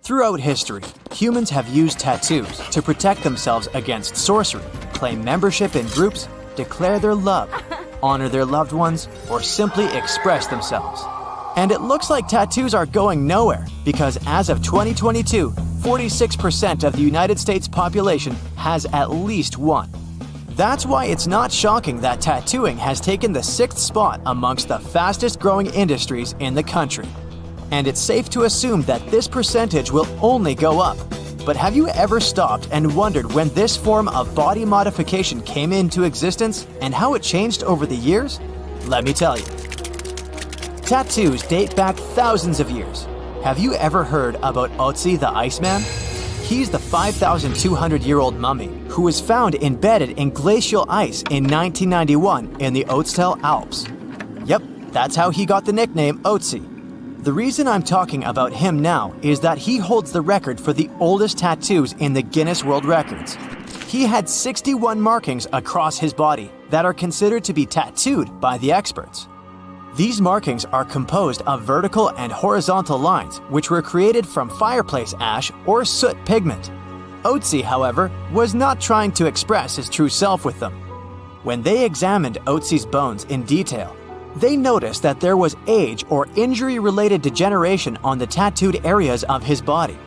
Throughout history, humans have used tattoos to protect themselves against sorcery, claim membership in groups, declare their love, honor their loved ones, or simply express themselves. And it looks like tattoos are going nowhere because as of 2022, 46% of the United States population has at least one. That's why it's not shocking that tattooing has taken the 6th spot amongst the fastest growing industries in the country. And it's safe to assume that this percentage will only go up. But have you ever stopped and wondered when this form of body modification came into existence and how it changed over the years? Let me tell you. Tattoos date back thousands of years. Have you ever heard about Ötzi the Iceman? He's the 5,200-year-old mummy who was found embedded in glacial ice in 1991 in the Ötztal Alps. Yep, that's how he got the nickname Ötzi. The reason I'm talking about him now is that he holds the record for the oldest tattoos in the Guinness World Records. He had 61 markings across his body that are considered to be tattooed by the experts. These markings are composed of vertical and horizontal lines which were created from fireplace ash or soot pigment. Ötzi, however, was not trying to express his true self with them. When they examined Ötzi's bones in detail, they noticed that there was age or injury-related degeneration on the tattooed areas of his body.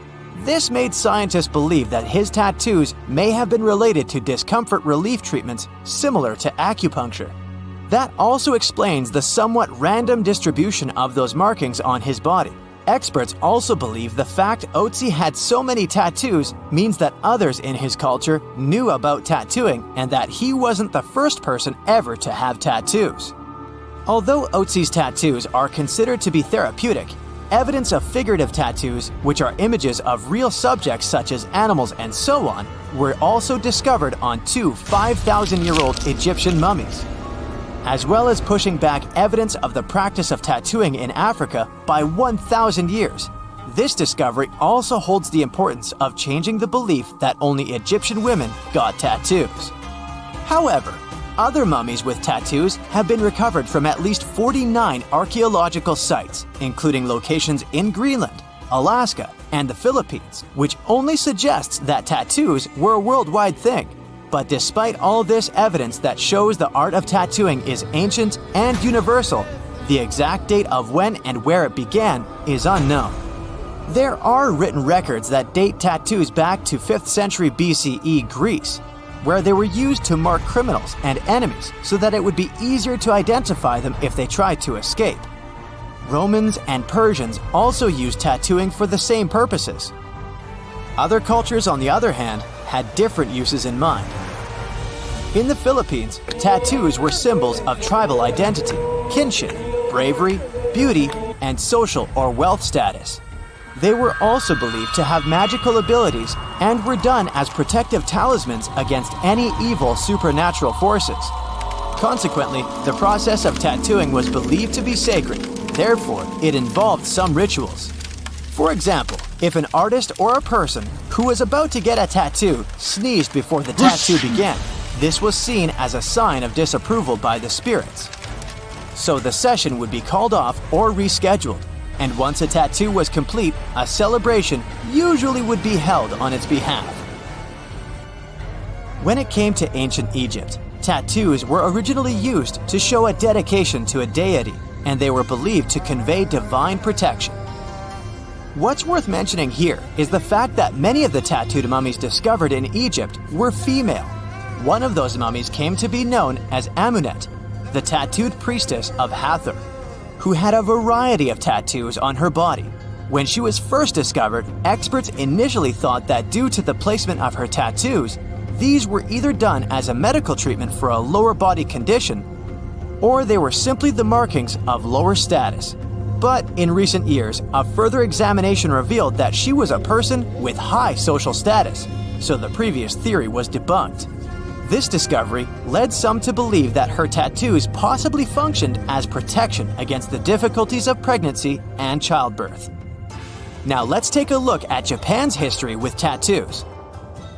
This made scientists believe that his tattoos may have been related to discomfort relief treatments similar to acupuncture. That also explains the somewhat random distribution of those markings on his body. Experts also believe the fact Ötzi had so many tattoos means that others in his culture knew about tattooing and that he wasn't the first person ever to have tattoos. Although Ötzi's tattoos are considered to be therapeutic, evidence of figurative tattoos, which are images of real subjects such as animals and so on, were also discovered on 2 5,000-year-old Egyptian mummies. As well as pushing back evidence of the practice of tattooing in Africa by 1,000 years. This discovery also holds the importance of changing the belief that only Egyptian women got tattoos. However, other mummies with tattoos have been recovered from at least 49 archaeological sites, including locations in Greenland, Alaska, and the Philippines, which only suggests that tattoos were a worldwide thing. But despite all this evidence that shows the art of tattooing is ancient and universal, the exact date of when and where it began is unknown. There are written records that date tattoos back to 5th century BCE Greece, where they were used to mark criminals and enemies so that it would be easier to identify them if they tried to escape. Romans and Persians also used tattooing for the same purposes. Other cultures, on the other hand, had different uses in mind. In the Philippines, tattoos were symbols of tribal identity, kinship, bravery, beauty, and social or wealth status. They were also believed to have magical abilities and were done as protective talismans against any evil supernatural forces. Consequently, the process of tattooing was believed to be sacred, therefore it involved some rituals. For example, if an artist or a person who was about to get a tattoo sneezed before the tattoo began, this was seen as a sign of disapproval by the spirits. So the session would be called off or rescheduled, and once a tattoo was complete, a celebration usually would be held on its behalf. When it came to ancient Egypt, tattoos were originally used to show a dedication to a deity, and they were believed to convey divine protection. What's worth mentioning here is the fact that many of the tattooed mummies discovered in Egypt were female. One of those mummies came to be known as Amunet, the tattooed priestess of Hathor, who had a variety of tattoos on her body. When she was first discovered, experts initially thought that due to the placement of her tattoos, these were either done as a medical treatment for a lower body condition, or they were simply the markings of lower status. But in recent years, a further examination revealed that she was a person with high social status, so the previous theory was debunked. This discovery led some to believe that her tattoos possibly functioned as protection against the difficulties of pregnancy and childbirth. Now let's take a look at Japan's history with tattoos.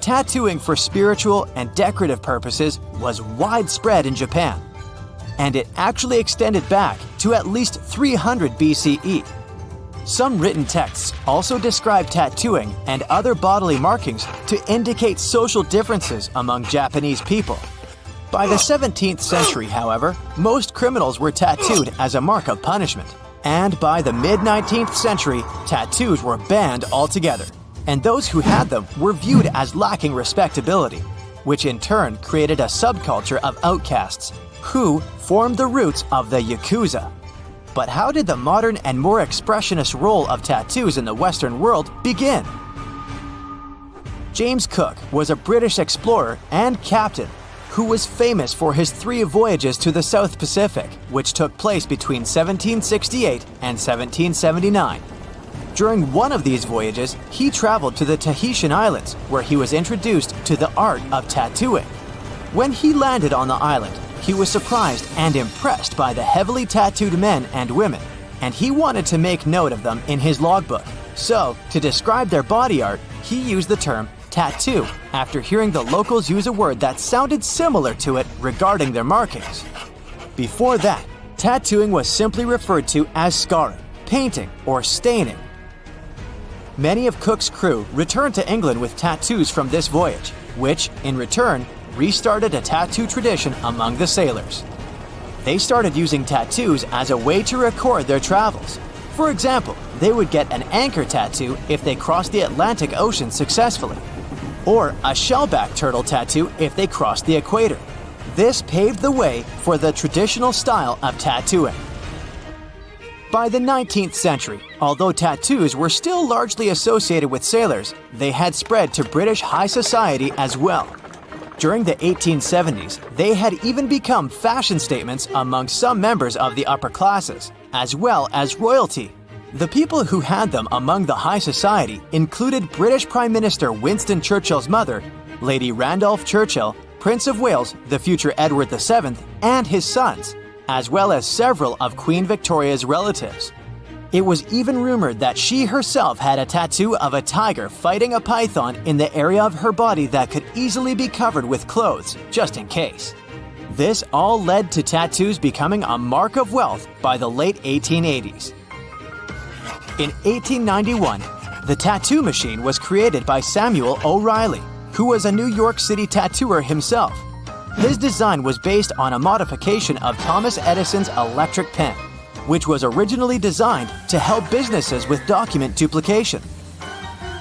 Tattooing for spiritual and decorative purposes was widespread in Japan, and it actually extended back to at least 300 BCE. Some written texts also describe tattooing and other bodily markings to indicate social differences among Japanese people. By the 17th century, however, most criminals were tattooed as a mark of punishment. And by the mid-19th century, tattoos were banned altogether. And those who had them were viewed as lacking respectability, which in turn created a subculture of outcasts, who formed the roots of the Yakuza. But how did the modern and more expressionist role of tattoos in the Western world begin? James Cook was a British explorer and captain who was famous for his 3 voyages to the South Pacific, which took place between 1768 and 1779. During one of these voyages, he traveled to the Tahitian Islands, where he was introduced to the art of tattooing. When he landed on the island, he was surprised and impressed by the heavily tattooed men and women, and he wanted to make note of them in his logbook. So, to describe their body art, he used the term tattoo after hearing the locals use a word that sounded similar to it regarding their markings. Before that, tattooing was simply referred to as scarring, painting, or staining. Many of Cook's crew returned to England with tattoos from this voyage, which, in return, restarted a tattoo tradition among the sailors. They started using tattoos as a way to record their travels. For example, they would get an anchor tattoo if they crossed the Atlantic Ocean successfully, or a shellback turtle tattoo if they crossed the equator. This paved the way for the traditional style of tattooing. By the 19th century, although tattoos were still largely associated with sailors, they had spread to British high society as well. During the 1870s, they had even become fashion statements among some members of the upper classes, as well as royalty. The people who had them among the high society included British Prime Minister Winston Churchill's mother, Lady Randolph Churchill, Prince of Wales, the future Edward VII, and his sons, as well as several of Queen Victoria's relatives. It was even rumored that she herself had a tattoo of a tiger fighting a python in the area of her body that could easily be covered with clothes, just in case. This all led to tattoos becoming a mark of wealth by the late 1880s. In 1891, the tattoo machine was created by Samuel O'Reilly, who was a New York City tattooer himself. His design was based on a modification of Thomas Edison's electric pen, which was originally designed to help businesses with document duplication.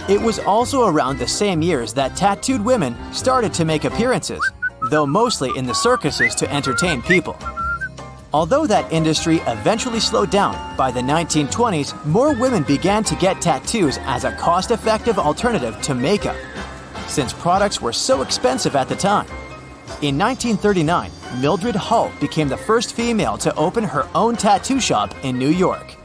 It was also around the same years that tattooed women started to make appearances, though mostly in the circuses to entertain people. Although that industry eventually slowed down, by the 1920s, more women began to get tattoos as a cost-effective alternative to makeup, since products were so expensive at the time. In 1939, Mildred Hull became the first female to open her own tattoo shop in New York.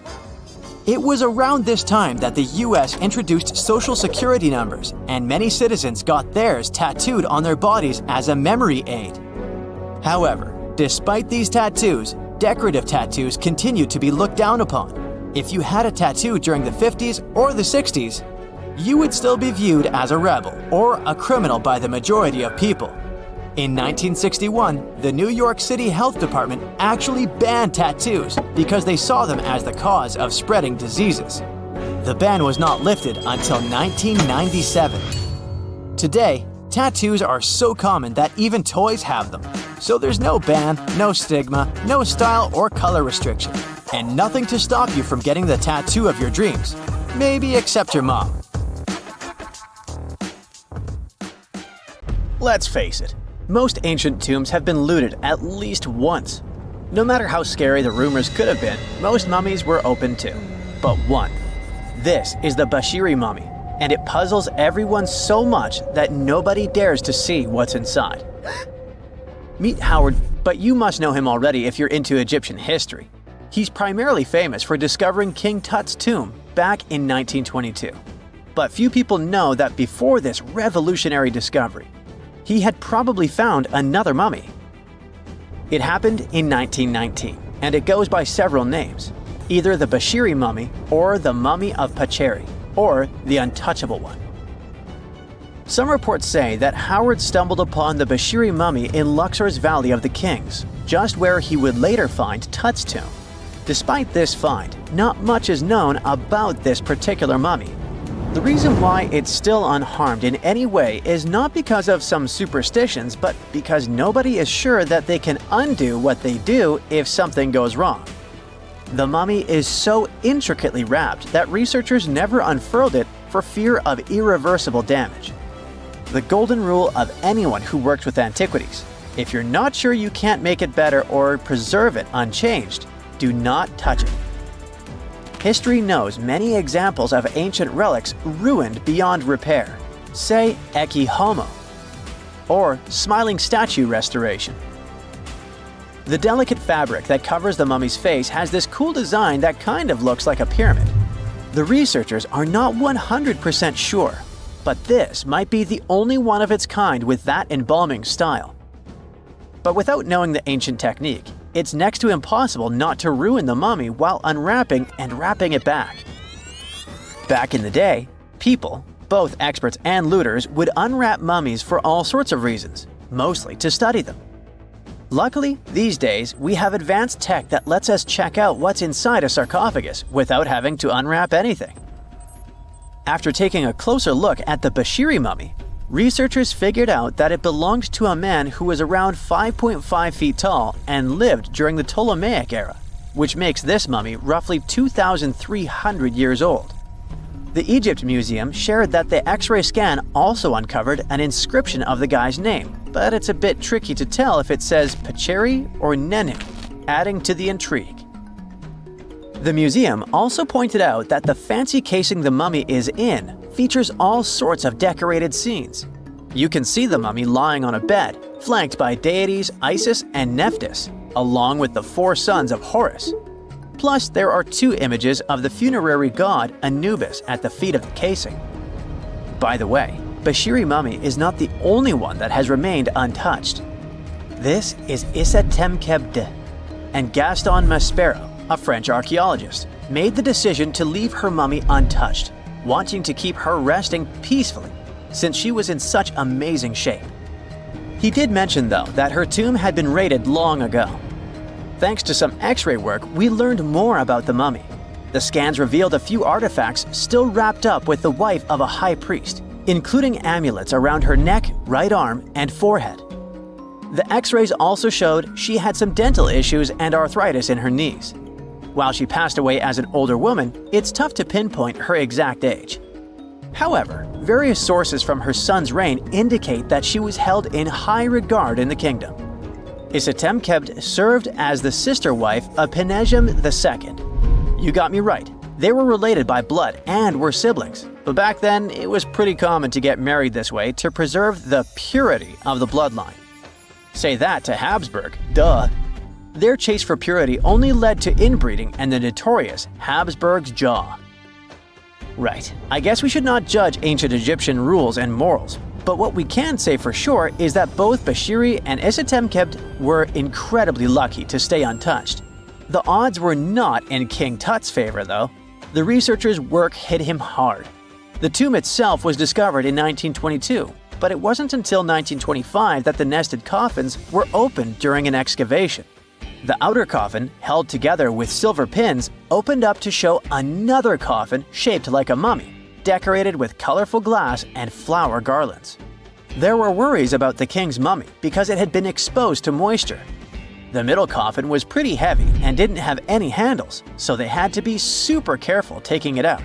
It was around this time that the US introduced Social Security numbers, and many citizens got theirs tattooed on their bodies as a memory aid. However, despite these tattoos, decorative tattoos continued to be looked down upon. If you had a tattoo during the 50s or the 60s, you would still be viewed as a rebel or a criminal by the majority of people. In 1961, the New York City Health Department actually banned tattoos because they saw them as the cause of spreading diseases. The ban was not lifted until 1997. Today, tattoos are so common that even toys have them. So there's no ban, no stigma, no style or color restriction, and nothing to stop you from getting the tattoo of your dreams. Maybe except your mom. Let's face it. Most ancient tombs have been looted at least once. No matter how scary the rumors could have been, most mummies were open to. But one. This is the Bashiri mummy, and it puzzles everyone so much that nobody dares to see what's inside. Meet Howard, but you must know him already if you're into Egyptian history. He's primarily famous for discovering King Tut's tomb back in 1922. But few people know that before this revolutionary discovery, he had probably found another mummy. It happened in 1919, and it goes by several names, either the Bashiri mummy or the Mummy of Pacheri, or the Untouchable One. Some reports say that Howard stumbled upon the Bashiri mummy in Luxor's Valley of the Kings, just where he would later find Tut's tomb. Despite this find, not much is known about this particular mummy. The reason why it's still unharmed in any way is not because of some superstitions, but because nobody is sure that they can undo what they do if something goes wrong. The mummy is so intricately wrapped that researchers never unfurled it for fear of irreversible damage. The golden rule of anyone who works with antiquities: if you're not sure you can't make it better or preserve it unchanged, do not touch it. History knows many examples of ancient relics ruined beyond repair, say Ecce Homo, or smiling statue restoration. The delicate fabric that covers the mummy's face has this cool design that kind of looks like a pyramid. The researchers are not 100% sure, but this might be the only one of its kind with that embalming style. But without knowing the ancient technique, it's next to impossible not to ruin the mummy while unwrapping and wrapping it back. Back in the day, people, both experts and looters, would unwrap mummies for all sorts of reasons, mostly to study them. Luckily, these days, we have advanced tech that lets us check out what's inside a sarcophagus without having to unwrap anything. After taking a closer look at the Bashiri mummy, researchers figured out that it belonged to a man who was around 5.5 feet tall and lived during the Ptolemaic era, which makes this mummy roughly 2,300 years old. The Egypt Museum shared that the X-ray scan also uncovered an inscription of the guy's name, but it's a bit tricky to tell if it says Pacheri or Nenu, adding to the intrigue. The museum also pointed out that the fancy casing the mummy is in features all sorts of decorated scenes. You can see the mummy lying on a bed, flanked by deities Isis and Nephthys, along with the 4 sons of Horus. Plus, there are 2 images of the funerary god Anubis at the feet of the casing. By the way, Bashiri mummy is not the only one that has remained untouched. This is Issa Temkebde, and Gaston Maspero, a French archaeologist, made the decision to leave her mummy untouched, wanting to keep her resting peacefully since she was in such amazing shape. He did mention, though, that her tomb had been raided long ago. Thanks to some X-ray work, we learned more about the mummy. The scans revealed a few artifacts still wrapped up with the wife of a high priest, including amulets around her neck, right arm, and forehead. The X-rays also showed she had some dental issues and arthritis in her knees. While she passed away as an older woman, it's tough to pinpoint her exact age. However, various sources from her son's reign indicate that she was held in high regard in the kingdom. Isitemkebd served as the sister wife of Penejam II. You got me right, they were related by blood and were siblings, but back then it was pretty common to get married this way to preserve the purity of the bloodline. Say that to Habsburg, duh. Their chase for purity only led to inbreeding and the notorious Habsburg's jaw. Right, I guess we should not judge ancient Egyptian rules and morals, but what we can say for sure is that both Bashiri and Isitemkebd were incredibly lucky to stay untouched. The odds were not in King Tut's favor, though. The researchers' work hit him hard. The tomb itself was discovered in 1922, but it wasn't until 1925 that the nested coffins were opened during an excavation. The outer coffin, held together with silver pins, opened up to show another coffin shaped like a mummy, decorated with colorful glass and flower garlands. There were worries about the king's mummy because it had been exposed to moisture. The middle coffin was pretty heavy and didn't have any handles, so they had to be super careful taking it out.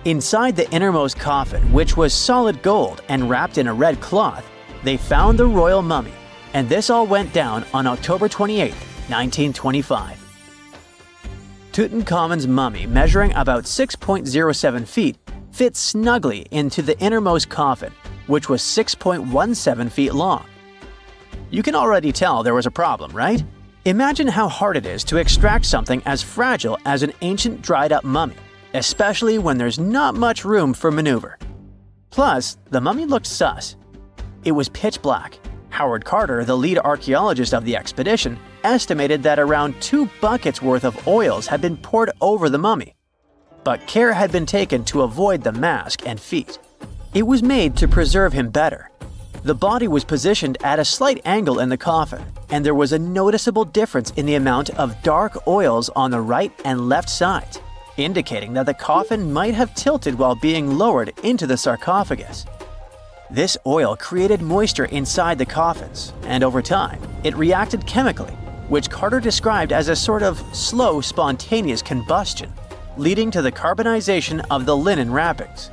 Inside the innermost coffin, which was solid gold and wrapped in a red cloth, they found the royal mummy, and this all went down on October 28, 1925. Tutankhamun's mummy, measuring about 6.07 feet, fit snugly into the innermost coffin, which was 6.17 feet long. You can already tell there was a problem, right? Imagine how hard it is to extract something as fragile as an ancient dried-up mummy, especially when there's not much room for maneuver. Plus, the mummy looked sus. It was pitch black. Howard Carter, the lead archaeologist of the expedition, estimated that around 2 buckets worth of oils had been poured over the mummy. But care had been taken to avoid the mask and feet. It was made to preserve him better. The body was positioned at a slight angle in the coffin, and there was a noticeable difference in the amount of dark oils on the right and left sides, indicating that the coffin might have tilted while being lowered into the sarcophagus. This oil created moisture inside the coffins, and over time, it reacted chemically, which Carter described as a sort of slow, spontaneous combustion, leading to the carbonization of the linen wrappings.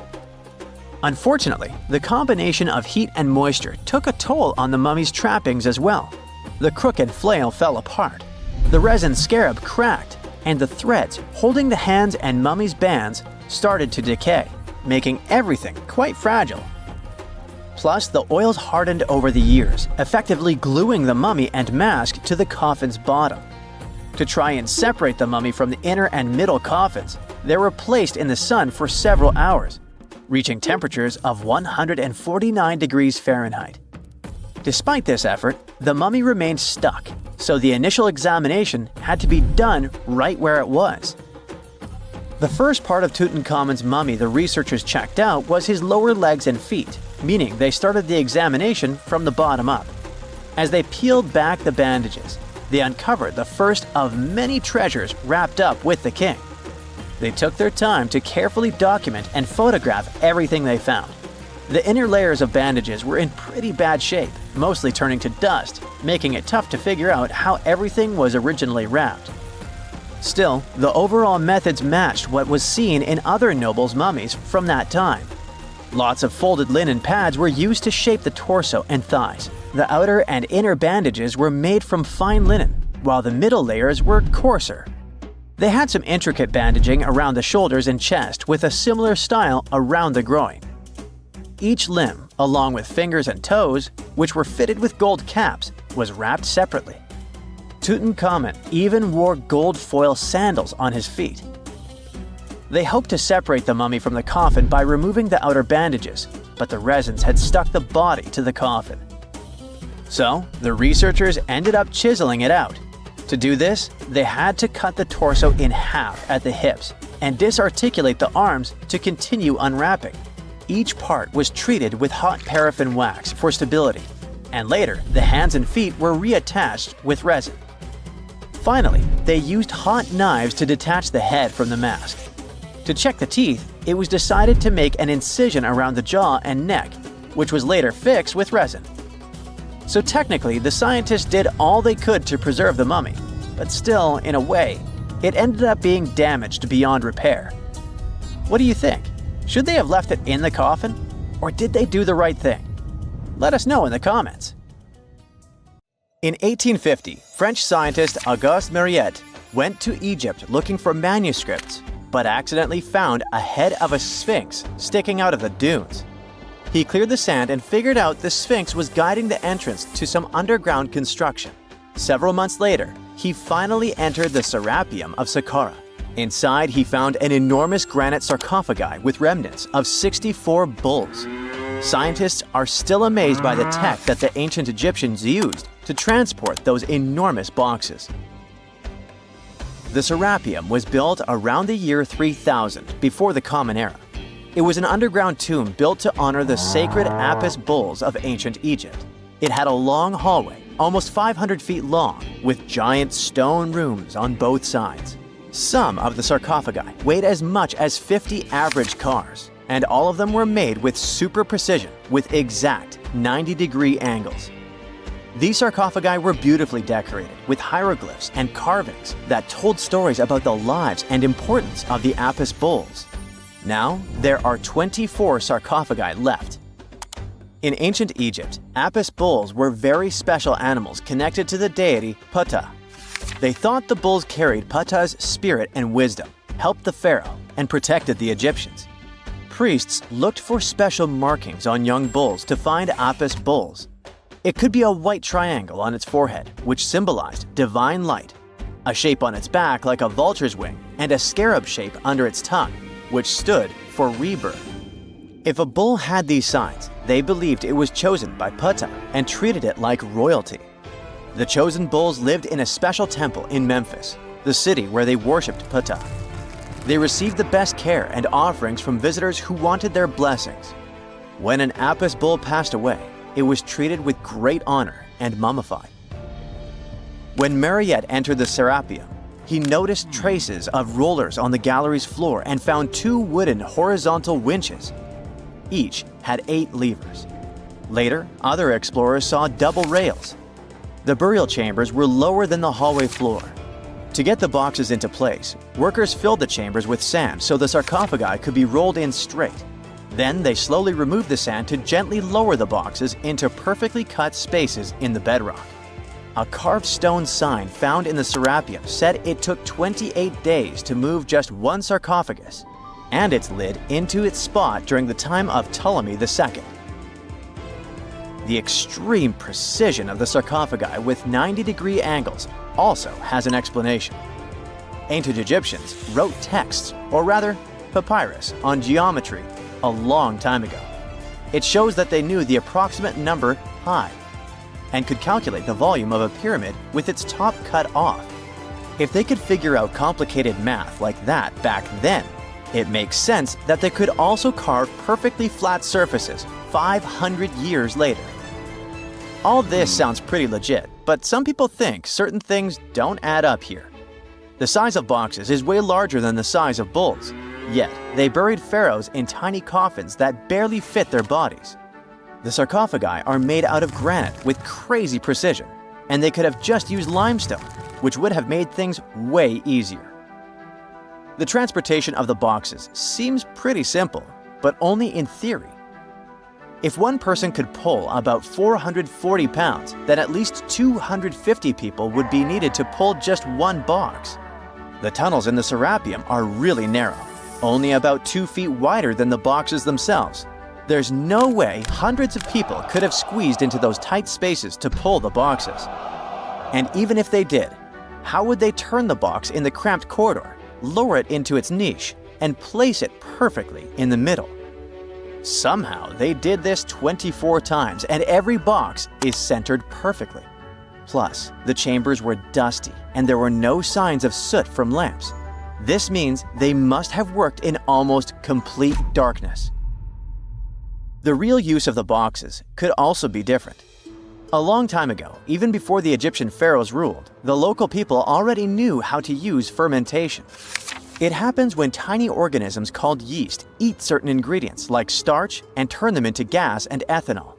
Unfortunately, the combination of heat and moisture took a toll on the mummy's trappings as well. The crooked flail fell apart, the resin scarab cracked, and the threads holding the hands and mummy's bands started to decay, making everything quite fragile. Plus, the oils hardened over the years, effectively gluing the mummy and mask to the coffin's bottom. To try and separate the mummy from the inner and middle coffins, they were placed in the sun for several hours, reaching temperatures of 149 degrees Fahrenheit. Despite this effort, the mummy remained stuck, so the initial examination had to be done right where it was. The first part of Tutankhamun's mummy the researchers checked out was his lower legs and feet, meaning they started the examination from the bottom up. As they peeled back the bandages, they uncovered the first of many treasures wrapped up with the king. They took their time to carefully document and photograph everything they found. The inner layers of bandages were in pretty bad shape, mostly turning to dust, making it tough to figure out how everything was originally wrapped. Still, the overall methods matched what was seen in other nobles' mummies from that time. Lots of folded linen pads were used to shape the torso and thighs. The outer and inner bandages were made from fine linen, while the middle layers were coarser. They had some intricate bandaging around the shoulders and chest with a similar style around the groin. Each limb, along with fingers and toes, which were fitted with gold caps, was wrapped separately. Tutankhamun even wore gold foil sandals on his feet. They hoped to separate the mummy from the coffin by removing the outer bandages, but the resins had stuck the body to the coffin. So, the researchers ended up chiseling it out. To do this, they had to cut the torso in half at the hips and disarticulate the arms to continue unwrapping. Each part was treated with hot paraffin wax for stability, and later the hands and feet were reattached with resin. Finally, they used hot knives to detach the head from the mask. To check the teeth, it was decided to make an incision around the jaw and neck, which was later fixed with resin. So technically, the scientists did all they could to preserve the mummy, but still, in a way, it ended up being damaged beyond repair. What do you think? Should they have left it in the coffin? Or did they do the right thing? Let us know in the comments. In 1850, French scientist Auguste Mariette went to Egypt looking for manuscripts, but accidentally found a head of a sphinx sticking out of the dunes. He cleared the sand and figured out the Sphinx was guiding the entrance to some underground construction. Several months later, he finally entered the Serapium of Saqqara. Inside, he found an enormous granite sarcophagi with remnants of 64 bulls. Scientists are still amazed by the tech that the ancient Egyptians used to transport those enormous boxes. The Serapium was built around the year 3000 before the Common Era. It was an underground tomb built to honor the sacred Apis bulls of ancient Egypt. It had a long hallway, almost 500 feet long, with giant stone rooms on both sides. Some of the sarcophagi weighed as much as 50 average cars, and all of them were made with super precision with exact 90-degree angles. These sarcophagi were beautifully decorated with hieroglyphs and carvings that told stories about the lives and importance of the Apis bulls. Now, there are 24 sarcophagi left. In ancient Egypt, Apis bulls were very special animals connected to the deity Ptah. They thought the bulls carried Ptah's spirit and wisdom, helped the pharaoh, and protected the Egyptians. Priests looked for special markings on young bulls to find Apis bulls. It could be a white triangle on its forehead, which symbolized divine light, a shape on its back like a vulture's wing, and a scarab shape under its tongue, which stood for rebirth. If a bull had these signs, they believed it was chosen by Ptah and treated it like royalty. The chosen bulls lived in a special temple in Memphis, the city where they worshipped Ptah. They received the best care and offerings from visitors who wanted their blessings. When an Apis bull passed away, it was treated with great honor and mummified. When Mariette entered the Serapium, he noticed traces of rollers on the gallery's floor and found 2 wooden horizontal winches. Each had 8 levers. Later, other explorers saw double rails. The burial chambers were lower than the hallway floor. To get the boxes into place, workers filled the chambers with sand so the sarcophagi could be rolled in straight. Then they slowly removed the sand to gently lower the boxes into perfectly cut spaces in the bedrock. A carved stone sign found in the Serapium said it took 28 days to move just one sarcophagus and its lid into its spot during the time of Ptolemy II. The extreme precision of the sarcophagi with 90-degree angles also has an explanation. Ancient Egyptians wrote texts, or rather, papyrus, on geometry a long time ago. It shows that they knew the approximate number pi and could calculate the volume of a pyramid with its top cut off. If they could figure out complicated math like that back then, it makes sense that they could also carve perfectly flat surfaces 500 years later. All this sounds pretty legit, but some people think certain things don't add up here. The size of boxes is way larger than the size of bulls, yet they buried pharaohs in tiny coffins that barely fit their bodies. The sarcophagi are made out of granite with crazy precision, and they could have just used limestone, which would have made things way easier. The transportation of the boxes seems pretty simple, but only in theory. If one person could pull about 440 pounds, then at least 250 people would be needed to pull just one box. The tunnels in the Serapium are really narrow, only about 2 feet wider than the boxes themselves. There's no way hundreds of people could have squeezed into those tight spaces to pull the boxes. And even if they did, how would they turn the box in the cramped corridor, lower it into its niche, and place it perfectly in the middle? Somehow they did this 24 times, and every box is centered perfectly. Plus, the chambers were dusty, and there were no signs of soot from lamps. This means they must have worked in almost complete darkness. The real use of the boxes could also be different. A long time ago, even before the Egyptian pharaohs ruled, the local people already knew how to use fermentation. It happens when tiny organisms called yeast eat certain ingredients like starch and turn them into gas and ethanol.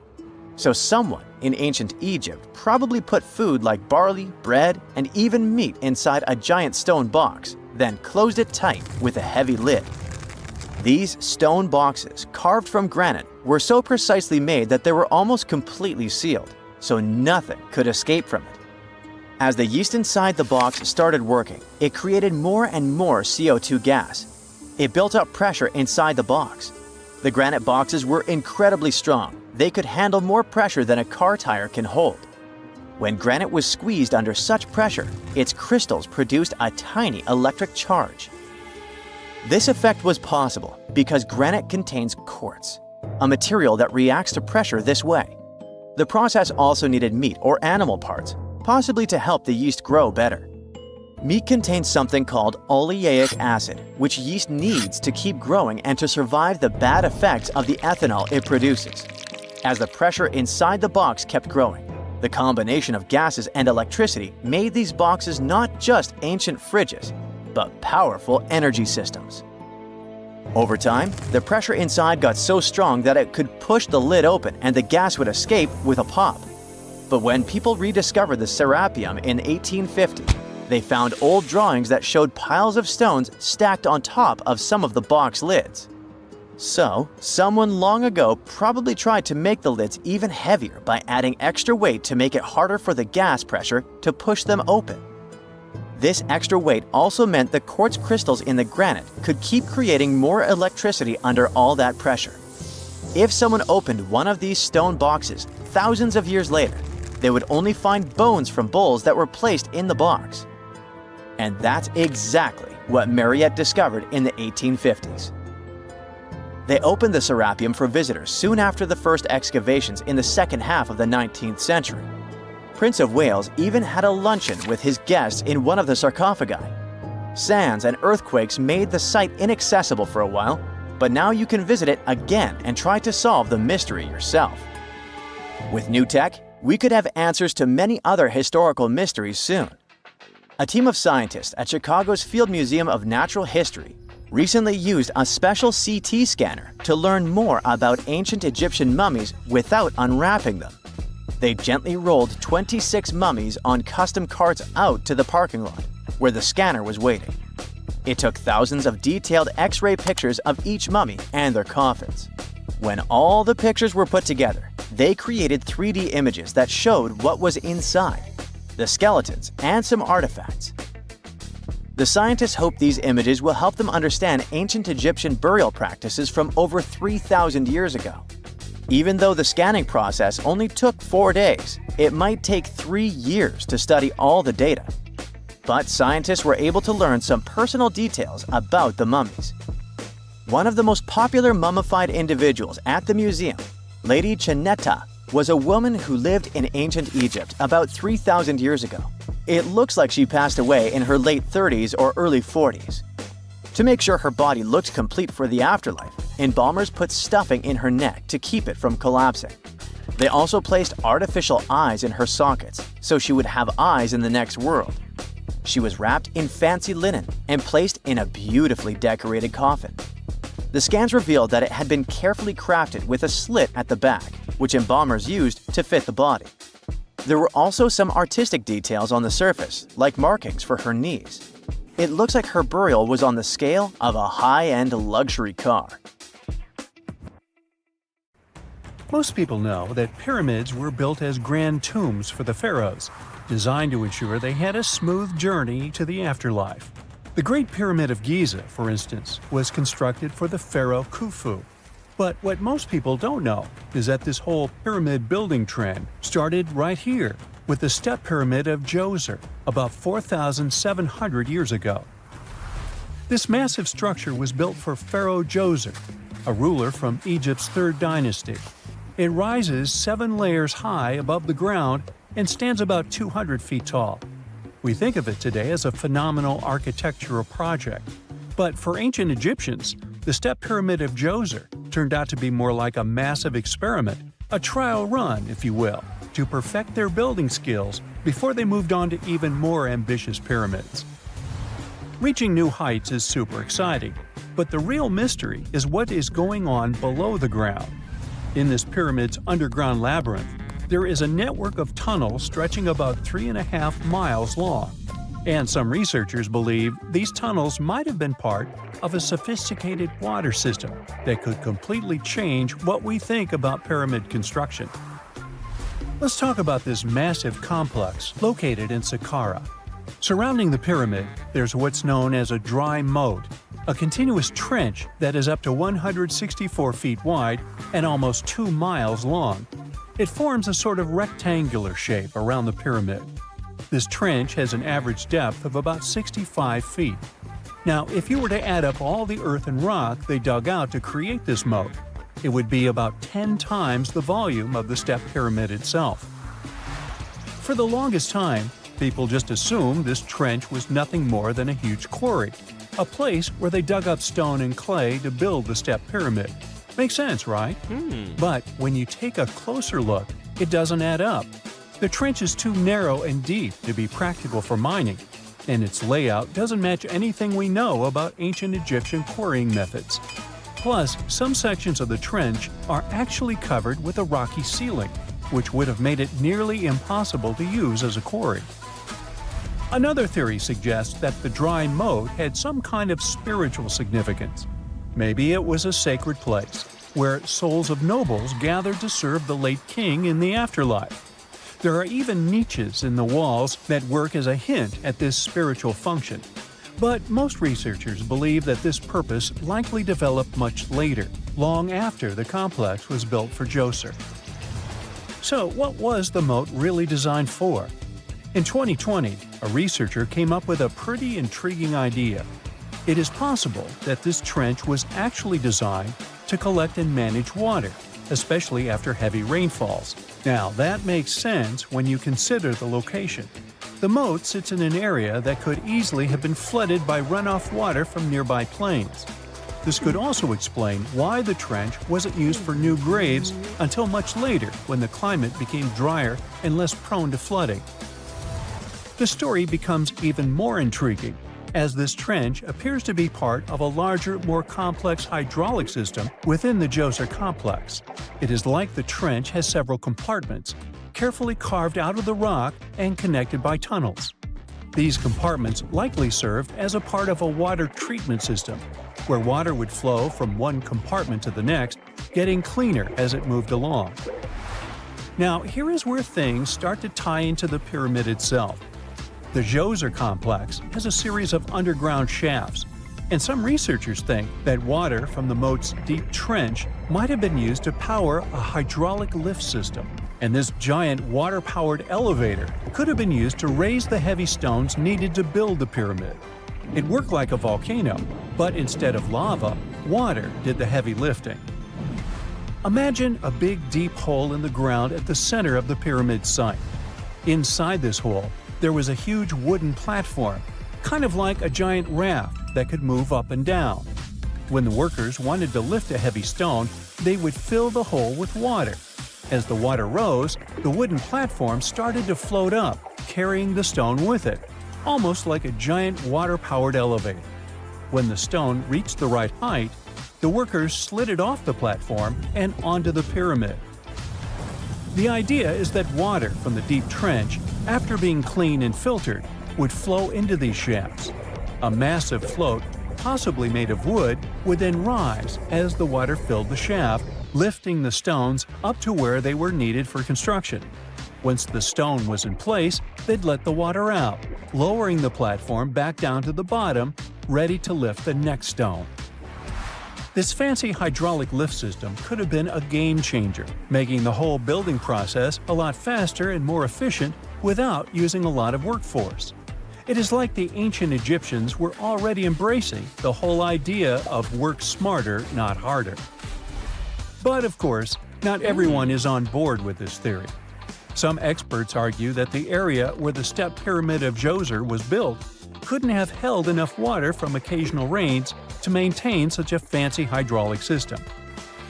So someone in ancient Egypt probably put food like barley, bread, and even meat inside a giant stone box, then closed it tight with a heavy lid. These stone boxes, carved from granite, were so precisely made that they were almost completely sealed, so nothing could escape from it. As the yeast inside the box started working, it created more and more CO2 gas. It built up pressure inside the box. The granite boxes were incredibly strong. They could handle more pressure than a car tire can hold. When granite was squeezed under such pressure, its crystals produced a tiny electric charge. This effect was possible because granite contains quartz, a material that reacts to pressure this way. The process also needed meat or animal parts, possibly to help the yeast grow better. Meat contains something called oleic acid, which yeast needs to keep growing and to survive the bad effects of the ethanol it produces. As the pressure inside the box kept growing, the combination of gases and electricity made these boxes not just ancient fridges, but powerful energy systems. Over time, the pressure inside got so strong that it could push the lid open and the gas would escape with a pop. But when people rediscovered the Serapium in 1850, they found old drawings that showed piles of stones stacked on top of some of the box lids. So, someone long ago probably tried to make the lids even heavier by adding extra weight to make it harder for the gas pressure to push them open. This extra weight also meant the quartz crystals in the granite could keep creating more electricity under all that pressure. If someone opened one of these stone boxes thousands of years later, they would only find bones from bulls that were placed in the box. And that's exactly what Mariette discovered in the 1850s. They opened the Serapium for visitors soon after the first excavations in the second half of the 19th century. Prince of Wales even had a luncheon with his guests in one of the sarcophagi. Sands and earthquakes made the site inaccessible for a while, but now you can visit it again and try to solve the mystery yourself. With new tech, we could have answers to many other historical mysteries soon. A team of scientists at Chicago's Field Museum of Natural History recently used a special CT scanner to learn more about ancient Egyptian mummies without unwrapping them. They gently rolled 26 mummies on custom carts out to the parking lot, where the scanner was waiting. It took thousands of detailed X-ray pictures of each mummy and their coffins. When all the pictures were put together, they created 3D images that showed what was inside, the skeletons, and some artifacts. The scientists hope these images will help them understand ancient Egyptian burial practices from over 3,000 years ago. Even though the scanning process only took 4 days, it might take 3 years to study all the data. But scientists were able to learn some personal details about the mummies. One of the most popular mummified individuals at the museum, Lady Chineta, was a woman who lived in ancient Egypt about 3,000 years ago. It looks like she passed away in her late 30s or early 40s. To make sure her body looked complete for the afterlife, embalmers put stuffing in her neck to keep it from collapsing. They also placed artificial eyes in her sockets, so she would have eyes in the next world. She was wrapped in fancy linen and placed in a beautifully decorated coffin. The scans revealed that it had been carefully crafted with a slit at the back, which embalmers used to fit the body. There were also some artistic details on the surface, like markings for her knees. It looks like her burial was on the scale of a high-end luxury car. Most people know that pyramids were built as grand tombs for the pharaohs, designed to ensure they had a smooth journey to the afterlife. The Great Pyramid of Giza, for instance, was constructed for the pharaoh Khufu. But what most people don't know is that this whole pyramid building trend started right here with the step pyramid of Djoser about 4,700 years ago. This massive structure was built for Pharaoh Djoser, a ruler from Egypt's 3rd dynasty. It rises 7 layers high above the ground and stands about 200 feet tall. We think of it today as a phenomenal architectural project, but for ancient Egyptians, the step pyramid of Djoser turned out to be more like a massive experiment, a trial run, if you will, to perfect their building skills before they moved on to even more ambitious pyramids. Reaching new heights is super exciting, but the real mystery is what is going on below the ground. In this pyramid's underground labyrinth, there is a network of tunnels stretching about 3.5 miles long, and some researchers believe these tunnels might have been part of a sophisticated water system that could completely change what we think about pyramid construction. Let's talk about this massive complex located in Saqqara. Surrounding the pyramid, there's what's known as a dry moat, a continuous trench that is up to 164 feet wide and almost 2 miles long. It forms a sort of rectangular shape around the pyramid. This trench has an average depth of about 65 feet. Now, if you were to add up all the earth and rock they dug out to create this moat, it would be about 10 times the volume of the step pyramid itself. For the longest time, people just assumed this trench was nothing more than a huge quarry, a place where they dug up stone and clay to build the step pyramid. Makes sense, right? But when you take a closer look, it doesn't add up. The trench is too narrow and deep to be practical for mining, and its layout doesn't match anything we know about ancient Egyptian quarrying methods. Plus, some sections of the trench are actually covered with a rocky ceiling, which would have made it nearly impossible to use as a quarry. Another theory suggests that the dry moat had some kind of spiritual significance. Maybe it was a sacred place, where souls of nobles gathered to serve the late king in the afterlife. There are even niches in the walls that work as a hint at this spiritual function. But most researchers believe that this purpose likely developed much later, long after the complex was built for Djoser. So what was the moat really designed for? In 2020, a researcher came up with a pretty intriguing idea. It is possible that this trench was actually designed to collect and manage water, especially after heavy rainfalls. Now, that makes sense when you consider the location. The moat sits in an area that could easily have been flooded by runoff water from nearby plains. This could also explain why the trench wasn't used for new graves until much later when the climate became drier and less prone to flooding. The story becomes even more intriguing as this trench appears to be part of a larger, more complex hydraulic system within the Djoser complex. It is like the trench has several compartments, carefully carved out of the rock and connected by tunnels. These compartments likely served as a part of a water treatment system, where water would flow from one compartment to the next, getting cleaner as it moved along. Now, here is where things start to tie into the pyramid itself. The Djoser complex has a series of underground shafts, and some researchers think that water from the moat's deep trench might have been used to power a hydraulic lift system, and this giant water-powered elevator could have been used to raise the heavy stones needed to build the pyramid. It worked like a volcano, but instead of lava, water did the heavy lifting. Imagine a big deep hole in the ground at the center of the pyramid site. Inside this hole, there was a huge wooden platform, kind of like a giant raft that could move up and down. When the workers wanted to lift a heavy stone, they would fill the hole with water. As the water rose, the wooden platform started to float up, carrying the stone with it, almost like a giant water-powered elevator. When the stone reached the right height, the workers slid it off the platform and onto the pyramid. The idea is that water from the deep trench, after being cleaned and filtered, would flow into these shafts. A massive float, possibly made of wood, would then rise as the water filled the shaft, lifting the stones up to where they were needed for construction. Once the stone was in place, they'd let the water out, lowering the platform back down to the bottom, ready to lift the next stone. This fancy hydraulic lift system could have been a game changer, making the whole building process a lot faster and more efficient without using a lot of workforce. It is like the ancient Egyptians were already embracing the whole idea of work smarter, not harder. But of course, not everyone is on board with this theory. Some experts argue that the area where the step pyramid of Djoser was built couldn't have held enough water from occasional rains to maintain such a fancy hydraulic system.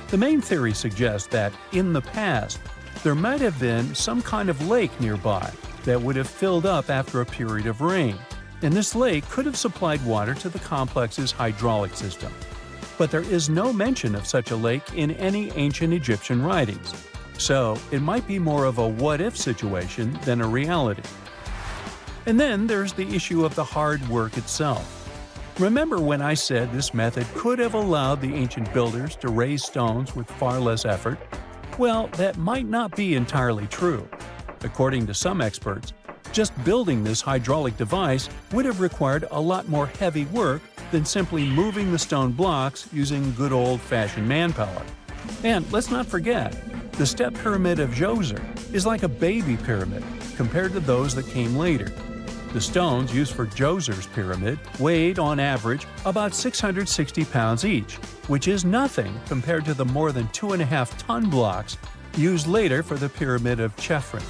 The main theory suggests that, in the past, there might have been some kind of lake nearby that would have filled up after a period of rain, and this lake could have supplied water to the complex's hydraulic system. But there is no mention of such a lake in any ancient Egyptian writings, so it might be more of a what-if situation than a reality. And then there's the issue of the hard work itself. Remember when I said this method could have allowed the ancient builders to raise stones with far less effort? Well, that might not be entirely true. According to some experts, just building this hydraulic device would have required a lot more heavy work than simply moving the stone blocks using good old-fashioned manpower. And let's not forget, the step pyramid of Djoser is like a baby pyramid compared to those that came later. The stones used for Djoser's pyramid weighed, on average, about 660 pounds each, which is nothing compared to the more than 2.5-ton blocks used later for the pyramid of Chephren.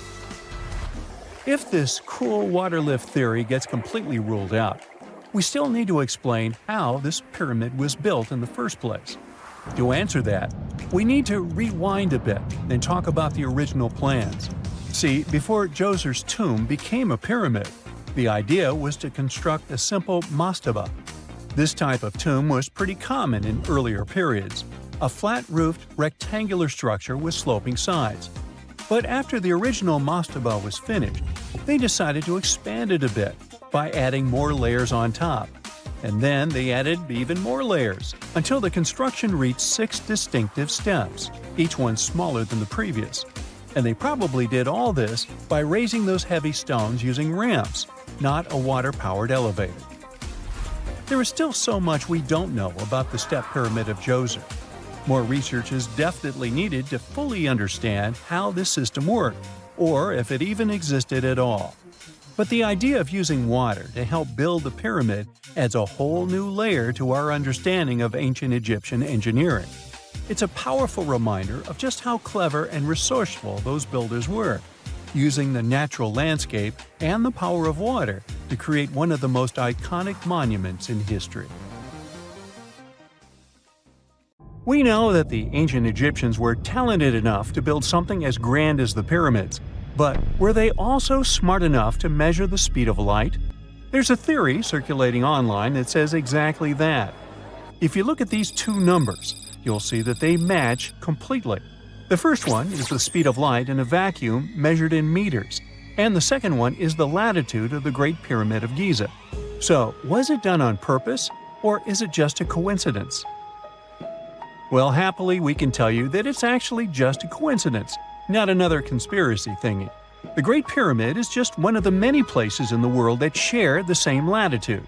If this cool water lift theory gets completely ruled out, we still need to explain how this pyramid was built in the first place. To answer that, we need to rewind a bit and talk about the original plans. See, before Djoser's tomb became a pyramid, the idea was to construct a simple mastaba. This type of tomb was pretty common in earlier periods, a flat-roofed, rectangular structure with sloping sides. But after the original mastaba was finished, they decided to expand it a bit by adding more layers on top. And then they added even more layers, until the construction reached 6 distinctive steps, each one smaller than the previous. And they probably did all this by raising those heavy stones using ramps, not a water-powered elevator. There is still so much we don't know about the step pyramid of Djoser. More research is definitely needed to fully understand how this system worked, or if it even existed at all. But the idea of using water to help build the pyramid adds a whole new layer to our understanding of ancient Egyptian engineering. It's a powerful reminder of just how clever and resourceful those builders were, using the natural landscape and the power of water to create one of the most iconic monuments in history. We know that the ancient Egyptians were talented enough to build something as grand as the pyramids, but were they also smart enough to measure the speed of light? There's a theory circulating online that says exactly that. If you look at these two numbers, you'll see that they match completely. The first one is the speed of light in a vacuum measured in meters, and the second one is the latitude of the Great Pyramid of Giza. So, was it done on purpose, or is it just a coincidence? Well, happily, we can tell you that it's actually just a coincidence, not another conspiracy thingy. The Great Pyramid is just one of the many places in the world that share the same latitude.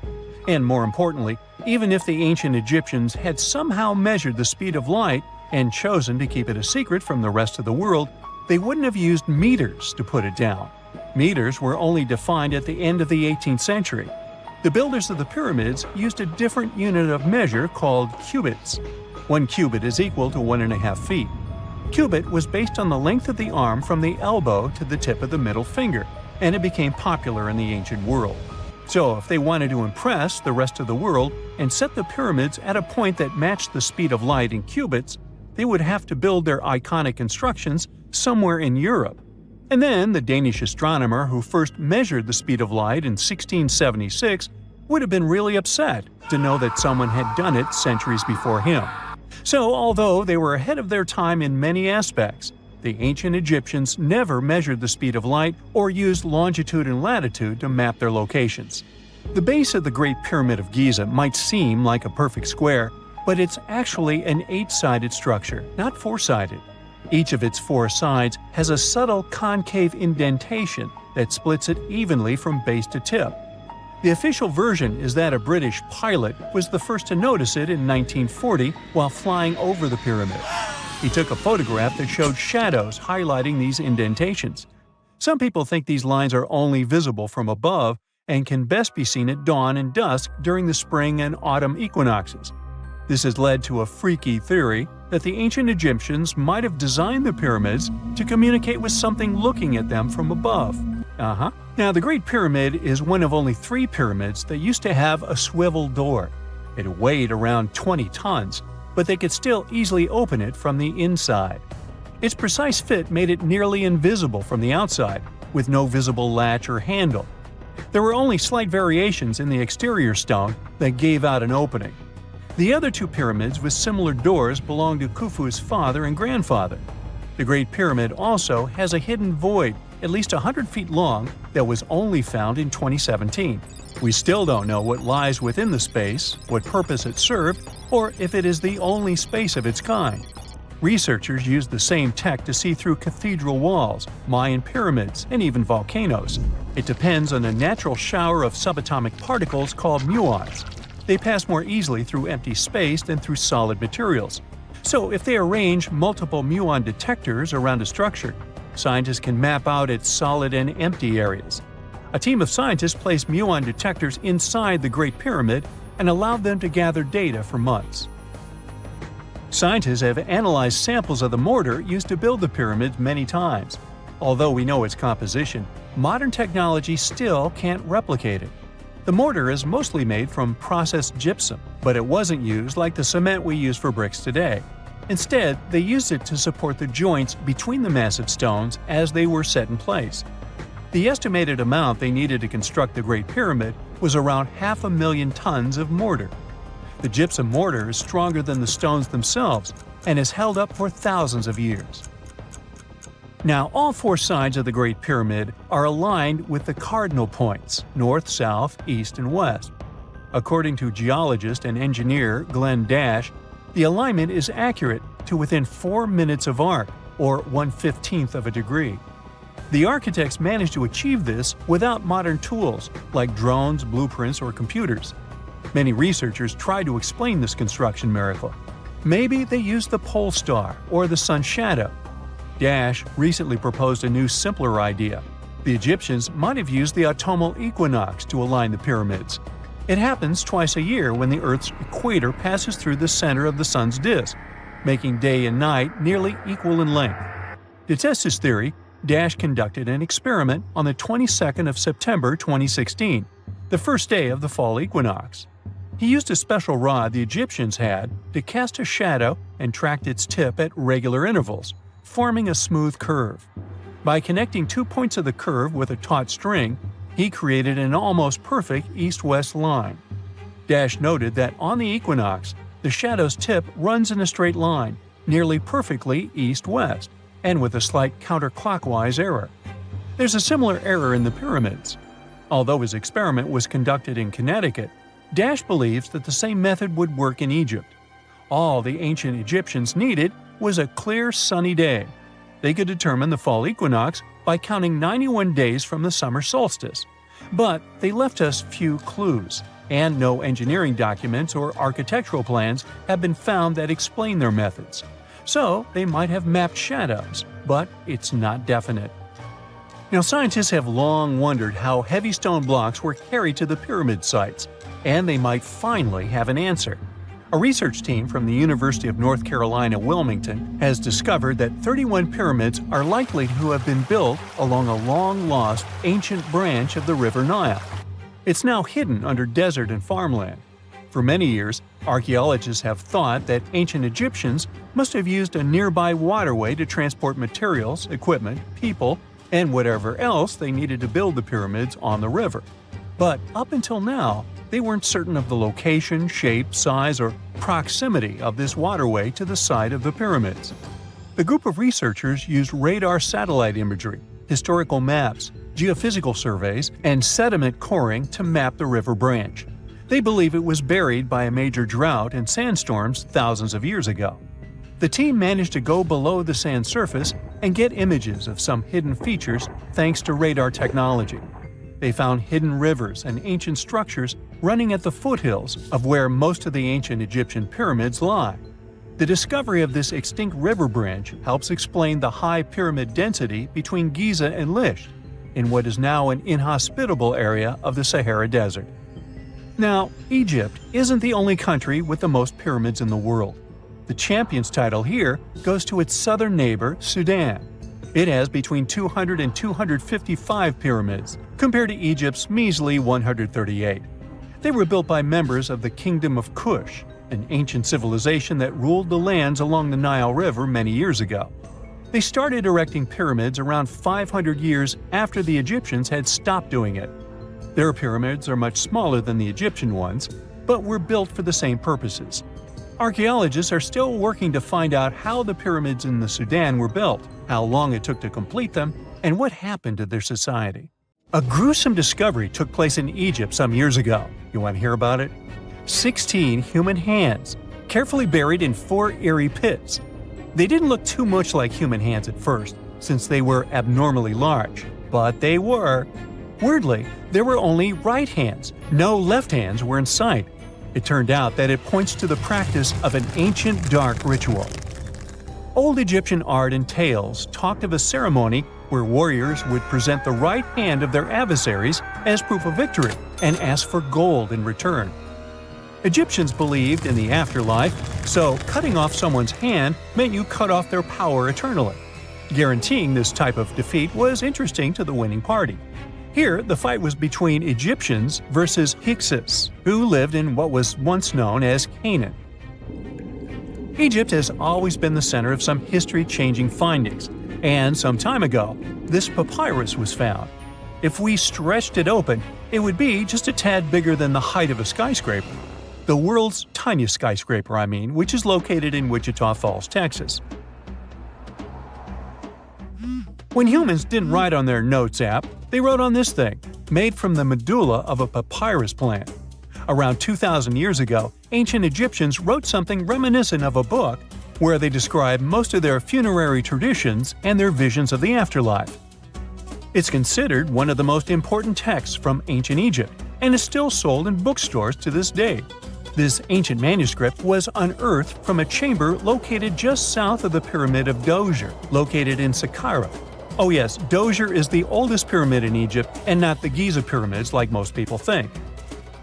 And more importantly, even if the ancient Egyptians had somehow measured the speed of light and chosen to keep it a secret from the rest of the world, they wouldn't have used meters to put it down. Meters were only defined at the end of the 18th century. The builders of the pyramids used a different unit of measure called cubits. 1 cubit is equal to 1.5 feet. Cubit was based on the length of the arm from the elbow to the tip of the middle finger, and it became popular in the ancient world. So if they wanted to impress the rest of the world and set the pyramids at a point that matched the speed of light in cubits, they would have to build their iconic constructions somewhere in Europe. And then the Danish astronomer who first measured the speed of light in 1676 would have been really upset to know that someone had done it centuries before him. So, although they were ahead of their time in many aspects, the ancient Egyptians never measured the speed of light or used longitude and latitude to map their locations. The base of the Great Pyramid of Giza might seem like a perfect square, but it's actually an 8-sided structure, not 4-sided. Each of its 4 sides has a subtle concave indentation that splits it evenly from base to tip. The official version is that a British pilot was the first to notice it in 1940 while flying over the pyramid. He took a photograph that showed shadows highlighting these indentations. Some people think these lines are only visible from above and can best be seen at dawn and dusk during the spring and autumn equinoxes. This has led to a freaky theory that the ancient Egyptians might have designed the pyramids to communicate with something looking at them from above. Now, the Great Pyramid is one of only 3 pyramids that used to have a swivel door. It weighed around 20 tons, but they could still easily open it from the inside. Its precise fit made it nearly invisible from the outside, with no visible latch or handle. There were only slight variations in the exterior stone that gave out an opening. The other 2 pyramids with similar doors belonged to Khufu's father and grandfather. The Great Pyramid also has a hidden void at least 100 feet long that was only found in 2017. We still don't know what lies within the space, what purpose it served, or if it is the only space of its kind. Researchers used the same tech to see through cathedral walls, Mayan pyramids, and even volcanoes. It depends on a natural shower of subatomic particles called muons. They pass more easily through empty space than through solid materials. So if they arrange multiple muon detectors around a structure, scientists can map out its solid and empty areas. A team of scientists placed muon detectors inside the Great Pyramid and allowed them to gather data for months. Scientists have analyzed samples of the mortar used to build the pyramids many times. Although we know its composition, modern technology still can't replicate it. The mortar is mostly made from processed gypsum, but it wasn't used like the cement we use for bricks today. Instead, they used it to support the joints between the massive stones as they were set in place. The estimated amount they needed to construct the Great Pyramid was around 500,000 tons of mortar. The gypsum mortar is stronger than the stones themselves and has held up for thousands of years. Now, all 4 sides of the Great Pyramid are aligned with the cardinal points – north, south, east, and west. According to geologist and engineer Glenn Dash, the alignment is accurate to within 4 minutes of arc, or 1/15th of a degree. The architects managed to achieve this without modern tools like drones, blueprints, or computers. Many researchers try to explain this construction miracle. Maybe they used the pole star or the sun's shadow. Dash recently proposed a new, simpler idea. The Egyptians might have used the autumnal equinox to align the pyramids. It happens twice a year when the Earth's equator passes through the center of the sun's disk, making day and night nearly equal in length. To test his theory, Dash conducted an experiment on the 22nd of September 2016, the first day of the fall equinox. He used a special rod the Egyptians had to cast a shadow and tracked its tip at regular intervals, forming a smooth curve. By connecting 2 points of the curve with a taut string, he created an almost perfect east-west line. Dash noted that on the equinox, the shadow's tip runs in a straight line, nearly perfectly east-west, and with a slight counterclockwise error. There's a similar error in the pyramids. Although his experiment was conducted in Connecticut, Dash believes that the same method would work in Egypt. All the ancient Egyptians needed was a clear, sunny day. They could determine the fall equinox by counting 91 days from the summer solstice. But they left us few clues, and no engineering documents or architectural plans have been found that explain their methods. So they might have mapped shadows, but it's not definite. Now, scientists have long wondered how heavy stone blocks were carried to the pyramid sites, and they might finally have an answer. A research team from the University of North Carolina, Wilmington, has discovered that 31 pyramids are likely to have been built along a long-lost ancient branch of the River Nile. It's now hidden under desert and farmland. For many years, archaeologists have thought that ancient Egyptians must have used a nearby waterway to transport materials, equipment, people, and whatever else they needed to build the pyramids on the river. But up until now, they weren't certain of the location, shape, size, or proximity of this waterway to the site of the pyramids. The group of researchers used radar satellite imagery, historical maps, geophysical surveys, and sediment coring to map the river branch. They believe it was buried by a major drought and sandstorms thousands of years ago. The team managed to go below the sand surface and get images of some hidden features thanks to radar technology. They found hidden rivers and ancient structures running at the foothills of where most of the ancient Egyptian pyramids lie. The discovery of this extinct river branch helps explain the high pyramid density between Giza and Licht, in what is now an inhospitable area of the Sahara Desert. Now, Egypt isn't the only country with the most pyramids in the world. The champion's title here goes to its southern neighbor, Sudan. It has between 200 and 255 pyramids, compared to Egypt's measly 138. They were built by members of the Kingdom of Kush, an ancient civilization that ruled the lands along the Nile River many years ago. They started erecting pyramids around 500 years after the Egyptians had stopped doing it. Their pyramids are much smaller than the Egyptian ones, but were built for the same purposes. Archaeologists are still working to find out how the pyramids in the Sudan were built, how long it took to complete them, and what happened to their society. A gruesome discovery took place in Egypt some years ago. You want to hear about it? 16 human hands, carefully buried in 4 eerie pits. They didn't look too much like human hands at first, since they were abnormally large, but they were. Weirdly, there were only right hands. No left hands were in sight. It turned out that it points to the practice of an ancient dark ritual. Old Egyptian art and tales talked of a ceremony where warriors would present the right hand of their adversaries as proof of victory and ask for gold in return. Egyptians believed in the afterlife, so cutting off someone's hand meant you cut off their power eternally. Guaranteeing this type of defeat was interesting to the winning party. Here, the fight was between Egyptians versus Hyksos, who lived in what was once known as Canaan. Egypt has always been the center of some history-changing findings, and some time ago, this papyrus was found. If we stretched it open, it would be just a tad bigger than the height of a skyscraper. The world's tiniest skyscraper, which is located in Wichita Falls, Texas. When humans didn't write on their notes app, they wrote on this thing, made from the medulla of a papyrus plant. Around 2,000 years ago, ancient Egyptians wrote something reminiscent of a book where they describe most of their funerary traditions and their visions of the afterlife. It's considered one of the most important texts from ancient Egypt and is still sold in bookstores to this day. This ancient manuscript was unearthed from a chamber located just south of the Pyramid of Djoser, located in Saqqara. Oh yes, Djoser is the oldest pyramid in Egypt and not the Giza pyramids like most people think.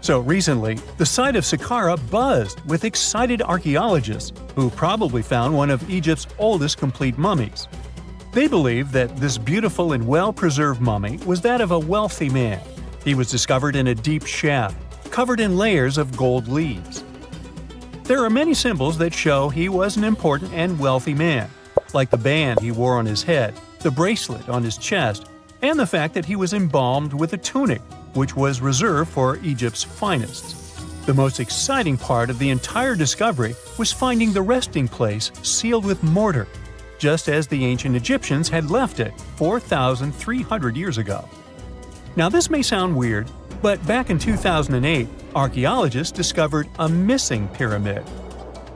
So recently, the site of Saqqara buzzed with excited archaeologists who probably found one of Egypt's oldest complete mummies. They believe that this beautiful and well-preserved mummy was that of a wealthy man. He was discovered in a deep shaft, covered in layers of gold leaves. There are many symbols that show he was an important and wealthy man, like the band he wore on his head, the bracelet on his chest, and the fact that he was embalmed with a tunic, which was reserved for Egypt's finest. The most exciting part of the entire discovery was finding the resting place sealed with mortar, just as the ancient Egyptians had left it 4,300 years ago. Now this may sound weird, but back in 2008, archaeologists discovered a missing pyramid.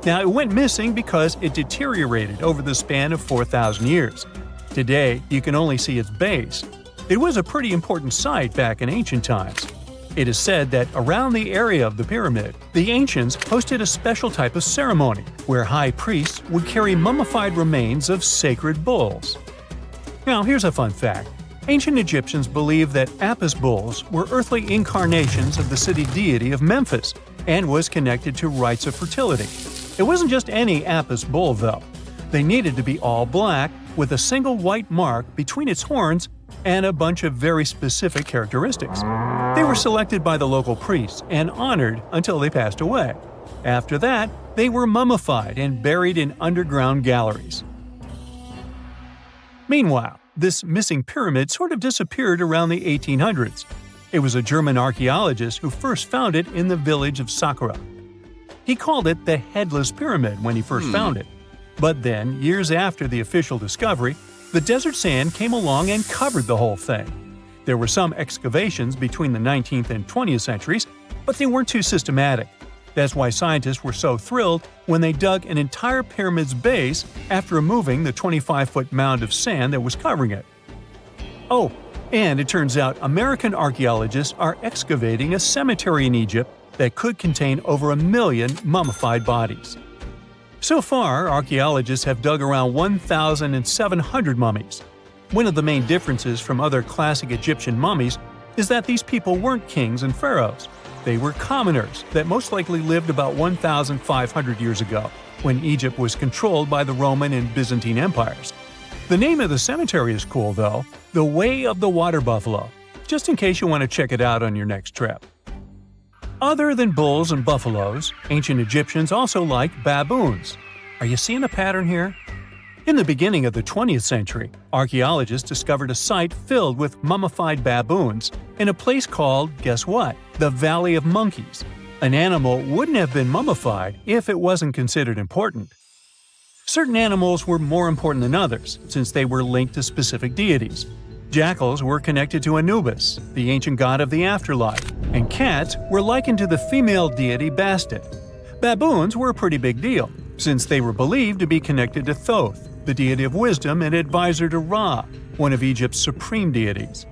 Now it went missing because it deteriorated over the span of 4,000 years. Today, you can only see its base. It was a pretty important site back in ancient times. It is said that around the area of the pyramid, the ancients hosted a special type of ceremony where high priests would carry mummified remains of sacred bulls. Now here's a fun fact. Ancient Egyptians believed that Apis bulls were earthly incarnations of the city deity of Memphis and was connected to rites of fertility. It wasn't just any Apis bull, though. They needed to be all black, with a single white mark between its horns and a bunch of very specific characteristics. They were selected by the local priests and honored until they passed away. After that, they were mummified and buried in underground galleries. Meanwhile, this missing pyramid sort of disappeared around the 1800s. It was a German archaeologist who first found it in the village of Saqqara. He called it the Headless Pyramid when he first found it. But then, years after the official discovery, the desert sand came along and covered the whole thing. There were some excavations between the 19th and 20th centuries, but they weren't too systematic. That's why scientists were so thrilled when they dug an entire pyramid's base after removing the 25-foot mound of sand that was covering it. Oh, and it turns out American archaeologists are excavating a cemetery in Egypt that could contain over 1 million mummified bodies. So far, archaeologists have dug around 1,700 mummies. One of the main differences from other classic Egyptian mummies is that these people weren't kings and pharaohs. They were commoners that most likely lived about 1,500 years ago, when Egypt was controlled by the Roman and Byzantine empires. The name of the cemetery is cool, though, the Way of the Water Buffalo, just in case you want to check it out on your next trip. Other than bulls and buffaloes, ancient Egyptians also liked baboons. Are you seeing a pattern here? In the beginning of the 20th century, archaeologists discovered a site filled with mummified baboons in a place called, guess what? The Valley of Monkeys. An animal wouldn't have been mummified if it wasn't considered important. Certain animals were more important than others, since they were linked to specific deities. Jackals were connected to Anubis, the ancient god of the afterlife, and cats were likened to the female deity Bastet. Baboons were a pretty big deal, since they were believed to be connected to Thoth, the deity of wisdom and advisor to Ra, one of Egypt's supreme deities.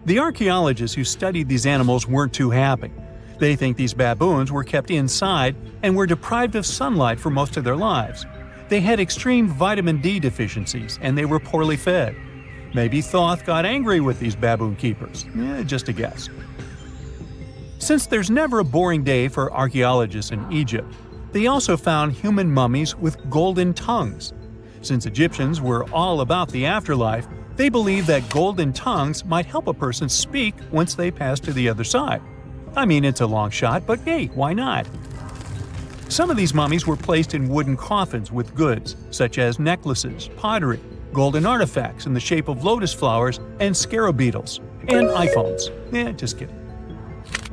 The archaeologists who studied these animals weren't too happy. They think these baboons were kept inside and were deprived of sunlight for most of their lives. They had extreme vitamin D deficiencies and they were poorly fed. Maybe Thoth got angry with these baboon keepers. Just a guess. Since there's never a boring day for archaeologists in Egypt, they also found human mummies with golden tongues. Since Egyptians were all about the afterlife, they believed that golden tongues might help a person speak once they pass to the other side. I mean, it's a long shot, but hey, why not? Some of these mummies were placed in wooden coffins with goods, such as necklaces, pottery, golden artifacts in the shape of lotus flowers and scarab beetles, and iPhones. Just kidding.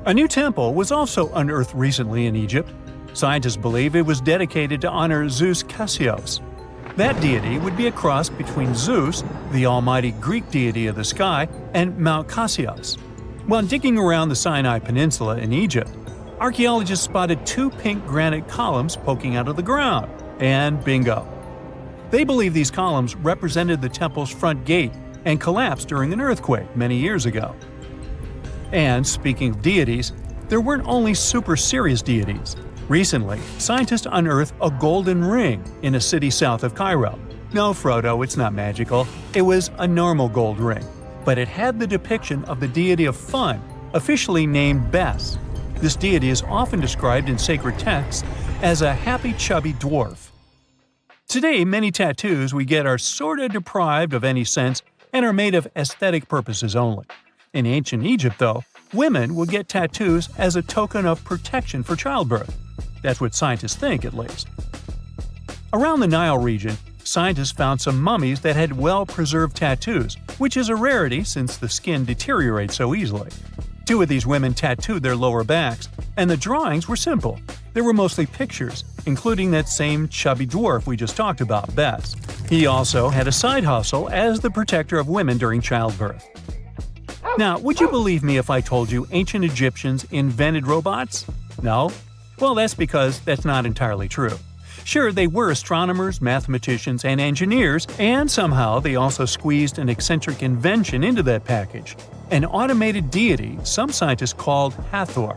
A new temple was also unearthed recently in Egypt. Scientists believe it was dedicated to honor Zeus Cassios. That deity would be a cross between Zeus, the almighty Greek deity of the sky, and Mount Cassios. While digging around the Sinai Peninsula in Egypt, archaeologists spotted 2 pink granite columns poking out of the ground, and bingo. They believe these columns represented the temple's front gate and collapsed during an earthquake many years ago. And speaking of deities, there weren't only super serious deities. Recently, scientists unearthed a golden ring in a city south of Cairo. No, Frodo, it's not magical. It was a normal gold ring, but it had the depiction of the deity of fun, officially named Bes. This deity is often described in sacred texts as a happy, chubby dwarf. Today, many tattoos we get are sorta deprived of any sense and are made of aesthetic purposes only. In ancient Egypt, though, women would get tattoos as a token of protection for childbirth. That's what scientists think, at least. Around the Nile region, scientists found some mummies that had well-preserved tattoos, which is a rarity since the skin deteriorates so easily. 2 of these women tattooed their lower backs, and the drawings were simple. They were mostly pictures, including that same chubby dwarf we just talked about, Bess. He also had a side hustle as the protector of women during childbirth. Now, would you believe me if I told you ancient Egyptians invented robots? No? Well, that's because that's not entirely true. Sure, they were astronomers, mathematicians, and engineers, and somehow they also squeezed an eccentric invention into that package. An automated deity some scientists called Hathor.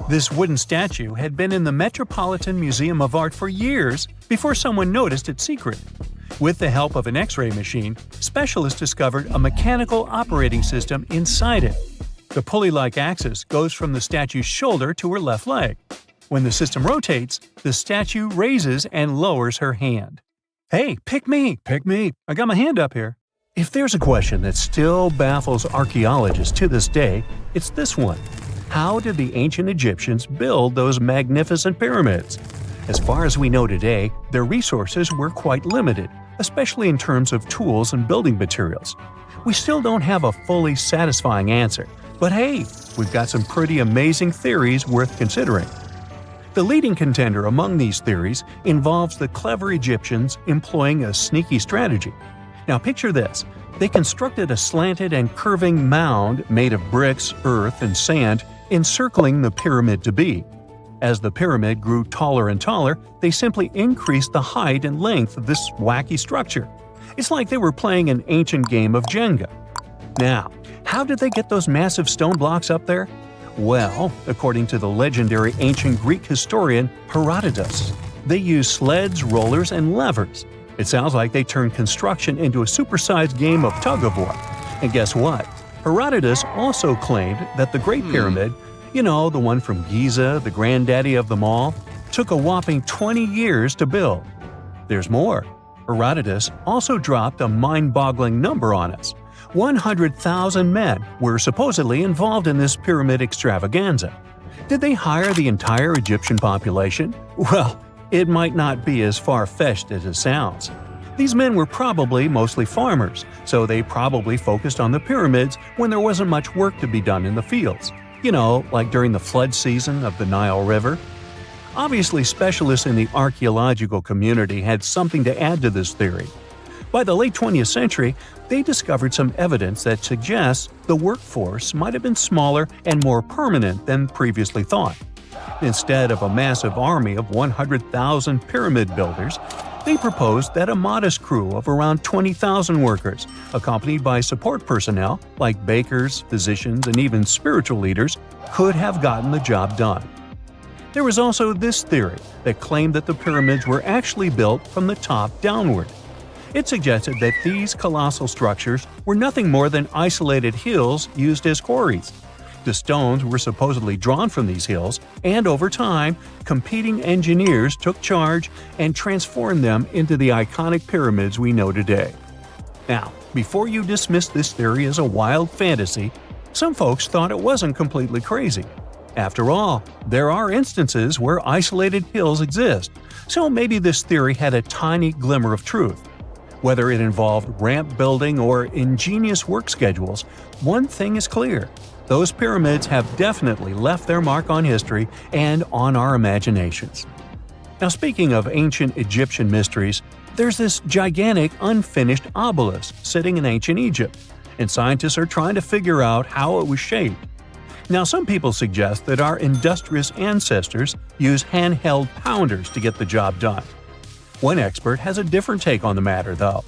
This wooden statue had been in the Metropolitan Museum of Art for years before someone noticed its secret. With the help of an X-ray machine, specialists discovered a mechanical operating system inside it. The pulley-like axis goes from the statue's shoulder to her left leg. When the system rotates, the statue raises and lowers her hand. Hey, pick me! Pick me! I got my hand up here. If there's a question that still baffles archaeologists to this day, it's this one. How did the ancient Egyptians build those magnificent pyramids? As far as we know today, their resources were quite limited, especially in terms of tools and building materials. We still don't have a fully satisfying answer, but hey, we've got some pretty amazing theories worth considering. The leading contender among these theories involves the clever Egyptians employing a sneaky strategy. Now picture this. They constructed a slanted and curving mound made of bricks, earth, and sand encircling the pyramid to be. As the pyramid grew taller and taller, they simply increased the height and length of this wacky structure. It's like they were playing an ancient game of Jenga. Now, how did they get those massive stone blocks up there? Well, according to the legendary ancient Greek historian Herodotus, they used sleds, rollers, and levers. It sounds like they turned construction into a supersized game of tug-of-war. And guess what? Herodotus also claimed that the Great Pyramid, the one from Giza, the granddaddy of them all, took a whopping 20 years to build. There's more. Herodotus also dropped a mind-boggling number on us. 100,000 men were supposedly involved in this pyramid extravaganza. Did they hire the entire Egyptian population? Well, it might not be as far-fetched as it sounds. These men were probably mostly farmers, so they probably focused on the pyramids when there wasn't much work to be done in the fields. Like during the flood season of the Nile River. Obviously, specialists in the archaeological community had something to add to this theory. By the late 20th century, they discovered some evidence that suggests the workforce might have been smaller and more permanent than previously thought. Instead of a massive army of 100,000 pyramid builders, they proposed that a modest crew of around 20,000 workers, accompanied by support personnel like bakers, physicians, and even spiritual leaders, could have gotten the job done. There was also this theory that claimed that the pyramids were actually built from the top downward. It suggested that these colossal structures were nothing more than isolated hills used as quarries. The stones were supposedly drawn from these hills, and over time, competing engineers took charge and transformed them into the iconic pyramids we know today. Now, before you dismiss this theory as a wild fantasy, some folks thought it wasn't completely crazy. After all, there are instances where isolated hills exist, so maybe this theory had a tiny glimmer of truth. Whether it involved ramp building or ingenious work schedules, one thing is clear. Those pyramids have definitely left their mark on history and on our imaginations. Now, speaking of ancient Egyptian mysteries, there's this gigantic unfinished obelisk sitting in ancient Egypt, and scientists are trying to figure out how it was shaped. Now, some people suggest that our industrious ancestors used handheld pounders to get the job done. One expert has a different take on the matter, though.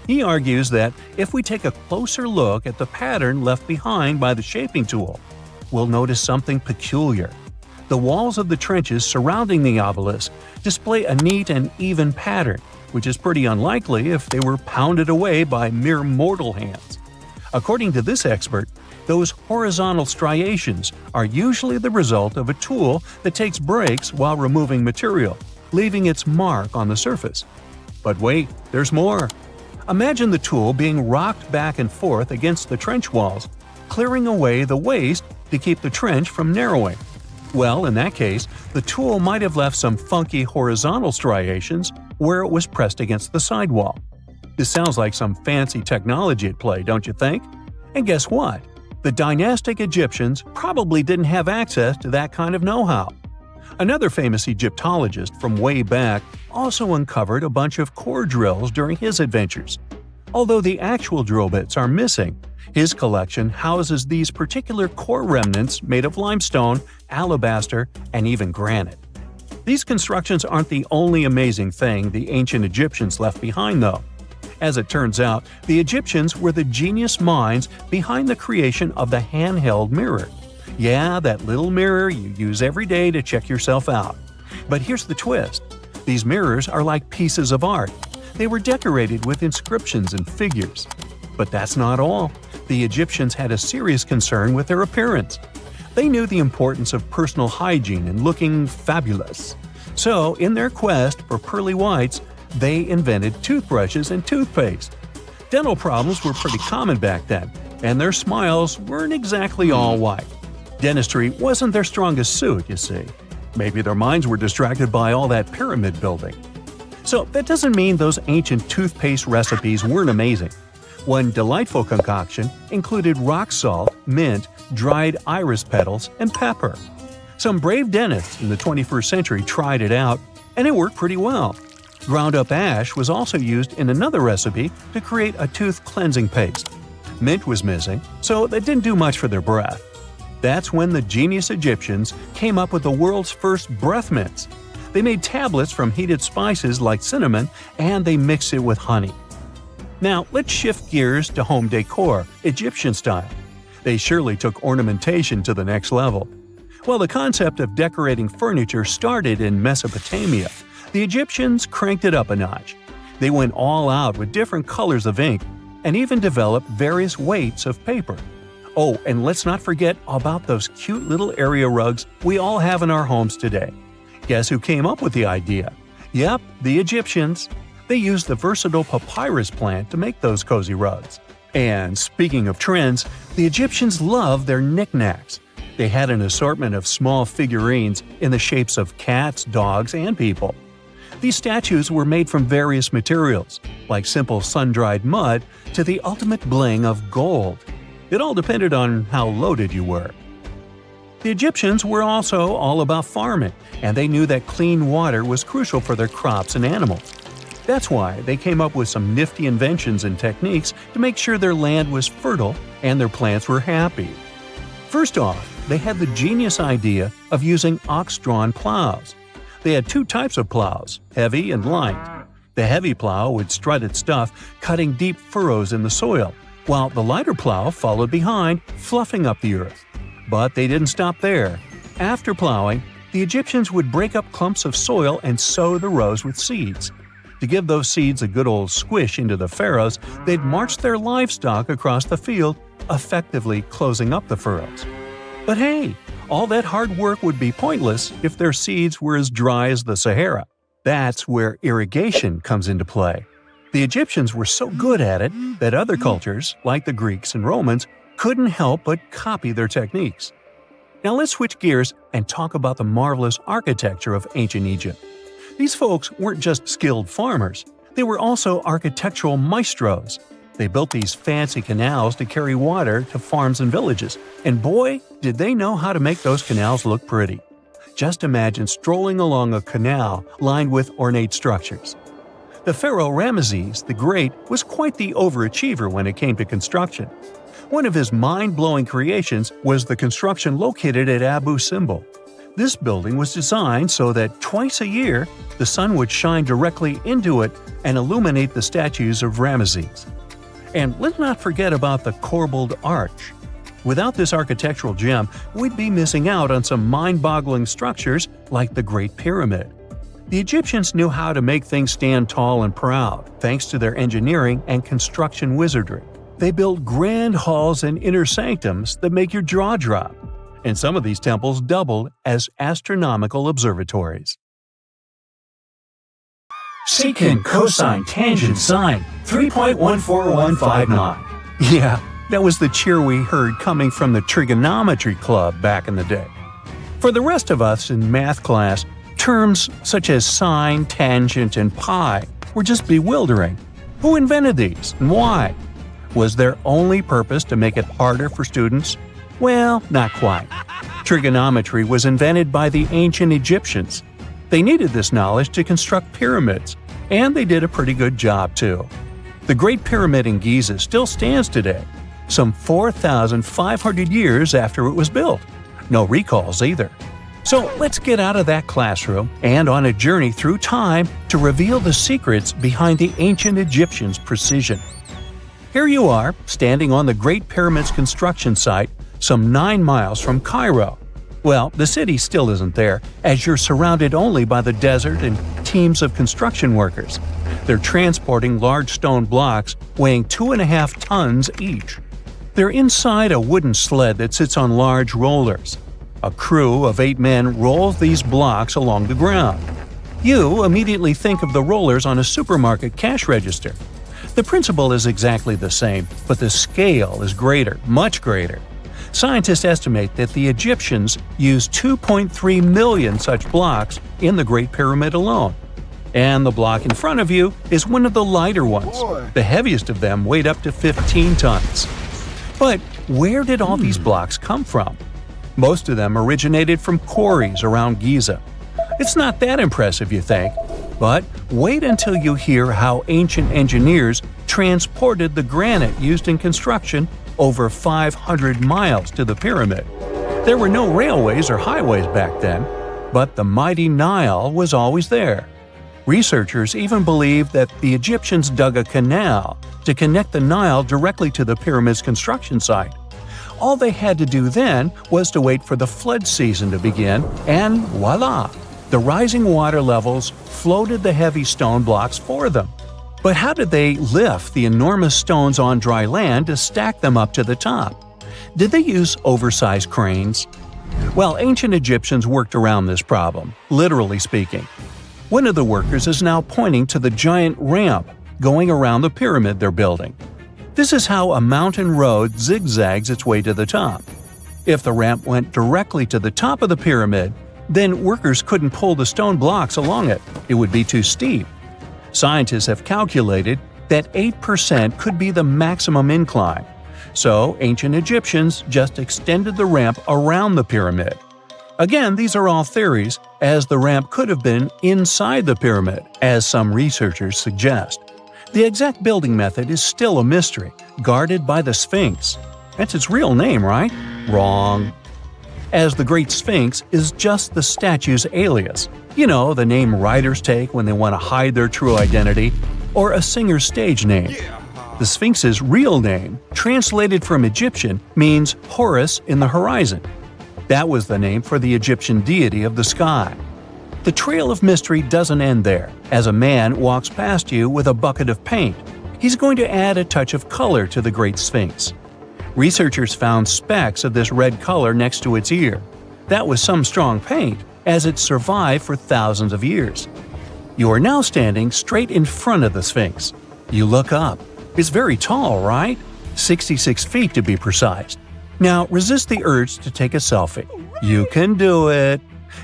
He argues that if we take a closer look at the pattern left behind by the shaping tool, we'll notice something peculiar. The walls of the trenches surrounding the obelisk display a neat and even pattern, which is pretty unlikely if they were pounded away by mere mortal hands. According to this expert, those horizontal striations are usually the result of a tool that takes breaks while removing material, leaving its mark on the surface. But wait, there's more. Imagine the tool being rocked back and forth against the trench walls, clearing away the waste to keep the trench from narrowing. Well, in that case, the tool might have left some funky horizontal striations where it was pressed against the sidewall. This sounds like some fancy technology at play, don't you think? And guess what? The dynastic Egyptians probably didn't have access to that kind of know-how. Another famous Egyptologist from way back also uncovered a bunch of core drills during his adventures. Although the actual drill bits are missing, his collection houses these particular core remnants made of limestone, alabaster, and even granite. These constructions aren't the only amazing thing the ancient Egyptians left behind, though. As it turns out, the Egyptians were the genius minds behind the creation of the handheld mirror. Yeah, that little mirror you use every day to check yourself out. But here's the twist. These mirrors are like pieces of art. They were decorated with inscriptions and figures. But that's not all. The Egyptians had a serious concern with their appearance. They knew the importance of personal hygiene and looking fabulous. So, in their quest for pearly whites, they invented toothbrushes and toothpaste. Dental problems were pretty common back then, and their smiles weren't exactly all white. Dentistry wasn't their strongest suit, you see. Maybe their minds were distracted by all that pyramid building. So that doesn't mean those ancient toothpaste recipes weren't amazing. One delightful concoction included rock salt, mint, dried iris petals, and pepper. Some brave dentists in the 21st century tried it out, and it worked pretty well. Ground-up ash was also used in another recipe to create a tooth cleansing paste. Mint was missing, so that didn't do much for their breath. That's when the genius Egyptians came up with the world's first breath mints. They made tablets from heated spices like cinnamon, and they mixed it with honey. Now, let's shift gears to home decor, Egyptian style. They surely took ornamentation to the next level. While the concept of decorating furniture started in Mesopotamia, the Egyptians cranked it up a notch. They went all out with different colors of ink and even developed various weights of paper. Oh, and let's not forget about those cute little area rugs we all have in our homes today. Guess who came up with the idea? Yep, the Egyptians. They used the versatile papyrus plant to make those cozy rugs. And speaking of trends, the Egyptians loved their knickknacks. They had an assortment of small figurines in the shapes of cats, dogs, and people. These statues were made from various materials, like simple sun-dried mud to the ultimate bling of gold. It all depended on how loaded you were. The Egyptians were also all about farming, and they knew that clean water was crucial for their crops and animals. That's why they came up with some nifty inventions and techniques to make sure their land was fertile and their plants were happy. First off, they had the genius idea of using ox-drawn plows. They had two types of plows, heavy and light. The heavy plow would strut its stuff, cutting deep furrows in the soil, while the lighter plow followed behind, fluffing up the earth. But they didn't stop there. After plowing, the Egyptians would break up clumps of soil and sow the rows with seeds. To give those seeds a good old squish into the furrows, they'd march their livestock across the field, effectively closing up the furrows. But hey, all that hard work would be pointless if their seeds were as dry as the Sahara. That's where irrigation comes into play. The Egyptians were so good at it that other cultures, like the Greeks and Romans, couldn't help but copy their techniques. Now let's switch gears and talk about the marvelous architecture of ancient Egypt. These folks weren't just skilled farmers, they were also architectural maestros. They built these fancy canals to carry water to farms and villages, and boy, did they know how to make those canals look pretty. Just imagine strolling along a canal lined with ornate structures. The pharaoh Ramesses the Great was quite the overachiever when it came to construction. One of his mind-blowing creations was the construction located at Abu Simbel. This building was designed so that twice a year, the sun would shine directly into it and illuminate the statues of Ramesses. And let's not forget about the corbelled arch. Without this architectural gem, we'd be missing out on some mind-boggling structures like the Great Pyramid. The Egyptians knew how to make things stand tall and proud, thanks to their engineering and construction wizardry. They built grand halls and inner sanctums that make your jaw drop. And some of these temples doubled as astronomical observatories. Secant, cosine, tangent, sine, 3.14159. Yeah, That was the cheer we heard coming from the trigonometry club back in the day. For the rest of us in math class, terms such as sine, tangent, and pi were just bewildering. Who invented these and why? Was their only purpose to make it harder for students? Well, not quite. Trigonometry was invented by the ancient Egyptians. They needed this knowledge to construct pyramids, and they did a pretty good job too. The Great Pyramid in Giza still stands today, some 4,500 years after it was built. No recalls either. So let's get out of that classroom and on a journey through time to reveal the secrets behind the ancient Egyptians' precision. Here you are, standing on the Great Pyramid's construction site, some 9 miles from Cairo. Well, the city still isn't there, as you're surrounded only by the desert and teams of construction workers. They're transporting large stone blocks weighing 2.5 tons each. They're inside a wooden sled that sits on large rollers. A crew of 8 men rolls these blocks along the ground. You immediately think of the rollers on a supermarket cash register. The principle is exactly the same, but the scale is greater, much greater. Scientists estimate that the Egyptians used 2.3 million such blocks in the Great Pyramid alone. And the block in front of you is one of the lighter ones. The heaviest of them weighed up to 15 tons. But where did all these blocks come from? Most of them originated from quarries around Giza. It's not that impressive, you think, but wait until you hear how ancient engineers transported the granite used in construction over 500 miles to the pyramid. There were no railways or highways back then, but the mighty Nile was always there. Researchers even believe that the Egyptians dug a canal to connect the Nile directly to the pyramid's construction site. All they had to do then was to wait for the flood season to begin, and voila! The rising water levels floated the heavy stone blocks for them. But how did they lift the enormous stones on dry land to stack them up to the top? Did they use oversized cranes? Well, ancient Egyptians worked around this problem, literally speaking. One of the workers is now pointing to the giant ramp going around the pyramid they're building. This is how a mountain road zigzags its way to the top. If the ramp went directly to the top of the pyramid, then workers couldn't pull the stone blocks along it. It would be too steep. Scientists have calculated that 8% could be the maximum incline. So ancient Egyptians just extended the ramp around the pyramid. Again, these are all theories, as the ramp could have been inside the pyramid, as some researchers suggest. The exact building method is still a mystery, guarded by the Sphinx. That's its real name, right? Wrong. As the Great Sphinx is just the statue's alias. You know, the name writers take when they want to hide their true identity, or a singer's stage name. The Sphinx's real name, translated from Egyptian, means Horus in the horizon. That was the name for the Egyptian deity of the sky. The trail of mystery doesn't end there. As a man walks past you with a bucket of paint, he's going to add a touch of color to the Great Sphinx. Researchers found specks of this red color next to its ear. That was some strong paint, as it survived for thousands of years. You are now standing straight in front of the Sphinx. You look up. It's very tall, right? 66 feet to be precise. Now resist the urge to take a selfie. You can do it.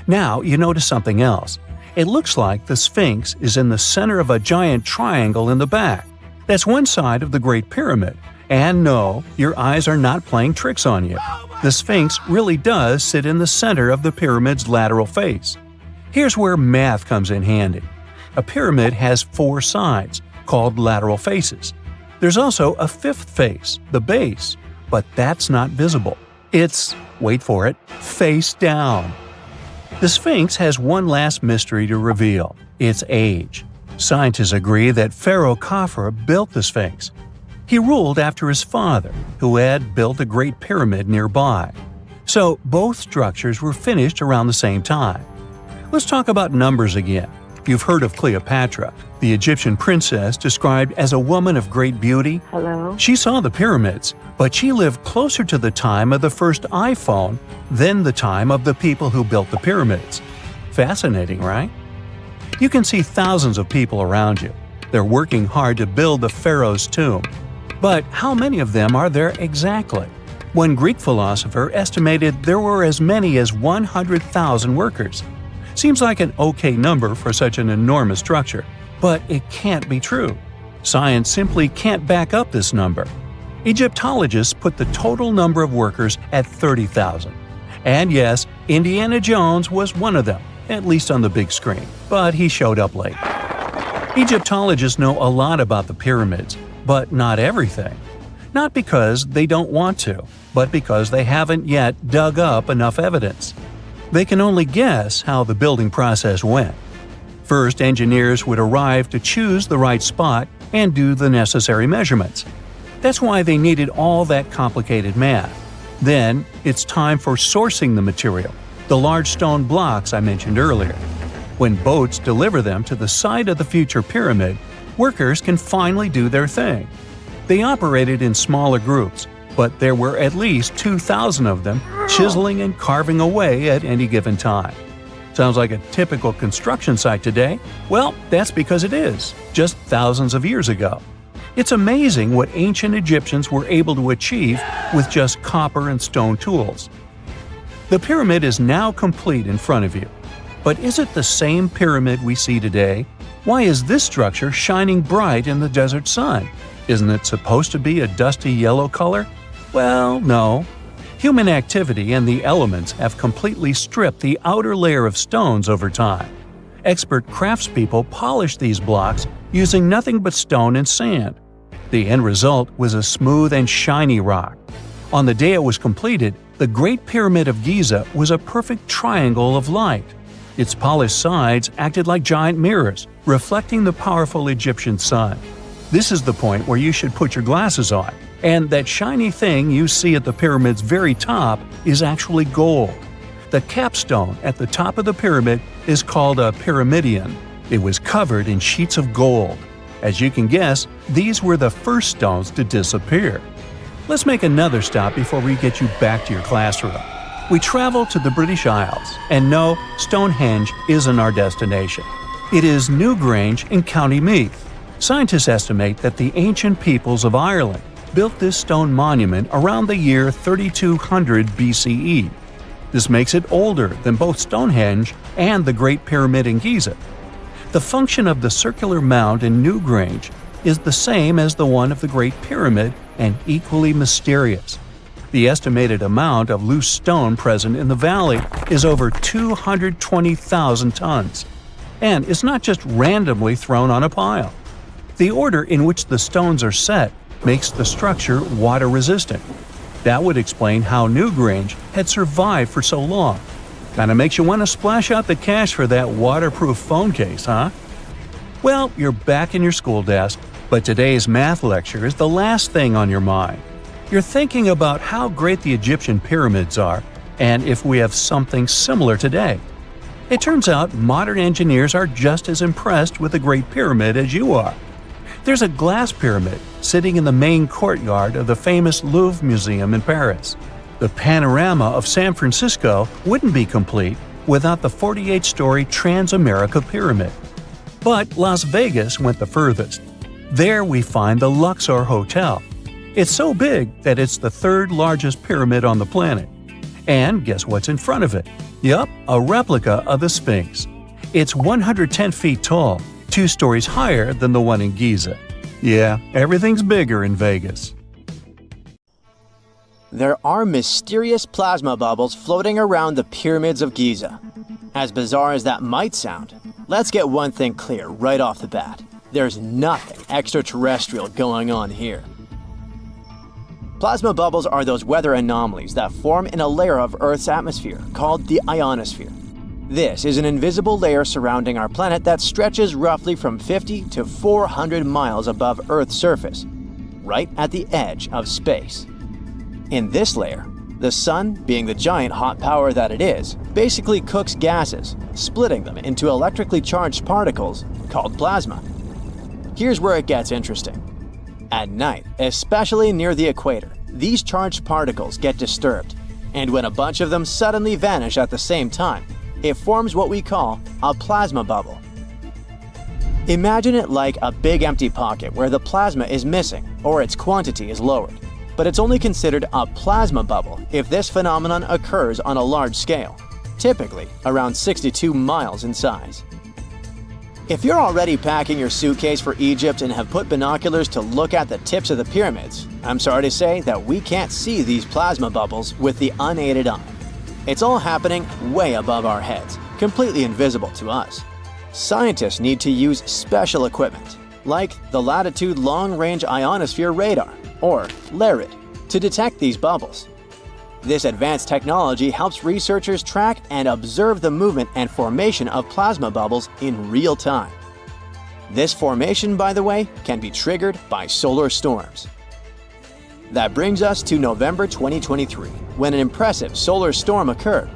Now you notice something else. It looks like the Sphinx is in the center of a giant triangle in the back. That's one side of the Great Pyramid. And no, your eyes are not playing tricks on you. The Sphinx really does sit in the center of the pyramid's lateral face. Here's where math comes in handy. A pyramid has 4 sides, called lateral faces. There's also a 5th face, the base, but that's not visible. It's, wait for it, face down. The Sphinx has one last mystery to reveal: its age. Scientists agree that Pharaoh Khafre built the Sphinx. He ruled after his father, who had built a great pyramid nearby. So both structures were finished around the same time. Let's talk about numbers again. You've heard of Cleopatra, the Egyptian princess described as a woman of great beauty. Hello? She saw the pyramids, but she lived closer to the time of the first iPhone than the time of the people who built the pyramids. Fascinating, right? You can see thousands of people around you. They're working hard to build the pharaoh's tomb. But how many of them are there exactly? One Greek philosopher estimated there were as many as 100,000 workers. Seems like an okay number for such an enormous structure, but it can't be true. Science simply can't back up this number. Egyptologists put the total number of workers at 30,000. And yes, Indiana Jones was one of them, at least on the big screen, but he showed up late. Egyptologists know a lot about the pyramids, but not everything. Not because they don't want to, but because they haven't yet dug up enough evidence. They can only guess how the building process went. First, engineers would arrive to choose the right spot and do the necessary measurements. That's why they needed all that complicated math. Then, it's time for sourcing the material, the large stone blocks I mentioned earlier. When boats deliver them to the site of the future pyramid, workers can finally do their thing. They operated in smaller groups, but there were at least 2,000 of them chiseling and carving away at any given time. Sounds like a typical construction site today? Well, that's because it is, just thousands of years ago. It's amazing what ancient Egyptians were able to achieve with just copper and stone tools. The pyramid is now complete in front of you. But is it the same pyramid we see today? Why is this structure shining bright in the desert sun? Isn't it supposed to be a dusty yellow color? Well, no. Human activity and the elements have completely stripped the outer layer of stones over time. Expert craftspeople polished these blocks using nothing but stone and sand. The end result was a smooth and shiny rock. On the day it was completed, the Great Pyramid of Giza was a perfect triangle of light. Its polished sides acted like giant mirrors, reflecting the powerful Egyptian sun. This is the point where you should put your glasses on, and that shiny thing you see at the pyramid's very top is actually gold. The capstone at the top of the pyramid is called a pyramidion. It was covered in sheets of gold. As you can guess, these were the first stones to disappear. Let's make another stop before we get you back to your classroom. We travel to the British Isles, and no, Stonehenge isn't our destination. It is Newgrange in County Meath. Scientists estimate that the ancient peoples of Ireland built this stone monument around the year 3200 BCE. This makes it older than both Stonehenge and the Great Pyramid in Giza. The function of the circular mound in Newgrange is the same as the one of the Great Pyramid and equally mysterious. The estimated amount of loose stone present in the valley is over 220,000 tons. And it's not just randomly thrown on a pile. The order in which the stones are set makes the structure water-resistant. That would explain how Newgrange had survived for so long. Kinda makes you want to splash out the cash for that waterproof phone case, huh? Well, you're back in your school desk, but today's math lecture is the last thing on your mind. You're thinking about how great the Egyptian pyramids are, and if we have something similar today. It turns out modern engineers are just as impressed with the Great Pyramid as you are. There's a glass pyramid sitting in the main courtyard of the famous Louvre Museum in Paris. The panorama of San Francisco wouldn't be complete without the 48-story Trans-America Pyramid. But Las Vegas went the furthest. There we find the Luxor Hotel. It's so big that it's the third largest pyramid on the planet. And guess what's in front of it? Yup, a replica of the Sphinx. It's 110 feet tall, 2 stories higher than the one in Giza. Yeah, everything's bigger in Vegas. There are mysterious plasma bubbles floating around the pyramids of Giza. As bizarre as that might sound, let's get one thing clear right off the bat. There's nothing extraterrestrial going on here. Plasma bubbles are those weather anomalies that form in a layer of Earth's atmosphere called the ionosphere. This is an invisible layer surrounding our planet that stretches roughly from 50 to 400 miles above Earth's surface, right at the edge of space. In this layer, the sun, being the giant hot power that it is, basically cooks gases, splitting them into electrically charged particles called plasma. Here's where it gets interesting. At night, especially near the equator, these charged particles get disturbed, and when a bunch of them suddenly vanish at the same time, it forms what we call a plasma bubble. Imagine it like a big empty pocket where the plasma is missing or its quantity is lowered. But it's only considered a plasma bubble if this phenomenon occurs on a large scale, typically around 62 miles in size. If you're already packing your suitcase for Egypt and have put binoculars to look at the tips of the pyramids, I'm sorry to say that we can't see these plasma bubbles with the unaided eye. It's all happening way above our heads, completely invisible to us. Scientists need to use special equipment, like the Latitude Long Range Ionosphere Radar, or LARID, to detect these bubbles. This advanced technology helps researchers track and observe the movement and formation of plasma bubbles in real time. This formation, by the way, can be triggered by solar storms. That brings us to November 2023, when an impressive solar storm occurred.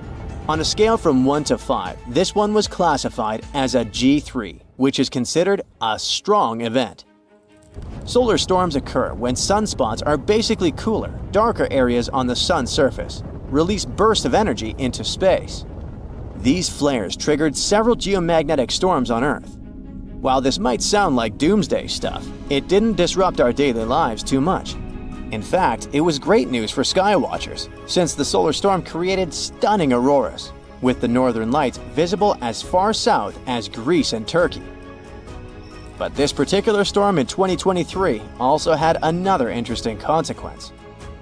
On a scale from 1 to 5, this one was classified as a G3, which is considered a strong event. Solar storms occur when sunspots are basically cooler, darker areas on the sun's surface, release bursts of energy into space. These flares triggered several geomagnetic storms on Earth. While this might sound like doomsday stuff, it didn't disrupt our daily lives too much. In fact, it was great news for skywatchers, since the solar storm created stunning auroras, with the northern lights visible as far south as Greece and Turkey. But this particular storm in 2023 also had another interesting consequence.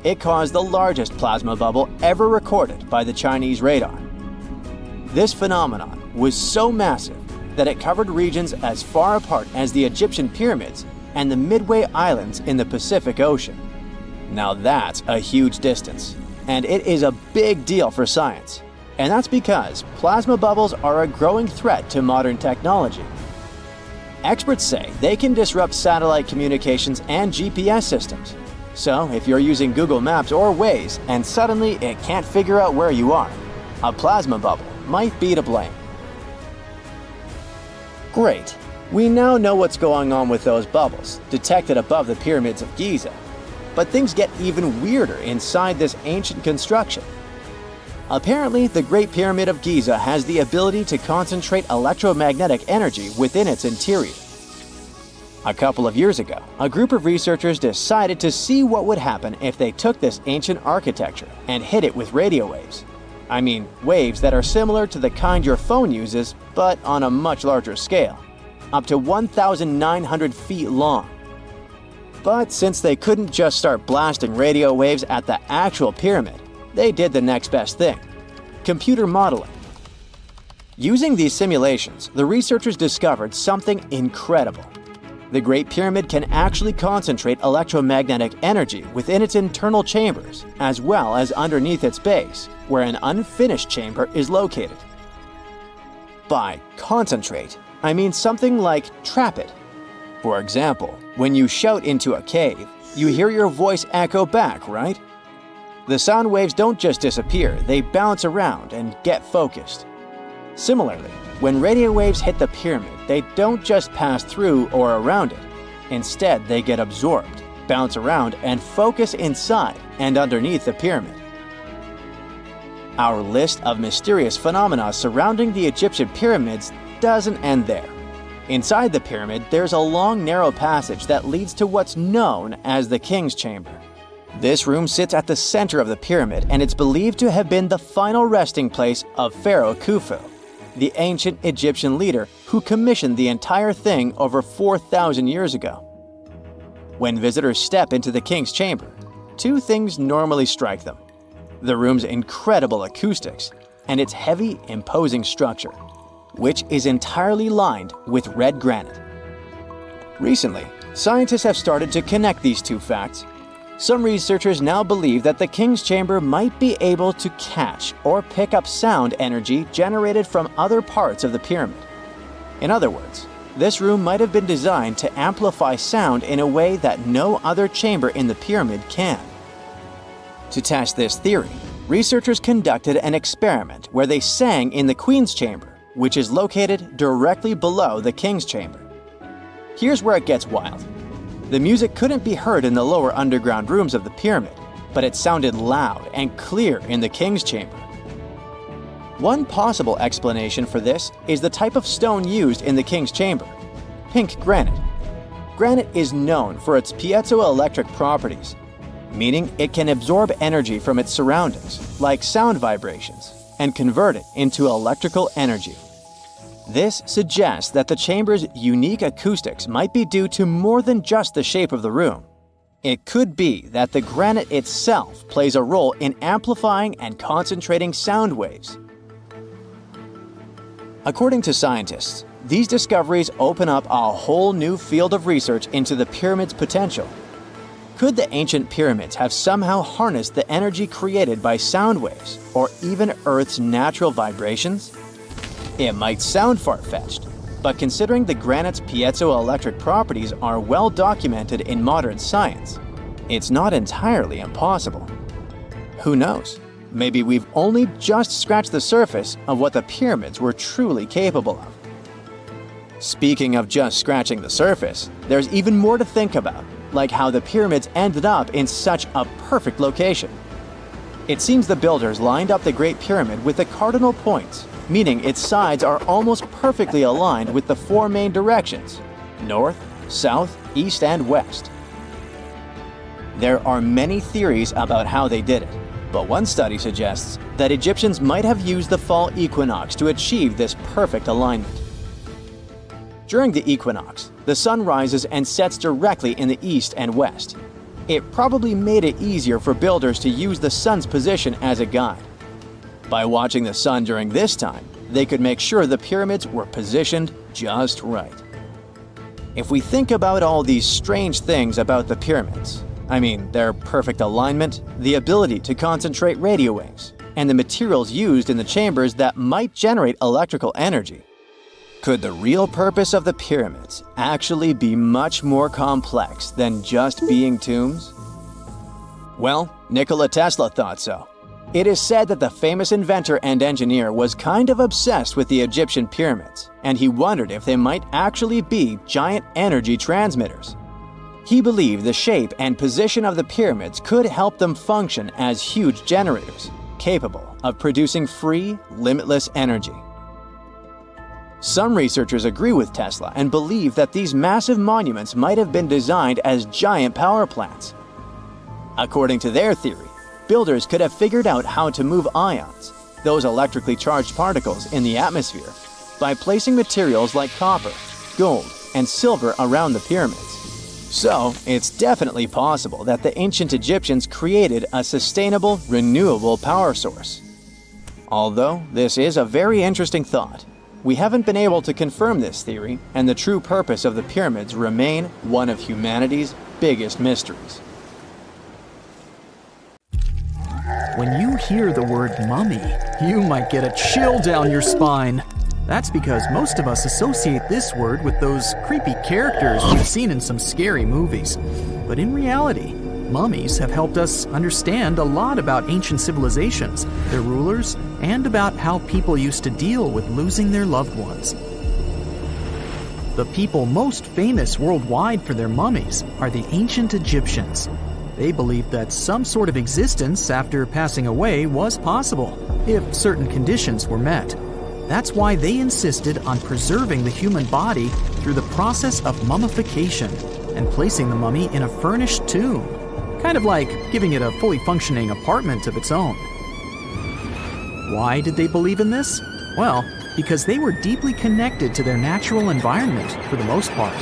It caused the largest plasma bubble ever recorded by the Chinese radar. This phenomenon was so massive that it covered regions as far apart as the Egyptian pyramids and the Midway Islands in the Pacific Ocean. Now that's a huge distance, and it is a big deal for science. And that's because plasma bubbles are a growing threat to modern technology. Experts say they can disrupt satellite communications and GPS systems. So if you're using Google Maps or Waze and suddenly it can't figure out where you are, a plasma bubble might be to blame. Great, we now know what's going on with those bubbles detected above the pyramids of Giza. But things get even weirder inside this ancient construction. Apparently, the Great Pyramid of Giza has the ability to concentrate electromagnetic energy within its interior. A couple of years ago, a group of researchers decided to see what would happen if they took this ancient architecture and hit it with radio waves. I mean, waves that are similar to the kind your phone uses, but on a much larger scale, up to 1,900 feet long. But since they couldn't just start blasting radio waves at the actual pyramid, they did the next best thing: computer modeling. Using these simulations, the researchers discovered something incredible. The Great Pyramid can actually concentrate electromagnetic energy within its internal chambers, as well as underneath its base, where an unfinished chamber is located. By concentrate, I mean something like trap it. For example, when you shout into a cave, you hear your voice echo back, right? The sound waves don't just disappear, they bounce around and get focused. Similarly, when radio waves hit the pyramid, they don't just pass through or around it. Instead, they get absorbed, bounce around, and focus inside and underneath the pyramid. Our list of mysterious phenomena surrounding the Egyptian pyramids doesn't end there. Inside the pyramid, there's a long, narrow passage that leads to what's known as the King's Chamber. This room sits at the center of the pyramid, and it's believed to have been the final resting place of Pharaoh Khufu, the ancient Egyptian leader who commissioned the entire thing over 4,000 years ago. When visitors step into the King's Chamber, two things normally strike them: the room's incredible acoustics and its heavy, imposing structure, which is entirely lined with red granite. Recently, scientists have started to connect these two facts. Some researchers now believe that the King's Chamber might be able to catch or pick up sound energy generated from other parts of the pyramid. In other words, this room might have been designed to amplify sound in a way that no other chamber in the pyramid can. To test this theory, researchers conducted an experiment where they sang in the Queen's Chamber, which is located directly below the King's Chamber. Here's where it gets wild. The music couldn't be heard in the lower underground rooms of the pyramid, but it sounded loud and clear in the King's Chamber. One possible explanation for this is the type of stone used in the King's Chamber. pink granite. Granite is known for its piezoelectric properties, meaning it can absorb energy from its surroundings, like sound vibrations, and convert it into electrical energy. This suggests that the chamber's unique acoustics might be due to more than just the shape of the room. It could be that the granite itself plays a role in amplifying and concentrating sound waves. According to scientists, these discoveries open up a whole new field of research into the pyramid's potential. Could the ancient pyramids have somehow harnessed the energy created by sound waves or even Earth's natural vibrations? It might sound far-fetched, but considering the granite's piezoelectric properties are well documented in modern science, it's not entirely impossible. Who knows? Maybe we've only just scratched the surface of what the pyramids were truly capable of. Speaking of just scratching the surface, there's even more to think about, like how the pyramids ended up in such a perfect location. It seems the builders lined up the Great Pyramid with the cardinal points, meaning its sides are almost perfectly aligned with the four main directions: north, south, east, and west. There are many theories about how they did it, but one study suggests that Egyptians might have used the fall equinox to achieve this perfect alignment. During the equinox, the sun rises and sets directly in the east and west. It probably made it easier for builders to use the sun's position as a guide. By watching the sun during this time, they could make sure the pyramids were positioned just right. If we think about all these strange things about the pyramids, I mean their perfect alignment, the ability to concentrate radio waves, and the materials used in the chambers that might generate electrical energy, could the real purpose of the pyramids actually be much more complex than just being tombs? Well, Nikola Tesla thought so. It is said that the famous inventor and engineer was kind of obsessed with the Egyptian pyramids, and he wondered if they might actually be giant energy transmitters. He believed the shape and position of the pyramids could help them function as huge generators, capable of producing free, limitless energy. Some researchers agree with Tesla and believe that these massive monuments might have been designed as giant power plants. According to their theory, builders could have figured out how to move ions, those electrically charged particles in the atmosphere, by placing materials like copper, gold, and silver around the pyramids. So, it's definitely possible that the ancient Egyptians created a sustainable, renewable power source. Although this is a very interesting thought, we haven't been able to confirm this theory, and the true purpose of the pyramids remain one of humanity's biggest mysteries. When you hear the word mummy, you might get a chill down your spine. That's because most of us associate this word with those creepy characters we've seen in some scary movies. But in reality, mummies have helped us understand a lot about ancient civilizations, their rulers, and about how people used to deal with losing their loved ones. The people most famous worldwide for their mummies are the ancient Egyptians. They believed that some sort of existence after passing away was possible, if certain conditions were met. That's why they insisted on preserving the human body through the process of mummification and placing the mummy in a furnished tomb, kind of like giving it a fully functioning apartment of its own. Why did they believe in this? Well, because they were deeply connected to their natural environment for the most part.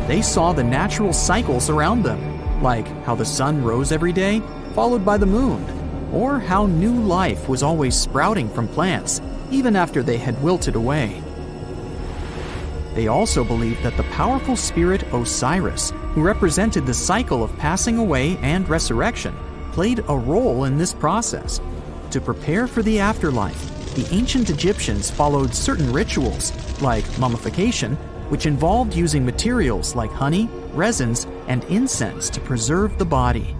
They saw the natural cycles around them, like how the sun rose every day, followed by the moon, or how new life was always sprouting from plants, even after they had wilted away. They also believed that the powerful spirit Osiris, who represented the cycle of passing away and resurrection, played a role in this process. To prepare for the afterlife, the ancient Egyptians followed certain rituals, like mummification, which involved using materials like honey, resins, and incense to preserve the body.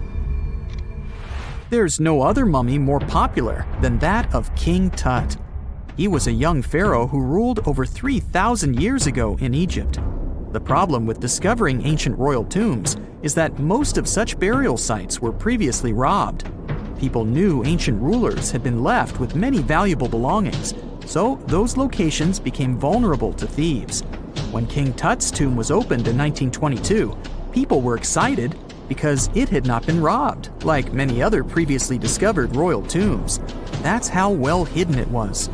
There's no other mummy more popular than that of King Tut. He was a young pharaoh who ruled over 3,000 years ago in Egypt. The problem with discovering ancient royal tombs is that most of such burial sites were previously robbed. People knew ancient rulers had been left with many valuable belongings, so those locations became vulnerable to thieves. When King Tut's tomb was opened in 1922, people were excited because it had not been robbed, like many other previously discovered royal tombs. That's how well hidden it was.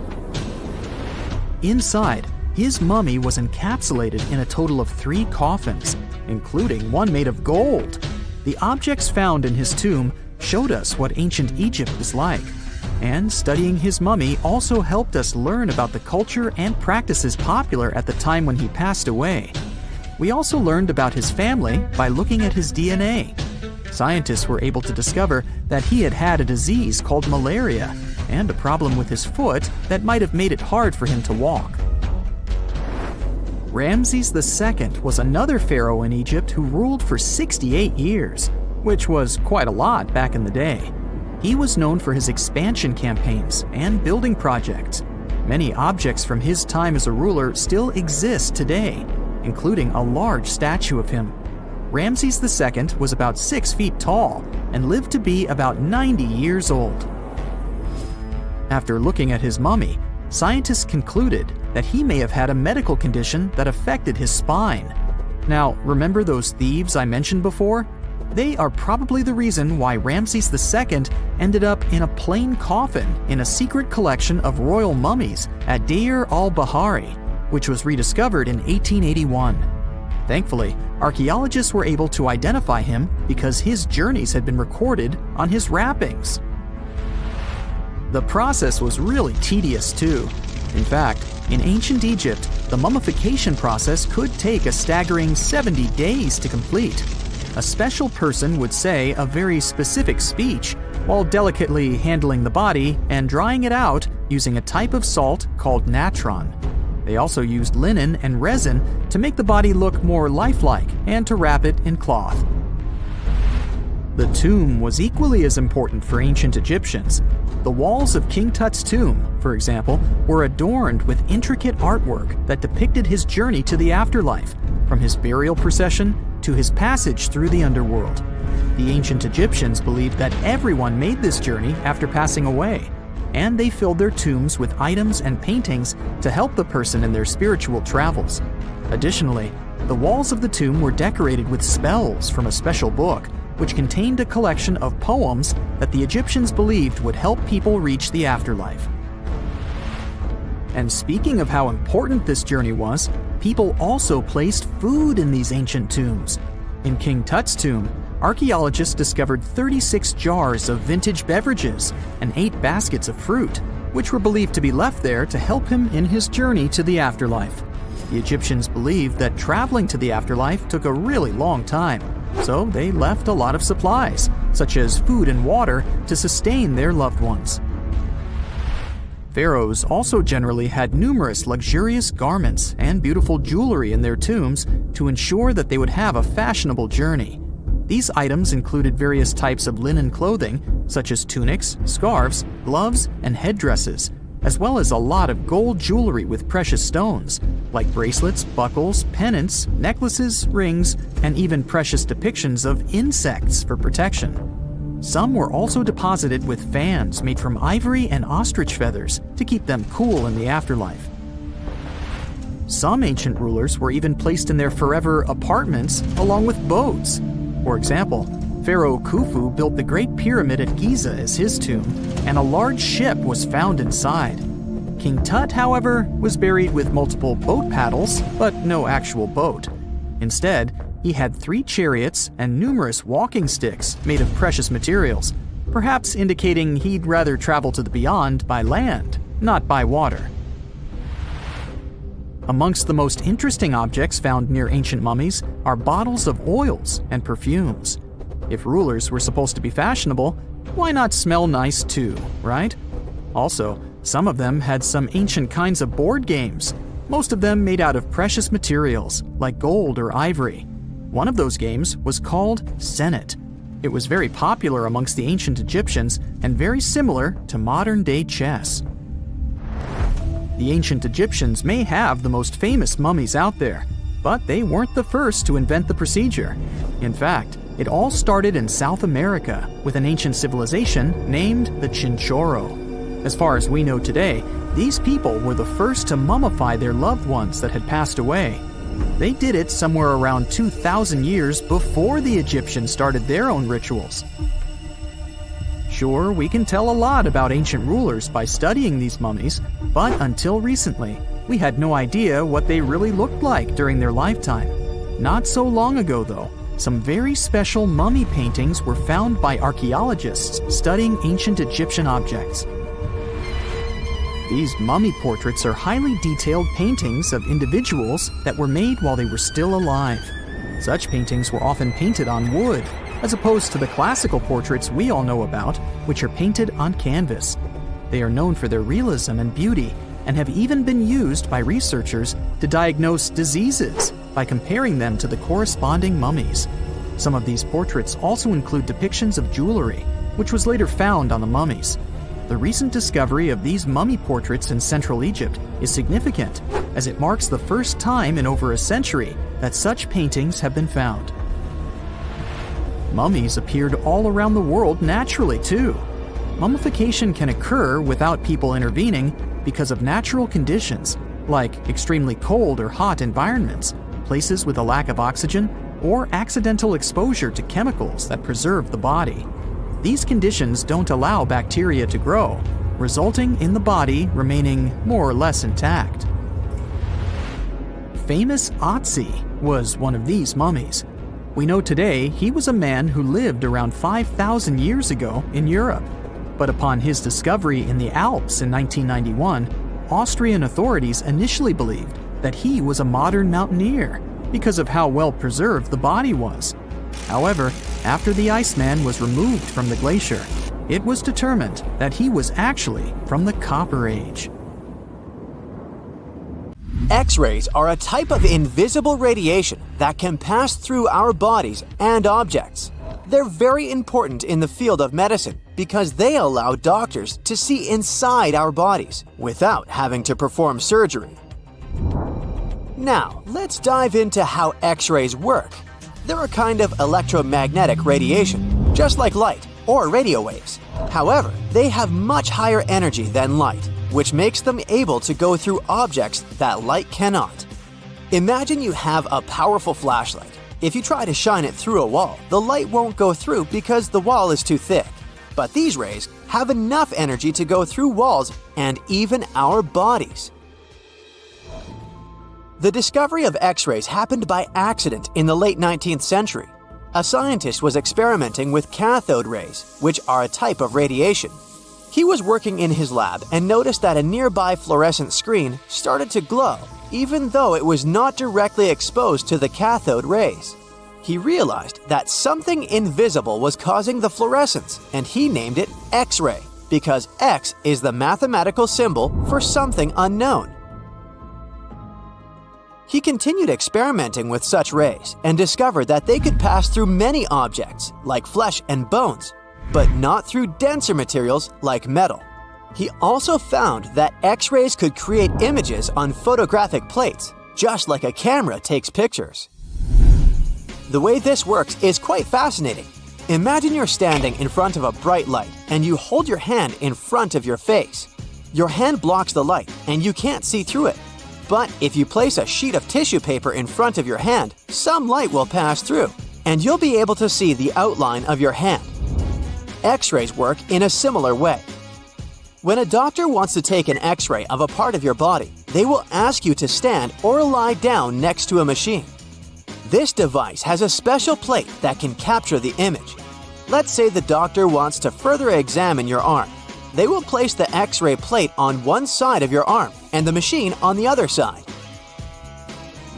Inside, his mummy was encapsulated in a total of 3 coffins, including one made of gold. The objects found in his tomb showed us what ancient Egypt was like, and studying his mummy also helped us learn about the culture and practices popular at the time when he passed away. We also learned about his family by looking at his DNA. Scientists were able to discover that he had had a disease called malaria and a problem with his foot that might have made it hard for him to walk. Ramses II was another pharaoh in Egypt who ruled for 68 years, which was quite a lot back in the day. He was known for his expansion campaigns and building projects. Many objects from his time as a ruler still exist today, including a large statue of him. Ramses II was about 6 feet tall and lived to be about 90 years old. After looking at his mummy, scientists concluded that he may have had a medical condition that affected his spine. Now, remember those thieves I mentioned before? They are probably the reason why Ramses II ended up in a plain coffin in a secret collection of royal mummies at Deir al-Bahari, which was rediscovered in 1881. Thankfully, archaeologists were able to identify him because his journeys had been recorded on his wrappings. The process was really tedious too. In fact, in ancient Egypt, the mummification process could take a staggering 70 days to complete. A special person would say a very specific speech while delicately handling the body and drying it out using a type of salt called natron. They also used linen and resin to make the body look more lifelike and to wrap it in cloth. The tomb was equally as important for ancient Egyptians. The walls of King Tut's tomb, for example, were adorned with intricate artwork that depicted his journey to the afterlife, from his burial procession to his passage through the underworld. The ancient Egyptians believed that everyone made this journey after passing away, and they filled their tombs with items and paintings to help the person in their spiritual travels. Additionally, the walls of the tomb were decorated with spells from a special book, which contained a collection of poems that the Egyptians believed would help people reach the afterlife. And speaking of how important this journey was, people also placed food in these ancient tombs. In King Tut's tomb, archaeologists discovered 36 jars of vintage beverages and 8 baskets of fruit, which were believed to be left there to help him in his journey to the afterlife. The Egyptians believed that traveling to the afterlife took a really long time, so they left a lot of supplies, such as food and water, to sustain their loved ones. Pharaohs also generally had numerous luxurious garments and beautiful jewelry in their tombs to ensure that they would have a fashionable journey. These items included various types of linen clothing, such as tunics, scarves, gloves, and headdresses, as well as a lot of gold jewelry with precious stones, like bracelets, buckles, pendants, necklaces, rings, and even precious depictions of insects for protection. Some were also deposited with fans made from ivory and ostrich feathers to keep them cool in the afterlife. Some ancient rulers were even placed in their forever apartments along with boats. For example, Pharaoh Khufu built the Great Pyramid at Giza as his tomb, and a large ship was found inside. King Tut, however, was buried with multiple boat paddles, but no actual boat. Instead, he had 3 chariots and numerous walking sticks made of precious materials, perhaps indicating he'd rather travel to the beyond by land, not by water. Amongst the most interesting objects found near ancient mummies are bottles of oils and perfumes. If rulers were supposed to be fashionable, why not smell nice too, right? Also, some of them had some ancient kinds of board games, most of them made out of precious materials like gold or ivory. One of those games was called Senet. It was very popular amongst the ancient Egyptians and very similar to modern-day chess. The ancient Egyptians may have the most famous mummies out there, but they weren't the first to invent the procedure. In fact, it all started in South America with an ancient civilization named the Chinchorro. As far as we know today, these people were the first to mummify their loved ones that had passed away. They did it somewhere around 2,000 years before the Egyptians started their own rituals. Sure, we can tell a lot about ancient rulers by studying these mummies, but until recently, we had no idea what they really looked like during their lifetime. Not so long ago, though, some very special mummy paintings were found by archaeologists studying ancient Egyptian objects. These mummy portraits are highly detailed paintings of individuals that were made while they were still alive. Such paintings were often painted on wood, as opposed to the classical portraits we all know about, which are painted on canvas. They are known for their realism and beauty, and have even been used by researchers to diagnose diseases by comparing them to the corresponding mummies. Some of these portraits also include depictions of jewelry, which was later found on the mummies. The recent discovery of these mummy portraits in Central Egypt is significant, as it marks the first time in over a century that such paintings have been found. Mummies appeared all around the world naturally, too. Mummification can occur without people intervening because of natural conditions, like extremely cold or hot environments, places with a lack of oxygen, or accidental exposure to chemicals that preserve the body. These conditions don't allow bacteria to grow, resulting in the body remaining more or less intact. Famous Ötzi was one of these mummies. We know today he was a man who lived around 5,000 years ago in Europe. But upon his discovery in the Alps in 1991, Austrian authorities initially believed that he was a modern mountaineer because of how well preserved the body was. However, after the Iceman was removed from the glacier, it was determined that he was actually from the Copper Age. X-rays are a type of invisible radiation that can pass through our bodies and objects. They're very important in the field of medicine because they allow doctors to see inside our bodies without having to perform surgery. Now, let's dive into how X-rays work. They're a kind of electromagnetic radiation, just like light or radio waves. However, they have much higher energy than light, which makes them able to go through objects that light cannot. Imagine you have a powerful flashlight. If you try to shine it through a wall, the light won't go through because the wall is too thick. But these rays have enough energy to go through walls and even our bodies. The discovery of X-rays happened by accident in the late 19th century. A scientist was experimenting with cathode rays, which are a type of radiation. He was working in his lab and noticed that a nearby fluorescent screen started to glow, even though it was not directly exposed to the cathode rays. He realized that something invisible was causing the fluorescence, and he named it X-ray, because X is the mathematical symbol for something unknown. He continued experimenting with such rays and discovered that they could pass through many objects, like flesh and bones, but not through denser materials like metal. He also found that X-rays could create images on photographic plates, just like a camera takes pictures. The way this works is quite fascinating. Imagine you're standing in front of a bright light and you hold your hand in front of your face. Your hand blocks the light and you can't see through it. But if you place a sheet of tissue paper in front of your hand, some light will pass through, and you'll be able to see the outline of your hand. X-rays work in a similar way. When a doctor wants to take an X-ray of a part of your body, they will ask you to stand or lie down next to a machine. This device has a special plate that can capture the image. Let's say the doctor wants to further examine your arm. They will place the X-ray plate on one side of your arm and the machine on the other side.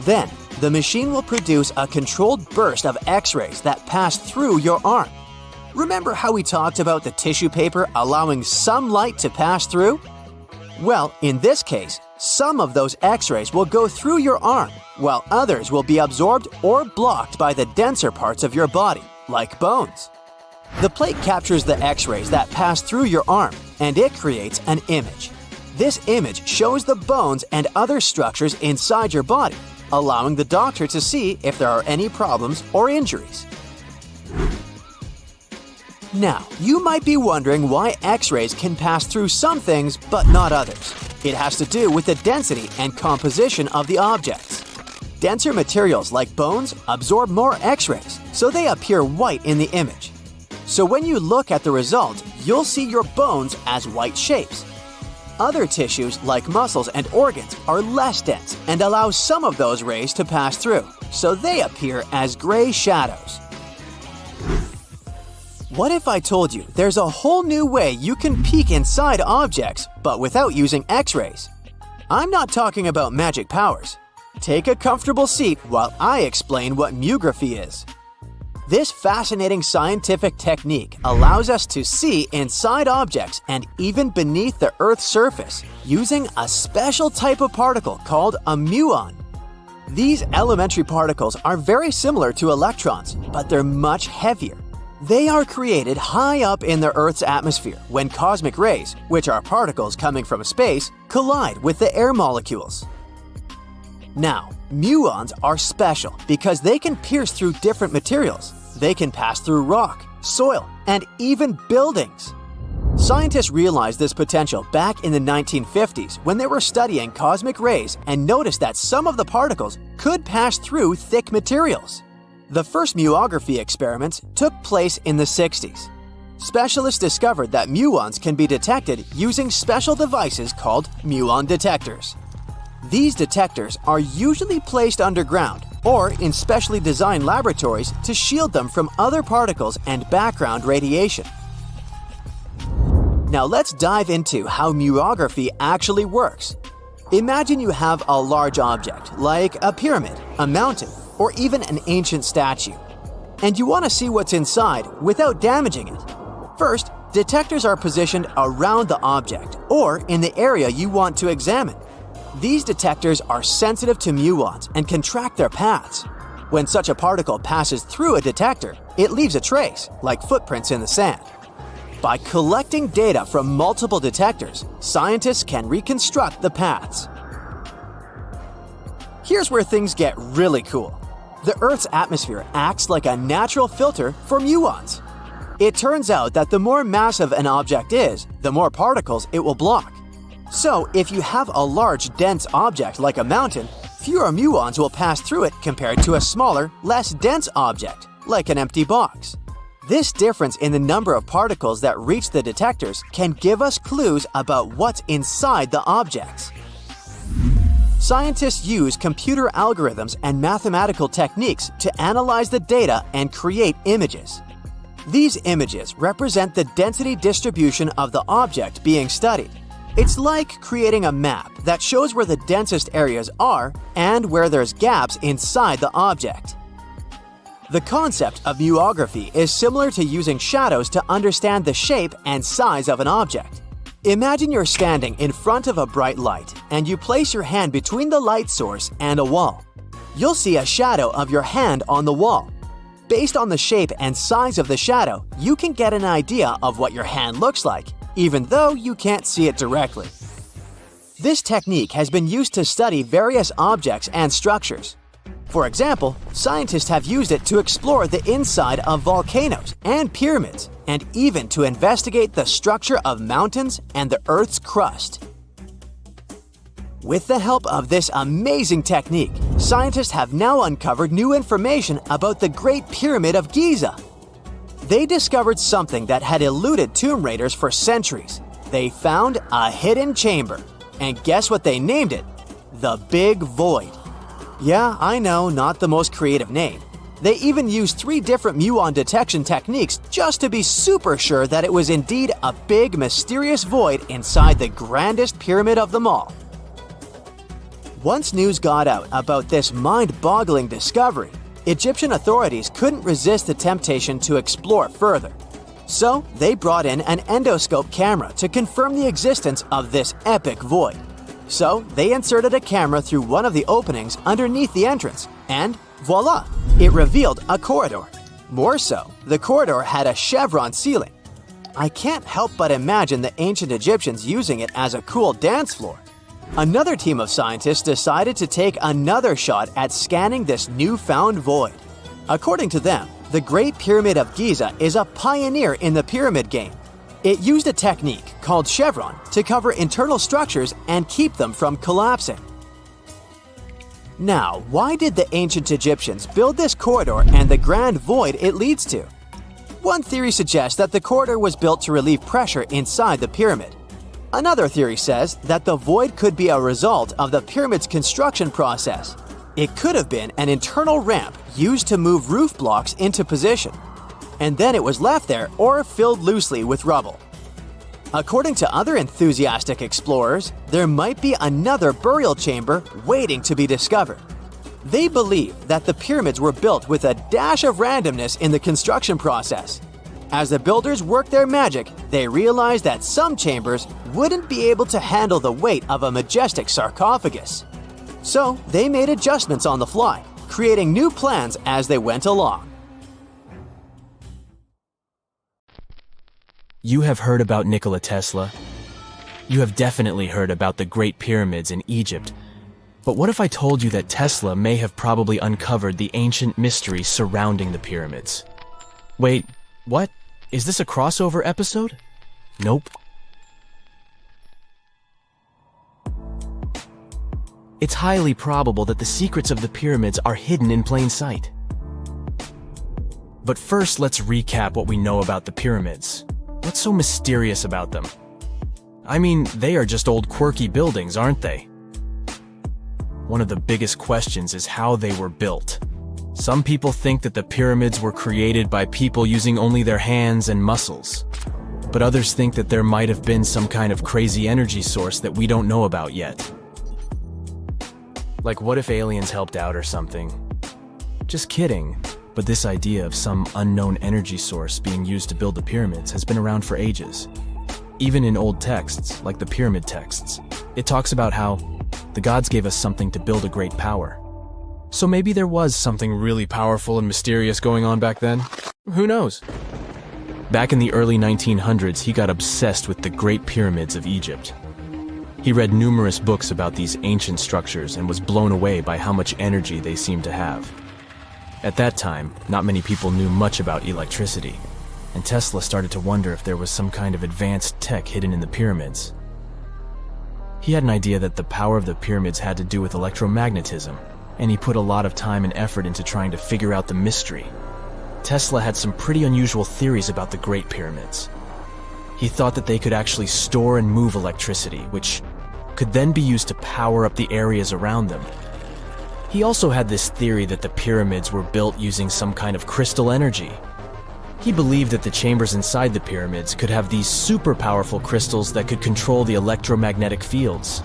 Then, the machine will produce a controlled burst of X-rays that pass through your arm. Remember how we talked about the tissue paper allowing some light to pass through? Well, in this case, some of those X-rays will go through your arm, while others will be absorbed or blocked by the denser parts of your body, like bones. The plate captures the X-rays that pass through your arm, and it creates an image. This image shows the bones and other structures inside your body, allowing the doctor to see if there are any problems or injuries. Now, you might be wondering why X-rays can pass through some things but not others. It has to do with the density and composition of the objects. Denser materials like bones absorb more X-rays, so they appear white in the image. So when you look at the result, you'll see your bones as white shapes. Other tissues like muscles and organs are less dense and allow some of those rays to pass through, so they appear as gray shadows. What if I told you there's a whole new way you can peek inside objects, but without using X-rays? I'm not talking about magic powers. Take a comfortable seat while I explain what muography is. This fascinating scientific technique allows us to see inside objects and even beneath the Earth's surface using a special type of particle called a muon. These elementary particles are very similar to electrons, but they're much heavier. They are created high up in the Earth's atmosphere when cosmic rays, which are particles coming from space, collide with the air molecules. Now, muons are special because they can pierce through different materials. They can pass through rock, soil, and even buildings. Scientists realized this potential back in the 1950s when they were studying cosmic rays and noticed that some of the particles could pass through thick materials. The first muography experiments took place in the 60s. Specialists discovered that muons can be detected using special devices called muon detectors. These detectors are usually placed underground or in specially designed laboratories to shield them from other particles and background radiation. Now let's dive into how muography actually works. Imagine you have a large object, like a pyramid, a mountain, or even an ancient statue, and you want to see what's inside without damaging it. First, detectors are positioned around the object or in the area you want to examine. These detectors are sensitive to muons and can track their paths. When such a particle passes through a detector, it leaves a trace, like footprints in the sand. By collecting data from multiple detectors, scientists can reconstruct the paths. Here's where things get really cool. The Earth's atmosphere acts like a natural filter for muons. It turns out that the more massive an object is, the more particles it will block. So, if you have a large, dense object like a mountain, fewer muons will pass through it compared to a smaller, less dense object, like an empty box. This difference in the number of particles that reach the detectors can give us clues about what's inside the objects. Scientists use computer algorithms and mathematical techniques to analyze the data and create images. These images represent the density distribution of the object being studied. It's like creating a map that shows where the densest areas are and where there's gaps inside the object. The concept of muography is similar to using shadows to understand the shape and size of an object. Imagine you're standing in front of a bright light and you place your hand between the light source and a wall. You'll see a shadow of your hand on the wall. Based on the shape and size of the shadow, you can get an idea of what your hand looks like, even though you can't see it directly. This technique has been used to study various objects and structures. For example, scientists have used it to explore the inside of volcanoes and pyramids, and even to investigate the structure of mountains and the Earth's crust. With the help of this amazing technique, scientists have now uncovered new information about the Great Pyramid of Giza. They discovered something that had eluded tomb raiders for centuries. They found a hidden chamber. And guess what they named it? The Big Void. Yeah, I know, not the most creative name. They even used 3 different muon detection techniques just to be super sure that it was indeed a big, mysterious void inside the grandest pyramid of them all. Once news got out about this mind-boggling discovery, Egyptian authorities couldn't resist the temptation to explore further. So, they brought in an endoscope camera to confirm the existence of this epic void. So, they inserted a camera through one of the openings underneath the entrance, and voila! It revealed a corridor. More so, the corridor had a chevron ceiling. I can't help but imagine the ancient Egyptians using it as a cool dance floor. Another team of scientists decided to take another shot at scanning this newfound void. According to them, the Great Pyramid of Giza is a pioneer in the pyramid game. It used a technique called chevron to cover internal structures and keep them from collapsing. Now, why did the ancient Egyptians build this corridor and the grand void it leads to? One theory suggests that the corridor was built to relieve pressure inside the pyramid. Another theory says that the void could be a result of the pyramid's construction process. It could have been an internal ramp used to move roof blocks into position, and then it was left there or filled loosely with rubble. According to other enthusiastic explorers, there might be another burial chamber waiting to be discovered. They believe that the pyramids were built with a dash of randomness in the construction process. As the builders worked their magic, they realized that some chambers wouldn't be able to handle the weight of a majestic sarcophagus. So they made adjustments on the fly, creating new plans as they went along. You have heard about Nikola Tesla. You have definitely heard about the Great Pyramids in Egypt. But what if I told you that Tesla may have probably uncovered the ancient mystery surrounding the pyramids? Wait, what? Is this a crossover episode? Nope. It's highly probable that the secrets of the pyramids are hidden in plain sight. But first, let's recap what we know about the pyramids. What's so mysterious about them? I mean, they are just old quirky buildings, aren't they? One of the biggest questions is how they were built. Some people think that the pyramids were created by people using only their hands and muscles. But others think that there might have been some kind of crazy energy source that we don't know about yet. Like, what if aliens helped out or something? Just kidding. But this idea of some unknown energy source being used to build the pyramids has been around for ages. Even in old texts, like the pyramid texts, it talks about how the gods gave us something to build a great power. So maybe there was something really powerful and mysterious going on back then? Who knows? Back in the early 1900s, he got obsessed with the Great Pyramids of Egypt. He read numerous books about these ancient structures and was blown away by how much energy they seemed to have. At that time, not many people knew much about electricity, and Tesla started to wonder if there was some kind of advanced tech hidden in the pyramids. He had an idea that the power of the pyramids had to do with electromagnetism, and he put a lot of time and effort into trying to figure out the mystery. Tesla had some pretty unusual theories about the Great Pyramids. He thought that they could actually store and move electricity, which could then be used to power up the areas around them. He also had this theory that the pyramids were built using some kind of crystal energy. He believed that the chambers inside the pyramids could have these super powerful crystals that could control the electromagnetic fields.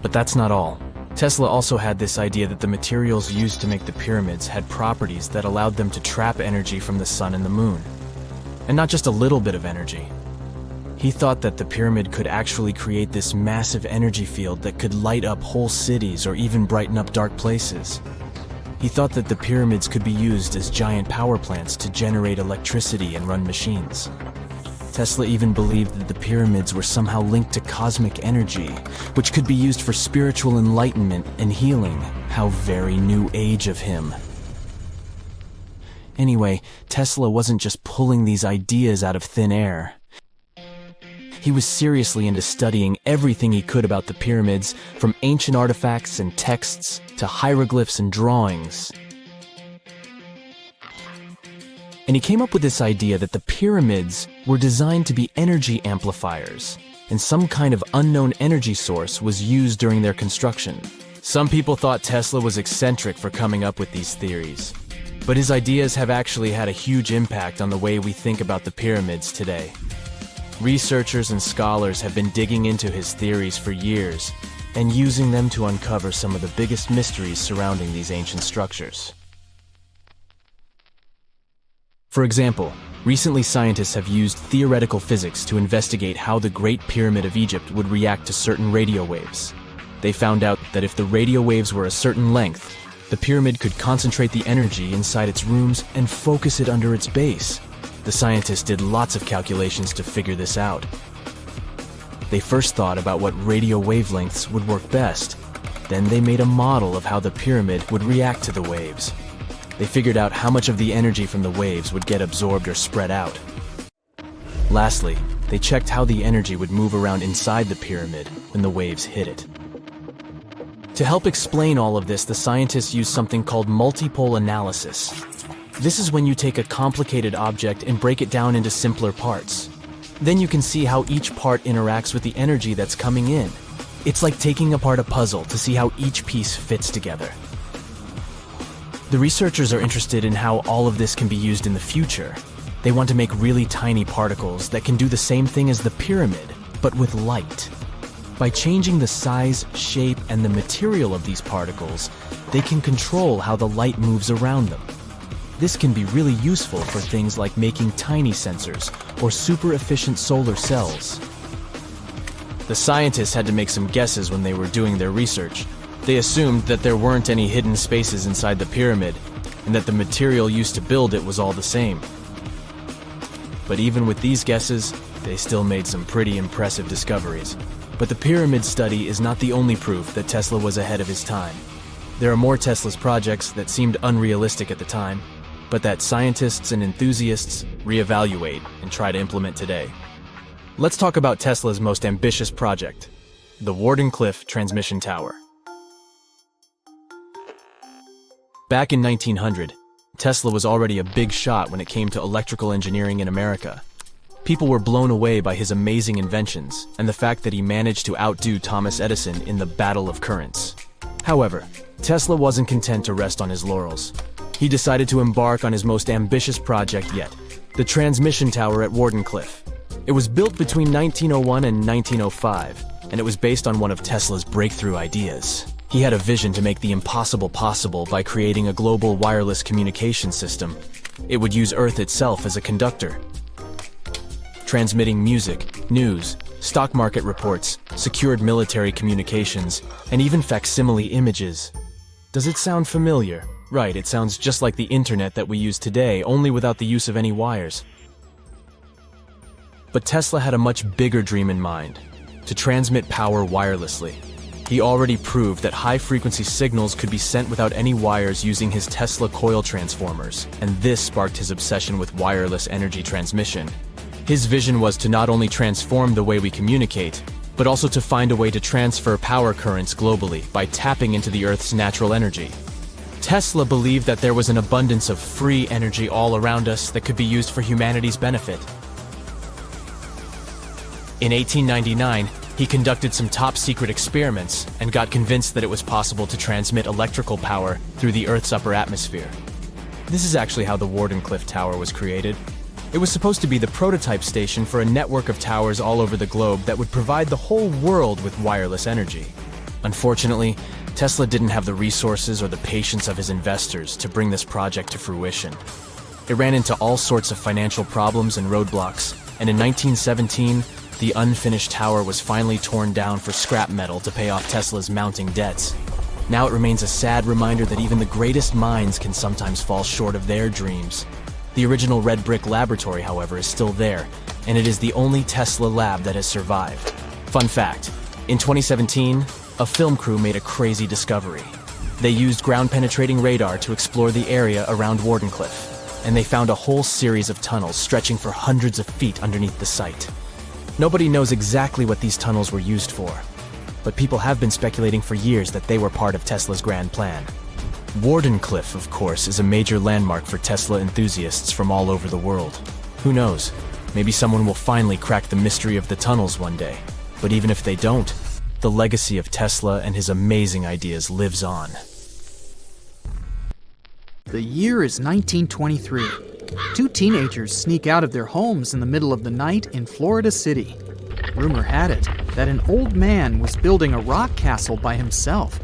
But that's not all. Tesla also had this idea that the materials used to make the pyramids had properties that allowed them to trap energy from the sun and the moon. And not just a little bit of energy. He thought that the pyramid could actually create this massive energy field that could light up whole cities or even brighten up dark places. He thought that the pyramids could be used as giant power plants to generate electricity and run machines. Tesla even believed that the pyramids were somehow linked to cosmic energy, which could be used for spiritual enlightenment and healing. How very new age of him. Anyway, Tesla wasn't just pulling these ideas out of thin air. He was seriously into studying everything he could about the pyramids, from ancient artifacts and texts to hieroglyphs and drawings. And he came up with this idea that the pyramids were designed to be energy amplifiers, and some kind of unknown energy source was used during their construction. Some people thought Tesla was eccentric for coming up with these theories, but his ideas have actually had a huge impact on the way we think about the pyramids today. Researchers and scholars have been digging into his theories for years and using them to uncover some of the biggest mysteries surrounding these ancient structures. For example, recently scientists have used theoretical physics to investigate how the Great Pyramid of Egypt would react to certain radio waves. They found out that if the radio waves were a certain length, the pyramid could concentrate the energy inside its rooms and focus it under its base. The scientists did lots of calculations to figure this out. They first thought about what radio wavelengths would work best. Then they made a model of how the pyramid would react to the waves. They figured out how much of the energy from the waves would get absorbed or spread out. Lastly, they checked how the energy would move around inside the pyramid when the waves hit it. To help explain all of this, the scientists used something called multipole analysis. This is when you take a complicated object and break it down into simpler parts. Then you can see how each part interacts with the energy that's coming in. It's like taking apart a puzzle to see how each piece fits together. The researchers are interested in how all of this can be used in the future. They want to make really tiny particles that can do the same thing as the pyramid, but with light. By changing the size, shape, and the material of these particles, they can control how the light moves around them. This can be really useful for things like making tiny sensors or super efficient solar cells. The scientists had to make some guesses when they were doing their research. They assumed that there weren't any hidden spaces inside the pyramid, and that the material used to build it was all the same. But even with these guesses, they still made some pretty impressive discoveries. But the pyramid study is not the only proof that Tesla was ahead of his time. There are more Tesla's projects that seemed unrealistic at the time, but that scientists and enthusiasts reevaluate and try to implement today. Let's talk about Tesla's most ambitious project, the Wardenclyffe Transmission Tower. Back in 1900, Tesla was already a big shot when it came to electrical engineering in America. People were blown away by his amazing inventions and the fact that he managed to outdo Thomas Edison in the battle of currents. However, Tesla wasn't content to rest on his laurels. He decided to embark on his most ambitious project yet, the transmission tower at Wardenclyffe. It was built between 1901 and 1905, and it was based on one of Tesla's breakthrough ideas. He had a vision to make the impossible possible by creating a global wireless communication system. It would use Earth itself as a conductor, transmitting music, news, stock market reports, secured military communications, and even facsimile images. Does it sound familiar? Right, it sounds just like the internet that we use today, only without the use of any wires. But Tesla had a much bigger dream in mind, to transmit power wirelessly. He already proved that high-frequency signals could be sent without any wires using his Tesla coil transformers, and this sparked his obsession with wireless energy transmission. His vision was to not only transform the way we communicate, but also to find a way to transfer power currents globally by tapping into the Earth's natural energy. Tesla believed that there was an abundance of free energy all around us that could be used for humanity's benefit. In 1899, he conducted some top-secret experiments and got convinced that it was possible to transmit electrical power through the Earth's upper atmosphere. This is actually how the Wardenclyffe Tower was created. It was supposed to be the prototype station for a network of towers all over the globe that would provide the whole world with wireless energy. Unfortunately, Tesla didn't have the resources or the patience of his investors to bring this project to fruition. It ran into all sorts of financial problems and roadblocks, and in 1917, the unfinished tower was finally torn down for scrap metal to pay off Tesla's mounting debts. Now it remains a sad reminder that even the greatest minds can sometimes fall short of their dreams. The original red brick laboratory, however, is still there, and it is the only Tesla lab that has survived. Fun fact, in 2017, a film crew made a crazy discovery. They used ground-penetrating radar to explore the area around Wardenclyffe, and they found a whole series of tunnels stretching for hundreds of feet underneath the site. Nobody knows exactly what these tunnels were used for, but people have been speculating for years that they were part of Tesla's grand plan. Wardenclyffe, of course, is a major landmark for Tesla enthusiasts from all over the world. Who knows? Maybe someone will finally crack the mystery of the tunnels one day. But even if they don't, the legacy of Tesla and his amazing ideas lives on. The year is 1923. Two teenagers sneak out of their homes in the middle of the night in Florida City. Rumor had it that an old man was building a rock castle by himself.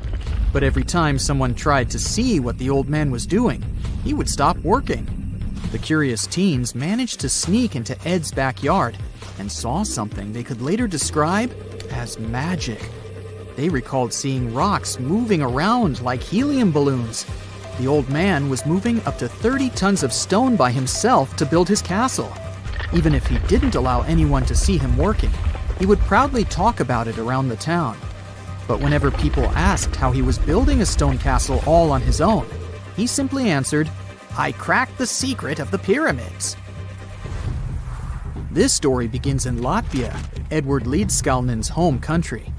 But every time someone tried to see what the old man was doing, he would stop working. The curious teens managed to sneak into Ed's backyard and saw something they could later describe as magic. They recalled seeing rocks moving around like helium balloons. The old man was moving up to 30 tons of stone by himself to build his castle. Even if he didn't allow anyone to see him working, he would proudly talk about it around the town. But whenever people asked how he was building a stone castle all on his own, he simply answered, "I cracked the secret of the pyramids." This story begins in Latvia, Edward Leedskalnin's home country.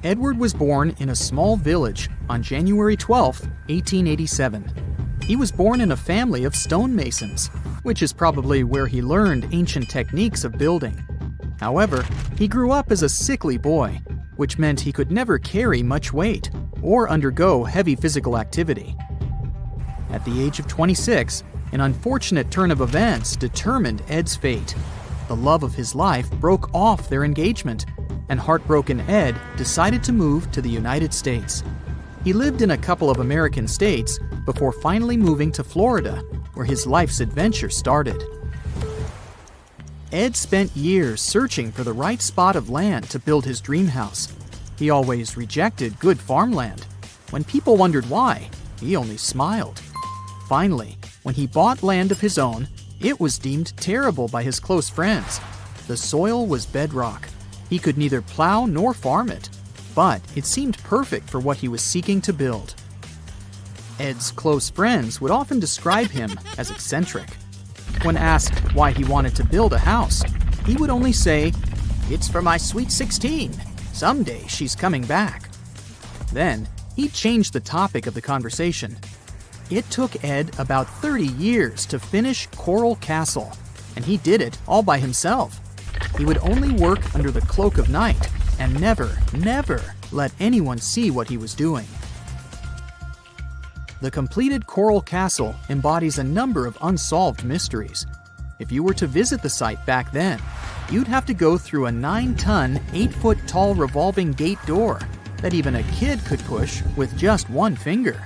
Edward was born in a small village on January 12, 1887. He was born in a family of stonemasons, which is probably where he learned ancient techniques of building. However, he grew up as a sickly boy, which meant he could never carry much weight or undergo heavy physical activity. At the age of 26, an unfortunate turn of events determined Ed's fate. The love of his life broke off their engagement, and heartbroken Ed decided to move to the United States. He lived in a couple of American states before finally moving to Florida, where his life's adventure started. Ed spent years searching for the right spot of land to build his dream house. He always rejected good farmland. When people wondered why, he only smiled. Finally, when he bought land of his own, it was deemed terrible by his close friends. The soil was bedrock. He could neither plow nor farm it, but it seemed perfect for what he was seeking to build. Ed's close friends would often describe him as eccentric. When asked why he wanted to build a house, he would only say, "It's for my sweet 16. Someday she's coming back." Then, he'd change the topic of the conversation. It took Ed about 30 years to finish Coral Castle, and he did it all by himself. He would only work under the cloak of night and never let anyone see what he was doing. The completed Coral Castle embodies a number of unsolved mysteries. If you were to visit the site back then, you'd have to go through a 9-ton, 8-foot-tall revolving gate door that even a kid could push with just one finger.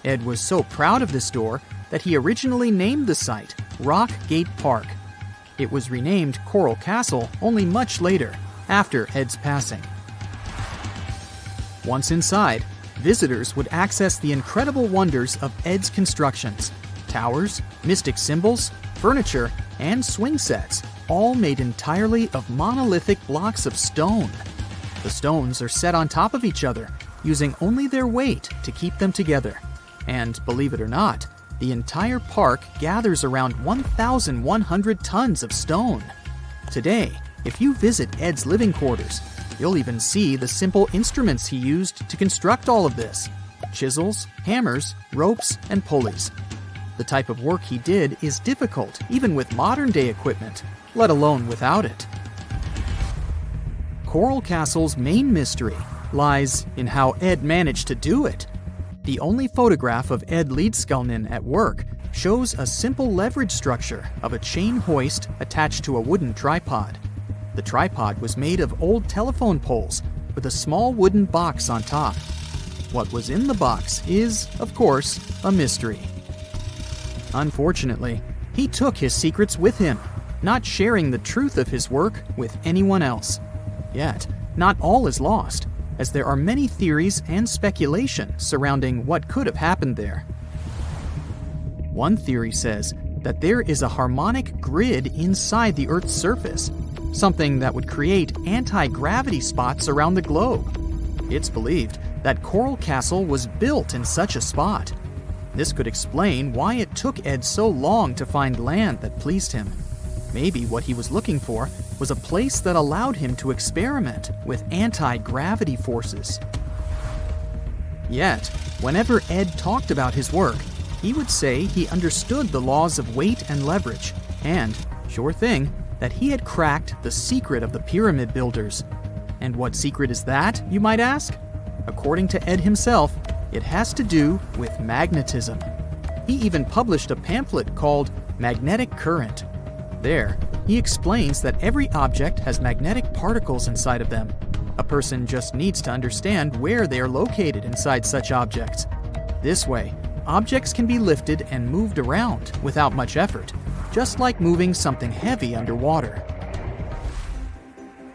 Ed was so proud of this door that he originally named the site Rock Gate Park. It was renamed Coral Castle only much later, after Ed's passing. Once inside, visitors would access the incredible wonders of Ed's constructions: towers, mystic symbols, furniture, and swing sets, all made entirely of monolithic blocks of stone. The stones are set on top of each other, using only their weight to keep them together. And believe it or not, the entire park gathers around 1,100 tons of stone. Today, if you visit Ed's living quarters, you'll even see the simple instruments he used to construct all of this: chisels, hammers, ropes, and pulleys. The type of work he did is difficult even with modern-day equipment, let alone without it. Coral Castle's main mystery lies in how Ed managed to do it. The only photograph of Ed Leedskalnin at work shows a simple leverage structure of a chain hoist attached to a wooden tripod. The tripod was made of old telephone poles with a small wooden box on top. What was in the box is, of course, a mystery. Unfortunately, he took his secrets with him, not sharing the truth of his work with anyone else. Yet, not all is lost, as there are many theories and speculation surrounding what could have happened there. One theory says that there is a harmonic grid inside the Earth's surface, something that would create anti-gravity spots around the globe. It's believed that Coral Castle was built in such a spot. This could explain why it took Ed so long to find land that pleased him. Maybe what he was looking for was a place that allowed him to experiment with anti-gravity forces. Yet, whenever Ed talked about his work, he would say he understood the laws of weight and leverage, and, sure thing, that he had cracked the secret of the pyramid builders. And what secret is that, you might ask? According to Ed himself, it has to do with magnetism. He even published a pamphlet called Magnetic Current. There, he explains that every object has magnetic particles inside of them. A person just needs to understand where they are located inside such objects. This way, objects can be lifted and moved around without much effort, just like moving something heavy underwater.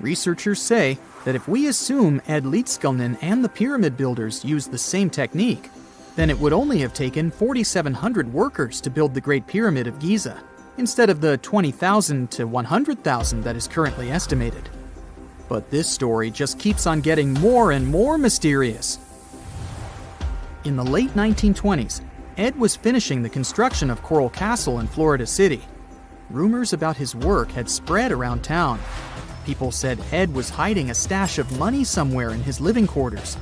Researchers say that if we assume Ed Leedskalnin and the pyramid builders used the same technique, then it would only have taken 4,700 workers to build the Great Pyramid of Giza, instead of the 20,000 to 100,000 that is currently estimated. But this story just keeps on getting more and more mysterious. In the late 1920s, Ed was finishing the construction of Coral Castle in Florida City. rumors about his work had spread around town. People said Ed was hiding a stash of money somewhere in his living quarters.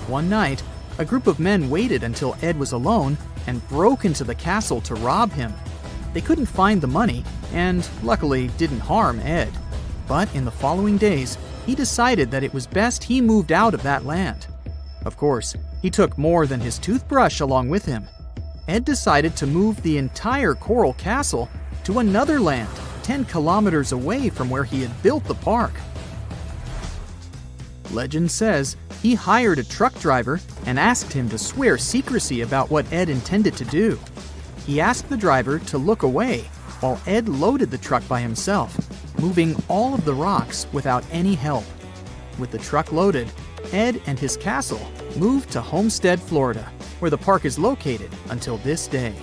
One night, a group of men waited until Ed was alone and broke into the castle to rob him. They couldn't find the money and, luckily, didn't harm Ed. But in the following days, he decided that it was best he moved out of that land. Of course, he took more than his toothbrush along with him. Ed decided to move the entire coral castle to another land 10 kilometers away from where he had built the park. Legend says he hired a truck driver and asked him to swear secrecy about what Ed intended to do. He asked the driver to look away while Ed loaded the truck by himself, moving all of the rocks without any help. With the truck loaded, Ed and his castle moved to Homestead, Florida, where the park is located until this day.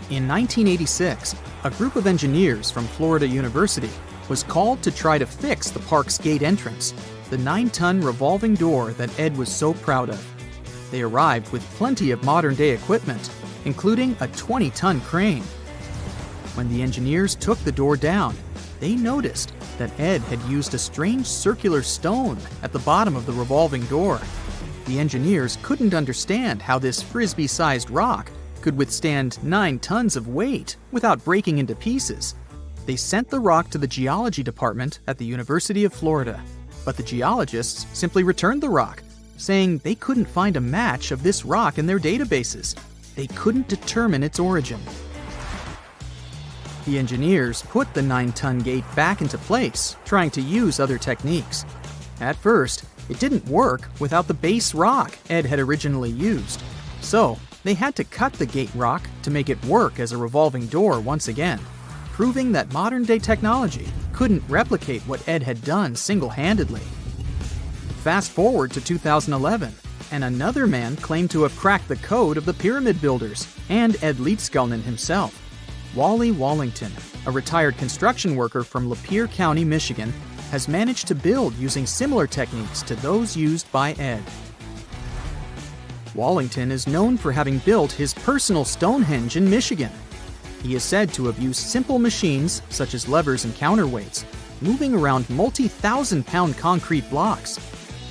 In 1986, a group of engineers from Florida University was called to try to fix the park's gate entrance, the 9-ton revolving door that Ed was so proud of. They arrived with plenty of modern-day equipment, including a 20-ton crane. When the engineers took the door down, they noticed that Ed had used a strange circular stone at the bottom of the revolving door. The engineers couldn't understand how this frisbee-sized rock could withstand 9 tons of weight without breaking into pieces. They sent the rock to the geology department at the University of Florida, but the geologists simply returned the rock, saying they couldn't find a match of this rock in their databases. They couldn't determine its origin. The engineers put the 9-ton gate back into place, trying to use other techniques. At first, it didn't work without the base rock Ed had originally used. So, they had to cut the gate rock to make it work as a revolving door once again, proving that modern-day technology couldn't replicate what Ed had done single-handedly. Fast forward to 2011, and another man claimed to have cracked the code of the pyramid builders and Ed Leedskalnin himself. Wally Wallington, a retired construction worker from Lapeer County, Michigan, has managed to build using similar techniques to those used by Ed. Wallington is known for having built his personal Stonehenge in Michigan. He is said to have used simple machines, such as levers and counterweights, moving around multi-thousand-pound concrete blocks.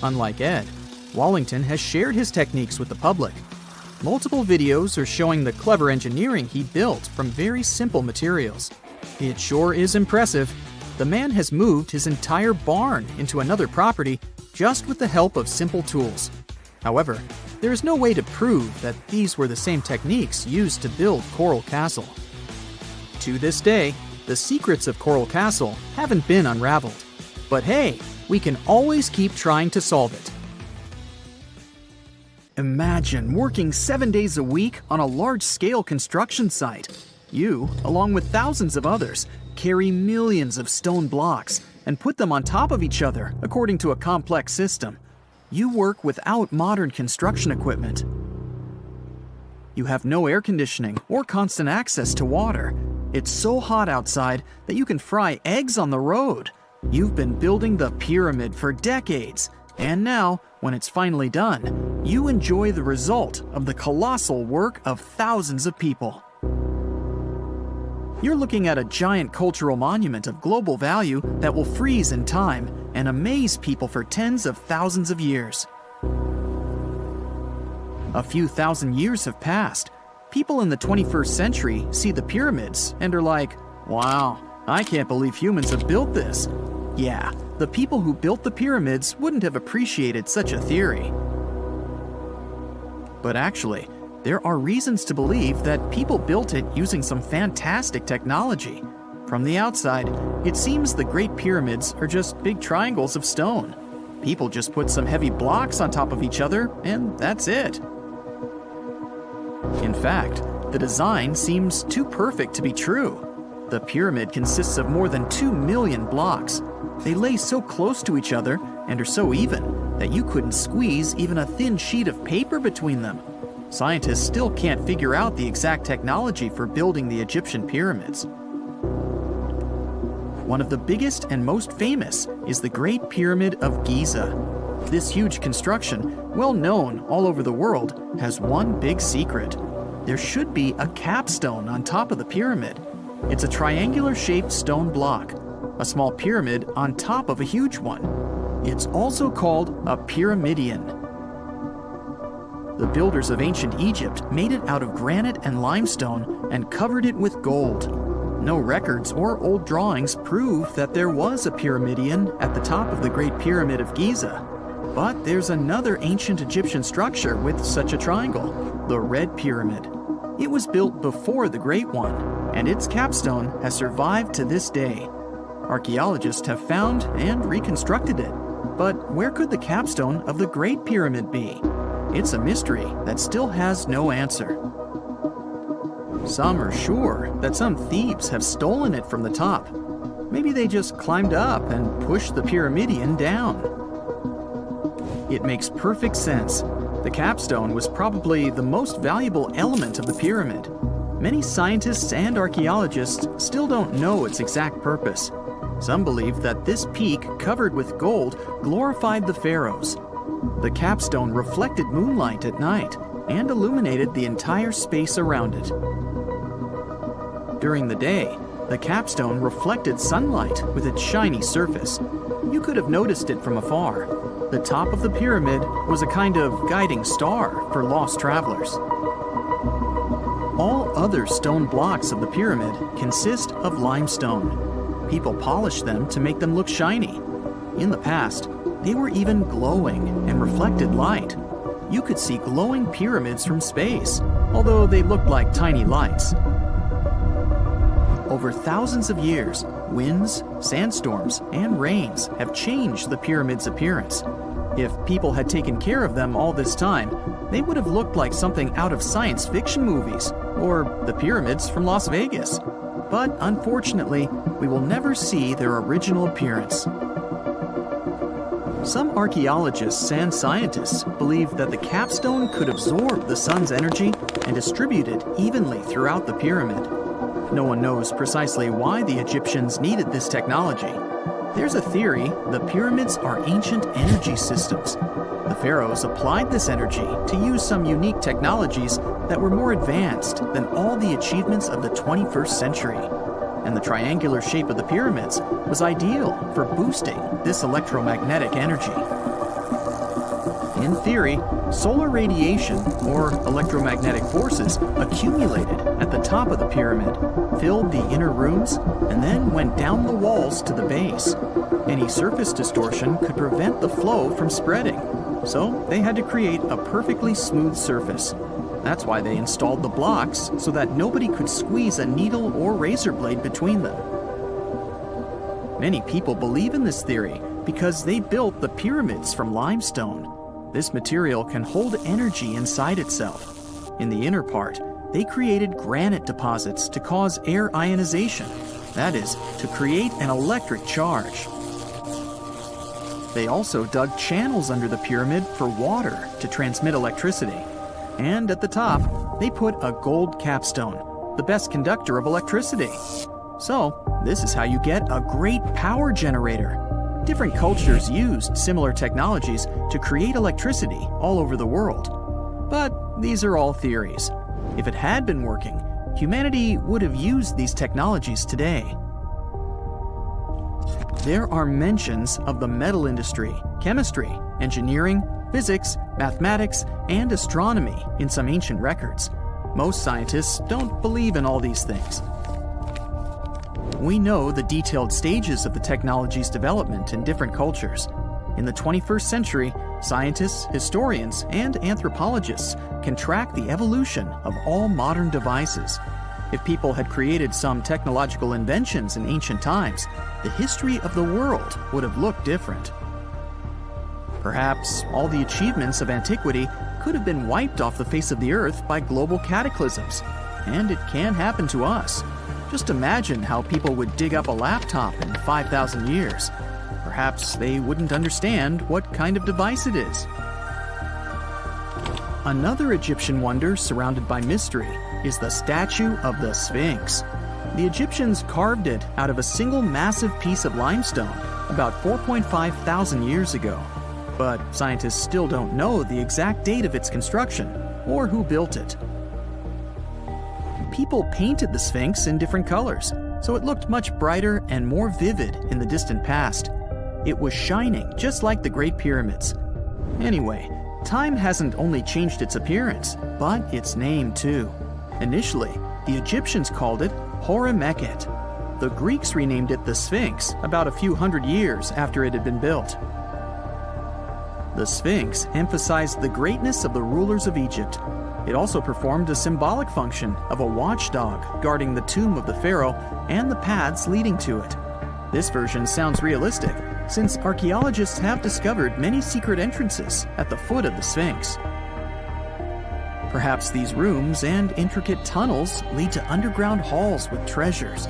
Unlike Ed, Wallington has shared his techniques with the public. Multiple videos are showing the clever engineering he built from very simple materials. It sure is impressive. The man has moved his entire barn into another property just with the help of simple tools. However, there is no way to prove that these were the same techniques used to build Coral Castle. To this day, the secrets of Coral Castle haven't been unraveled. But hey, we can always keep trying to solve it. Imagine working 7 days a week on a large-scale construction site. You, along with thousands of others, carry millions of stone blocks and put them on top of each other according to a complex system. You work without modern construction equipment. You have no air conditioning or constant access to water. It's so hot outside that you can fry eggs on the road. You've been building the pyramid for decades, and now, when it's finally done, you enjoy the result of the colossal work of thousands of people. You're looking at a giant cultural monument of global value that will freeze in time and amaze people for tens of thousands of years. A few thousand years have passed. People in the 21st century see the pyramids and are like, wow, I can't believe humans have built this. Yeah, the people who built the pyramids wouldn't have appreciated such a theory. But actually, there are reasons to believe that people built it using some fantastic technology. From the outside, it seems the Great Pyramids are just big triangles of stone. People just put some heavy blocks on top of each other, and that's it. In fact, the design seems too perfect to be true. The pyramid consists of more than 2 million blocks. They lay so close to each other and are so even that you couldn't squeeze even a thin sheet of paper between them. Scientists still can't figure out the exact technology for building the Egyptian pyramids. One of the biggest and most famous is the Great Pyramid of Giza. This huge construction, well known all over the world, has one big secret. There should be a capstone on top of the pyramid. It's a triangular-shaped stone block, a small pyramid on top of a huge one. It's also called a pyramidion. The builders of ancient Egypt made it out of granite and limestone and covered it with gold. No records or old drawings prove that there was a pyramidion at the top of the Great Pyramid of Giza. But there's another ancient Egyptian structure with such a triangle, the Red Pyramid. It was built before the Great One, and its capstone has survived to this day. Archaeologists have found and reconstructed it. But where could the capstone of the Great Pyramid be? It's a mystery that still has no answer. Some are sure that some thieves have stolen it from the top. Maybe they just climbed up and pushed the pyramidion down. It makes perfect sense. The capstone was probably the most valuable element of the pyramid. Many scientists and archaeologists still don't know its exact purpose. Some believe that this peak covered with gold glorified the pharaohs. The capstone reflected moonlight at night and illuminated the entire space around it. During the day, the capstone reflected sunlight with its shiny surface. You could have noticed it from afar. The top of the pyramid was a kind of guiding star for lost travelers. All other stone blocks of the pyramid consist of limestone. People polished them to make them look shiny. In the past, they were even glowing and reflected light. You could see glowing pyramids from space, although they looked like tiny lights. Over thousands of years, winds, sandstorms, and rains have changed the pyramid's appearance. If people had taken care of them all this time, they would have looked like something out of science fiction movies, or the pyramids from Las Vegas. But unfortunately, we will never see their original appearance. Some archaeologists and scientists believe that the capstone could absorb the sun's energy and distribute it evenly throughout the pyramid. No one knows precisely why the Egyptians needed this technology. There's a theory the pyramids are ancient energy systems. The pharaohs applied this energy to use some unique technologies that were more advanced than all the achievements of the 21st century. And the triangular shape of the pyramids was ideal for boosting this electromagnetic energy. In theory, solar radiation, or electromagnetic forces, accumulated at the top of the pyramid, filled the inner rooms, and then went down the walls to the base. Any surface distortion could prevent the flow from spreading, so they had to create a perfectly smooth surface. That's why they installed the blocks so that nobody could squeeze a needle or razor blade between them. Many people believe in this theory because they built the pyramids from limestone. This material can hold energy inside itself. In the inner part, they created granite deposits to cause air ionization, that is, to create an electric charge. They also dug channels under the pyramid for water to transmit electricity. And at the top, they put a gold capstone, the best conductor of electricity. So, this is how you get a great power generator. Different cultures used similar technologies to create electricity all over the world. But these are all theories. If it had been working, humanity would have used these technologies today. There are mentions of the metal industry, chemistry, engineering, physics, mathematics, and astronomy in some ancient records. Most scientists don't believe in all these things. We know the detailed stages of the technology's development in different cultures. In the 21st century, scientists, historians, and anthropologists can track the evolution of all modern devices. If people had created some technological inventions in ancient times, the history of the world would have looked different. Perhaps all the achievements of antiquity could have been wiped off the face of the earth by global cataclysms, and it can happen to us. Just imagine how people would dig up a laptop in 5,000 years. Perhaps they wouldn't understand what kind of device it is. Another Egyptian wonder surrounded by mystery is the statue of the Sphinx. The Egyptians carved it out of a single massive piece of limestone about 4.5 thousand years ago. But scientists still don't know the exact date of its construction or who built it. people painted the Sphinx in different colors, so it looked much brighter and more vivid in the distant past. It was shining just like the Great Pyramids. Anyway, time hasn't only changed its appearance, but its name too. Initially, the Egyptians called it Horemeket. The Greeks renamed it the Sphinx about a few hundred years after it had been built. The Sphinx emphasized the greatness of the rulers of Egypt. It also performed a symbolic function of a watchdog guarding the tomb of the pharaoh and the paths leading to it. This version sounds realistic, since archaeologists have discovered many secret entrances at the foot of the Sphinx. Perhaps these rooms and intricate tunnels lead to underground halls with treasures.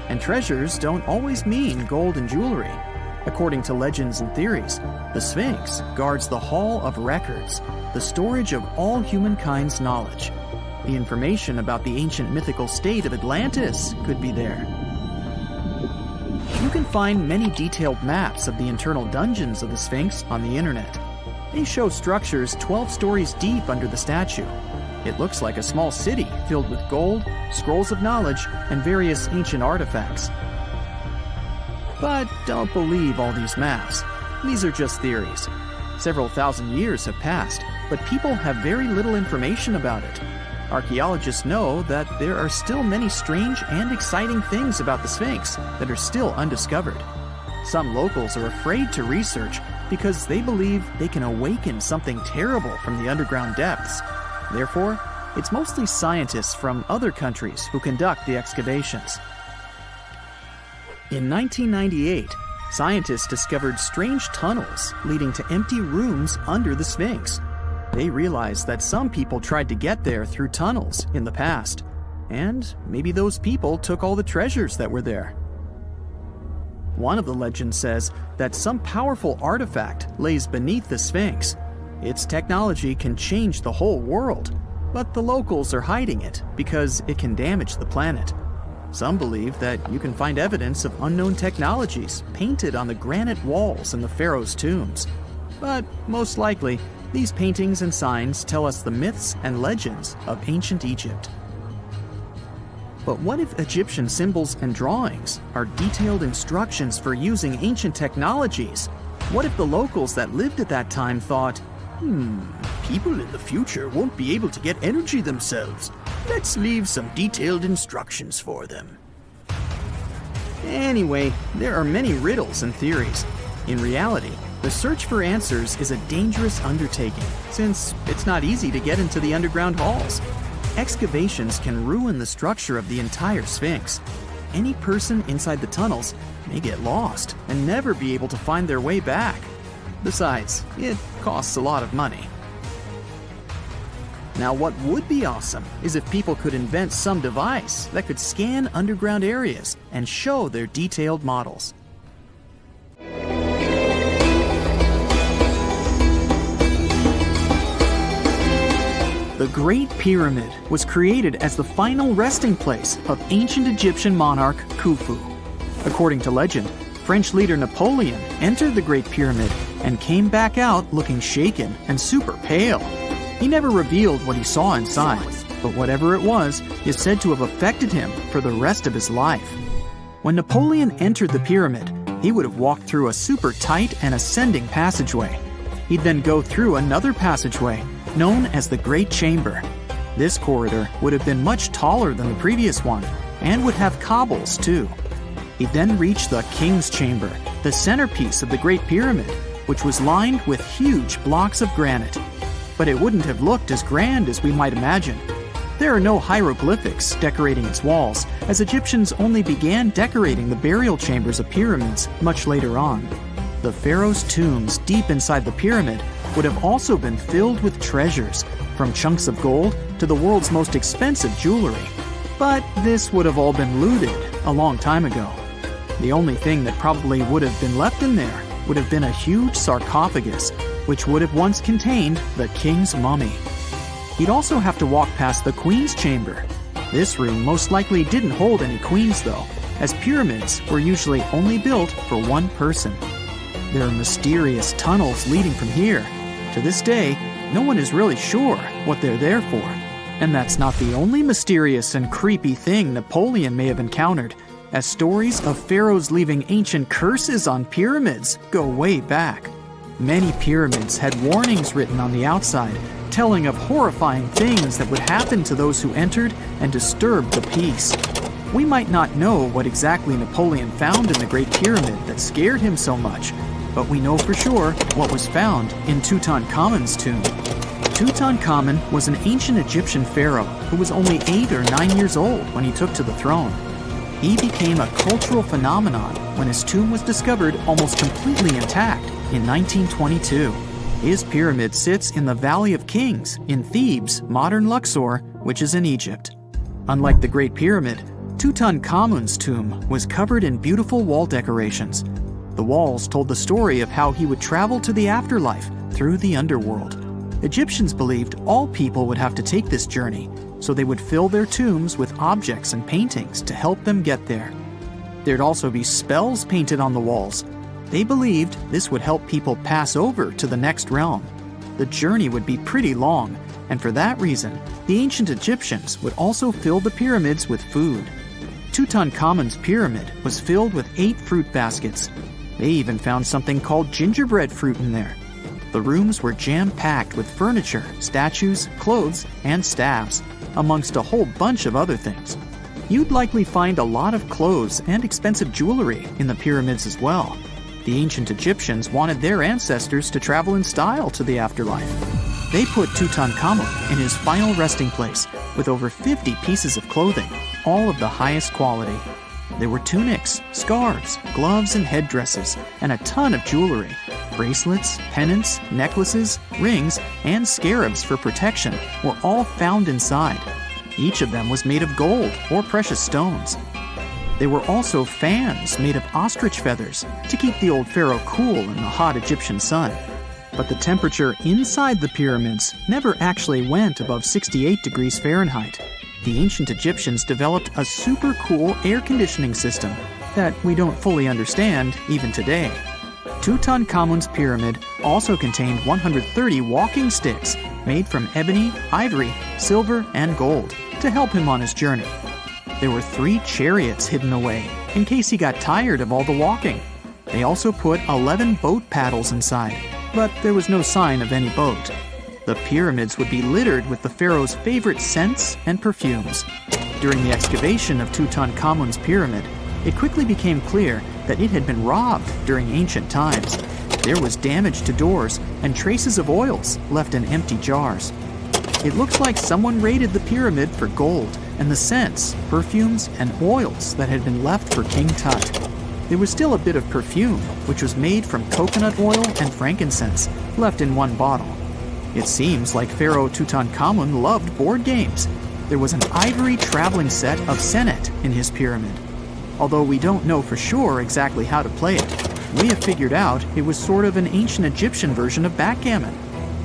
And treasures don't always mean gold and jewelry. According to legends and theories, the Sphinx guards the Hall of Records, the storage of all humankind's knowledge. The information about the ancient mythical state of Atlantis could be there. You can find many detailed maps of the internal dungeons of the Sphinx on the internet. They show structures 12 stories deep under the statue. It looks like a small city filled with gold, scrolls of knowledge, and various ancient artifacts. But don't believe all these maps. These are just theories. Several thousand years have passed, but people have very little information about it. Archaeologists know that there are still many strange and exciting things about the Sphinx that are still undiscovered. Some locals are afraid to research because they believe they can awaken something terrible from the underground depths. Therefore, it's mostly scientists from other countries who conduct the excavations. In 1998, scientists discovered strange tunnels leading to empty rooms under the Sphinx. They realized that some people tried to get there through tunnels in the past, and maybe those people took all the treasures that were there. One of the legends says that some powerful artifact lays beneath the Sphinx. Its technology can change the whole world, but the locals are hiding it because it can damage the planet. Some believe that you can find evidence of unknown technologies painted on the granite walls in the pharaoh's tombs. But most likely, these paintings and signs tell us the myths and legends of ancient Egypt. But what if Egyptian symbols and drawings are detailed instructions for using ancient technologies? What if the locals that lived at that time thought, people in the future won't be able to get energy themselves. Let's leave some detailed instructions for them. Anyway, there are many riddles and theories. In reality, the search for answers is a dangerous undertaking, since it's not easy to get into the underground halls. Excavations can ruin the structure of the entire Sphinx. Any person inside the tunnels may get lost and never be able to find their way back. Besides, it costs a lot of money. Now, what would be awesome is if people could invent some device that could scan underground areas and show their detailed models. The Great Pyramid was created as the final resting place of ancient Egyptian monarch Khufu. According to legend, French leader Napoleon entered the Great Pyramid and came back out looking shaken and super pale. He never revealed what he saw inside, but whatever it was is said to have affected him for the rest of his life. When Napoleon entered the pyramid, he would have walked through a super tight and ascending passageway. He'd then go through another passageway, known as the Great Chamber. This corridor would have been much taller than the previous one, and would have cobbles too. He'd then reach the King's Chamber, the centerpiece of the Great Pyramid, which was lined with huge blocks of granite. But it wouldn't have looked as grand as we might imagine. There are no hieroglyphics decorating its walls, as Egyptians only began decorating the burial chambers of pyramids much later on. The pharaoh's tombs deep inside the pyramid would have also been filled with treasures, from chunks of gold to the world's most expensive jewelry. But this would have all been looted a long time ago. The only thing that probably would have been left in there would have been a huge sarcophagus, which would have once contained the king's mummy. He'd also have to walk past the queen's chamber. This room most likely didn't hold any queens though, as pyramids were usually only built for one person. There are mysterious tunnels leading from here. To this day, no one is really sure what they're there for. And that's not the only mysterious and creepy thing Napoleon may have encountered, as stories of pharaohs leaving ancient curses on pyramids go way back. Many pyramids had warnings written on the outside, telling of horrifying things that would happen to those who entered and disturbed the peace. We might not know what exactly Napoleon found in the Great Pyramid that scared him so much, but we know for sure what was found in Tutankhamun's tomb. Tutankhamun was an ancient Egyptian pharaoh who was only 8 or 9 years old when he took to the throne. He became a cultural phenomenon when his tomb was discovered almost completely intact in 1922. His pyramid sits in the Valley of Kings in Thebes, modern Luxor, which is in Egypt. Unlike the Great Pyramid, Tutankhamun's tomb was covered in beautiful wall decorations. The walls told the story of how he would travel to the afterlife through the underworld. Egyptians believed all people would have to take this journey, so they would fill their tombs with objects and paintings to help them get there. There'd also be spells painted on the walls. They believed this would help people pass over to the next realm. The journey would be pretty long, and for that reason, the ancient Egyptians would also fill the pyramids with food. Tutankhamun's pyramid was filled with 8 fruit baskets. They even found something called gingerbread fruit in there. The rooms were jam-packed with furniture, statues, clothes, and staffs, amongst a whole bunch of other things. You'd likely find a lot of clothes and expensive jewelry in the pyramids as well. The ancient Egyptians wanted their ancestors to travel in style to the afterlife. They put Tutankhamun in his final resting place with over 50 pieces of clothing, all of the highest quality. There were tunics, scarves, gloves, and headdresses, and a ton of jewelry. Bracelets, pendants, necklaces, rings, and scarabs for protection were all found inside. Each of them was made of gold or precious stones. There were also fans made of ostrich feathers to keep the old pharaoh cool in the hot Egyptian sun. But the temperature inside the pyramids never actually went above 68 degrees Fahrenheit. The ancient Egyptians developed a super cool air conditioning system that we don't fully understand even today. Tutankhamun's pyramid also contained 130 walking sticks made from ebony, ivory, silver, and gold to help him on his journey. There were 3 chariots hidden away in case he got tired of all the walking. They also put 11 boat paddles inside, but there was no sign of any boat. The pyramids would be littered with the pharaoh's favorite scents and perfumes. During the excavation of Tutankhamun's pyramid, it quickly became clear that it had been robbed during ancient times. There was damage to doors and traces of oils left in empty jars. It looks like someone raided the pyramid for gold and the scents, perfumes, and oils that had been left for King Tut. There was still a bit of perfume, which was made from coconut oil and frankincense, left in one bottle. It seems like Pharaoh Tutankhamun loved board games. There was an ivory traveling set of senet in his pyramid. Although we don't know for sure exactly how to play it, we have figured out it was sort of an ancient Egyptian version of backgammon.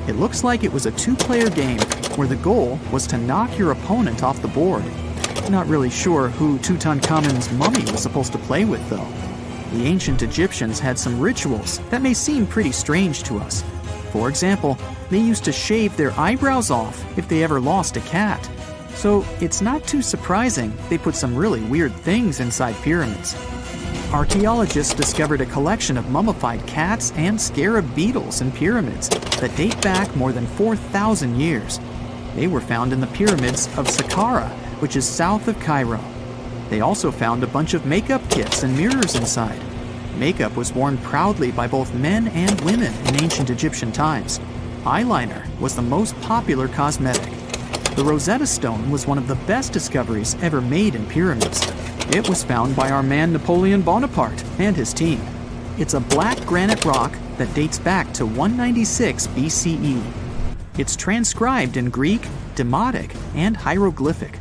It looks like it was a 2-player game where the goal was to knock your opponent off the board. Not really sure who Tutankhamun's mummy was supposed to play with, though. The ancient Egyptians had some rituals that may seem pretty strange to us. For example, they used to shave their eyebrows off if they ever lost a cat. So it's not too surprising they put some really weird things inside pyramids. Archaeologists discovered a collection of mummified cats and scarab beetles in pyramids that date back more than 4,000 years. They were found in the pyramids of Saqqara, which is south of Cairo. They also found a bunch of makeup kits and mirrors inside. Makeup was worn proudly by both men and women in ancient Egyptian times. Eyeliner was the most popular cosmetic. The Rosetta Stone was one of the best discoveries ever made in pyramids. It was found by our man Napoleon Bonaparte and his team. It's a black granite rock that dates back to 196 BCE. It's transcribed in Greek, Demotic, and hieroglyphic.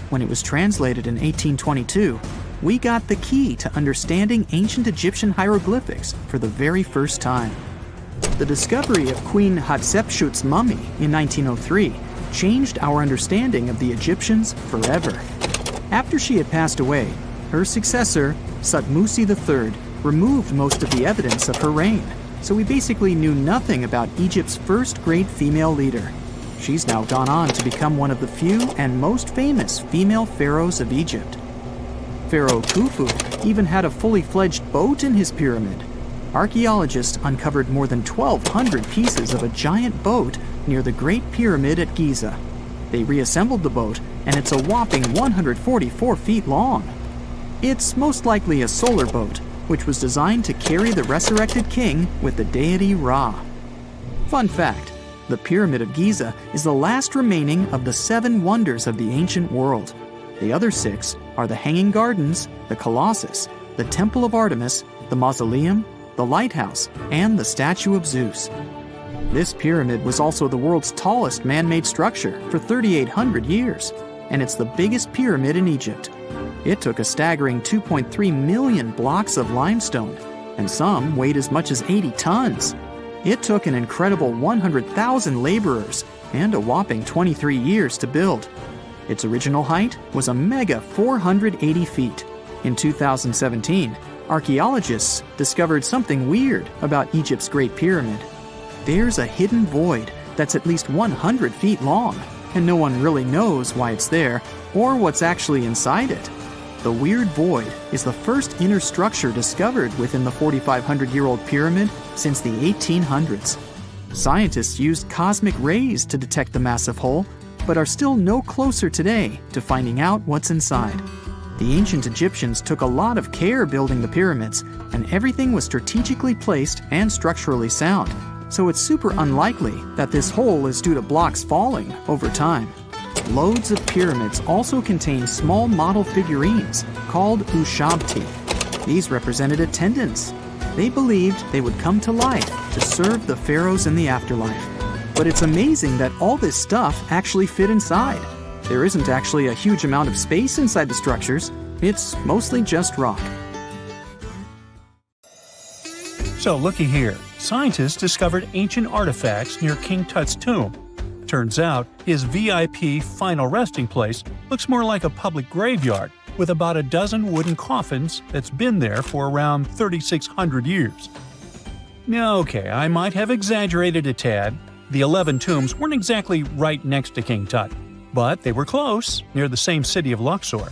When it was translated in 1822, we got the key to understanding ancient Egyptian hieroglyphics for the very first time. The discovery of Queen Hatshepsut's mummy in 1903 changed our understanding of the Egyptians forever. After she had passed away, her successor, Thutmose III, removed most of the evidence of her reign, so we basically knew nothing about Egypt's first great female leader. She's now gone on to become one of the few and most famous female pharaohs of Egypt. Pharaoh Khufu even had a fully fledged boat in his pyramid. Archaeologists uncovered more than 1,200 pieces of a giant boat near the Great Pyramid at Giza. They reassembled the boat, and it's a whopping 144 feet long. It's most likely a solar boat, which was designed to carry the resurrected king with the deity Ra. Fun fact, the Pyramid of Giza is the last remaining of the 7 wonders of the ancient world. The other 6 are the Hanging Gardens, the Colossus, the Temple of Artemis, the Mausoleum, the Lighthouse, and the Statue of Zeus. This pyramid was also the world's tallest man-made structure for 3,800 years, and it's the biggest pyramid in Egypt. It took a staggering 2.3 million blocks of limestone, and some weighed as much as 80 tons. It took an incredible 100,000 laborers and a whopping 23 years to build. Its original height was a mega 480 feet. In 2017, archaeologists discovered something weird about Egypt's Great Pyramid. There's a hidden void that's at least 100 feet long, and no one really knows why it's there or what's actually inside it. The weird void is the first inner structure discovered within the 4,500-year-old pyramid since the 1800s. Scientists used cosmic rays to detect the massive hole, but are still no closer today to finding out what's inside. The ancient Egyptians took a lot of care building the pyramids, and everything was strategically placed and structurally sound, so it's super unlikely that this hole is due to blocks falling over time. Loads of pyramids also contain small model figurines called ushabti. These represented attendants. They believed they would come to life to serve the pharaohs in the afterlife. But it's amazing that all this stuff actually fit inside. There isn't actually a huge amount of space inside the structures. It's mostly just rock. So looky here, scientists discovered ancient artifacts near King Tut's tomb. Turns out, his VIP final resting place looks more like a public graveyard with about a dozen wooden coffins that's been there for around 3,600 years. Okay, I might have exaggerated a tad. The 11 tombs weren't exactly right next to King Tut, but they were close, near the same city of Luxor.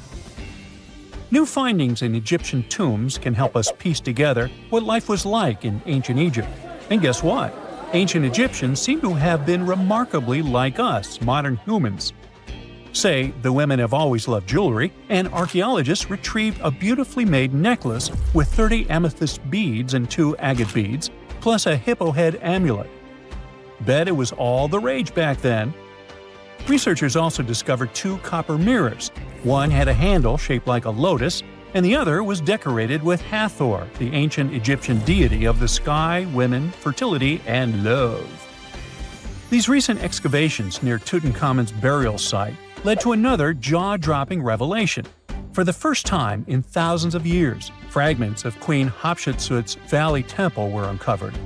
New findings in Egyptian tombs can help us piece together what life was like in ancient Egypt. And guess what? Ancient Egyptians seem to have been remarkably like us, modern humans. Say, the women have always loved jewelry, and archaeologists retrieved a beautifully made necklace with 30 amethyst beads and 2 agate beads, plus a hippo head amulet. Bet it was all the rage back then. Researchers also discovered 2 copper mirrors. One had a handle shaped like a lotus, and the other was decorated with Hathor, the ancient Egyptian deity of the sky, women, fertility, and love. These recent excavations near Tutankhamun's burial site led to another jaw-dropping revelation. For the first time in thousands of years, fragments of Queen Hatshepsut's Valley Temple were uncovered.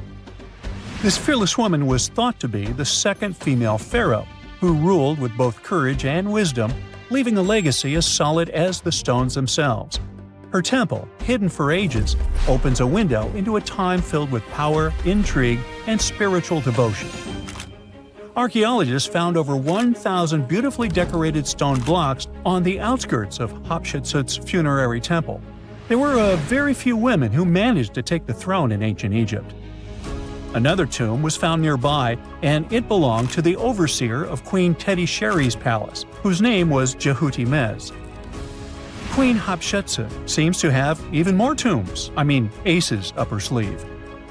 This fearless woman was thought to be the second female pharaoh, who ruled with both courage and wisdom, leaving a legacy as solid as the stones themselves. Her temple, hidden for ages, opens a window into a time filled with power, intrigue, and spiritual devotion. Archaeologists found over 1,000 beautifully decorated stone blocks on the outskirts of Hatshepsut's funerary temple. There were very few women who managed to take the throne in ancient Egypt. Another tomb was found nearby, and it belonged to the overseer of Queen Teti Sheri's palace, whose name was Jehuti Mez. Queen Hatshepsut seems to have even more tombs, aces up her sleeve.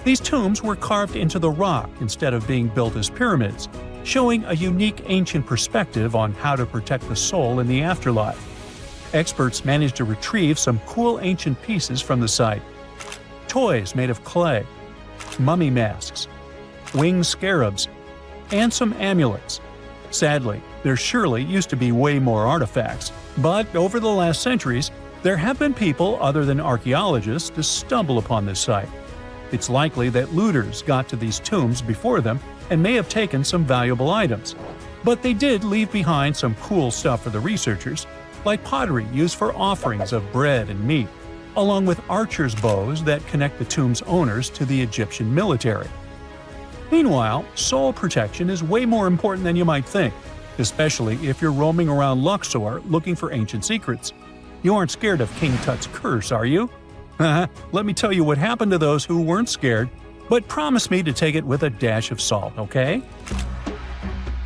These tombs were carved into the rock instead of being built as pyramids, showing a unique ancient perspective on how to protect the soul in the afterlife. Experts managed to retrieve some cool ancient pieces from the site. Toys made of clay, mummy masks, winged scarabs, and some amulets. Sadly, there surely used to be way more artifacts, but over the last centuries, there have been people other than archaeologists to stumble upon this site. It's likely that looters got to these tombs before them and may have taken some valuable items. But they did leave behind some cool stuff for the researchers, like pottery used for offerings of bread and meat, along with archers' bows that connect the tomb's owners to the Egyptian military. Meanwhile, soul protection is way more important than you might think, especially if you're roaming around Luxor looking for ancient secrets. You aren't scared of King Tut's curse, are you? Let me tell you what happened to those who weren't scared, but promise me to take it with a dash of salt, okay?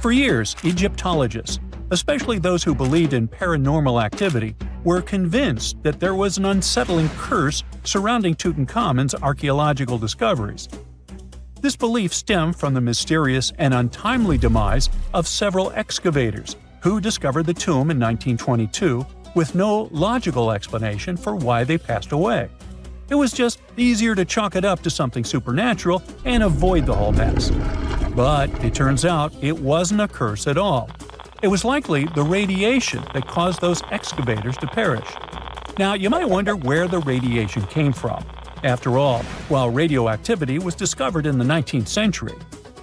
For years, Egyptologists, especially those who believed in paranormal activity, were convinced that there was an unsettling curse surrounding Tutankhamun's archaeological discoveries. This belief stemmed from the mysterious and untimely demise of several excavators who discovered the tomb in 1922 with no logical explanation for why they passed away. It was just easier to chalk it up to something supernatural and avoid the whole mess. But it turns out it wasn't a curse at all. It was likely the radiation that caused those excavators to perish. Now, you might wonder where the radiation came from. After all, while radioactivity was discovered in the 19th century,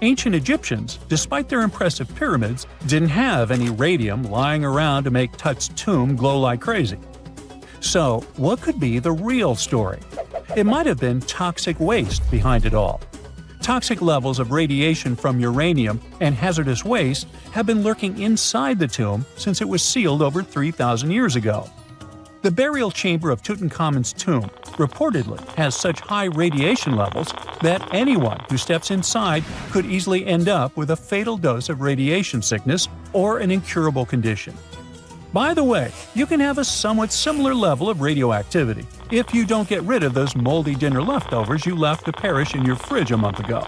ancient Egyptians, despite their impressive pyramids, didn't have any radium lying around to make Tut's tomb glow like crazy. So, what could be the real story? It might have been toxic waste behind it all. Toxic levels of radiation from uranium and hazardous waste have been lurking inside the tomb since it was sealed over 3,000 years ago. The burial chamber of Tutankhamun's tomb reportedly has such high radiation levels that anyone who steps inside could easily end up with a fatal dose of radiation sickness or an incurable condition. By the way, you can have a somewhat similar level of radioactivity if you don't get rid of those moldy dinner leftovers you left to perish in your fridge a month ago.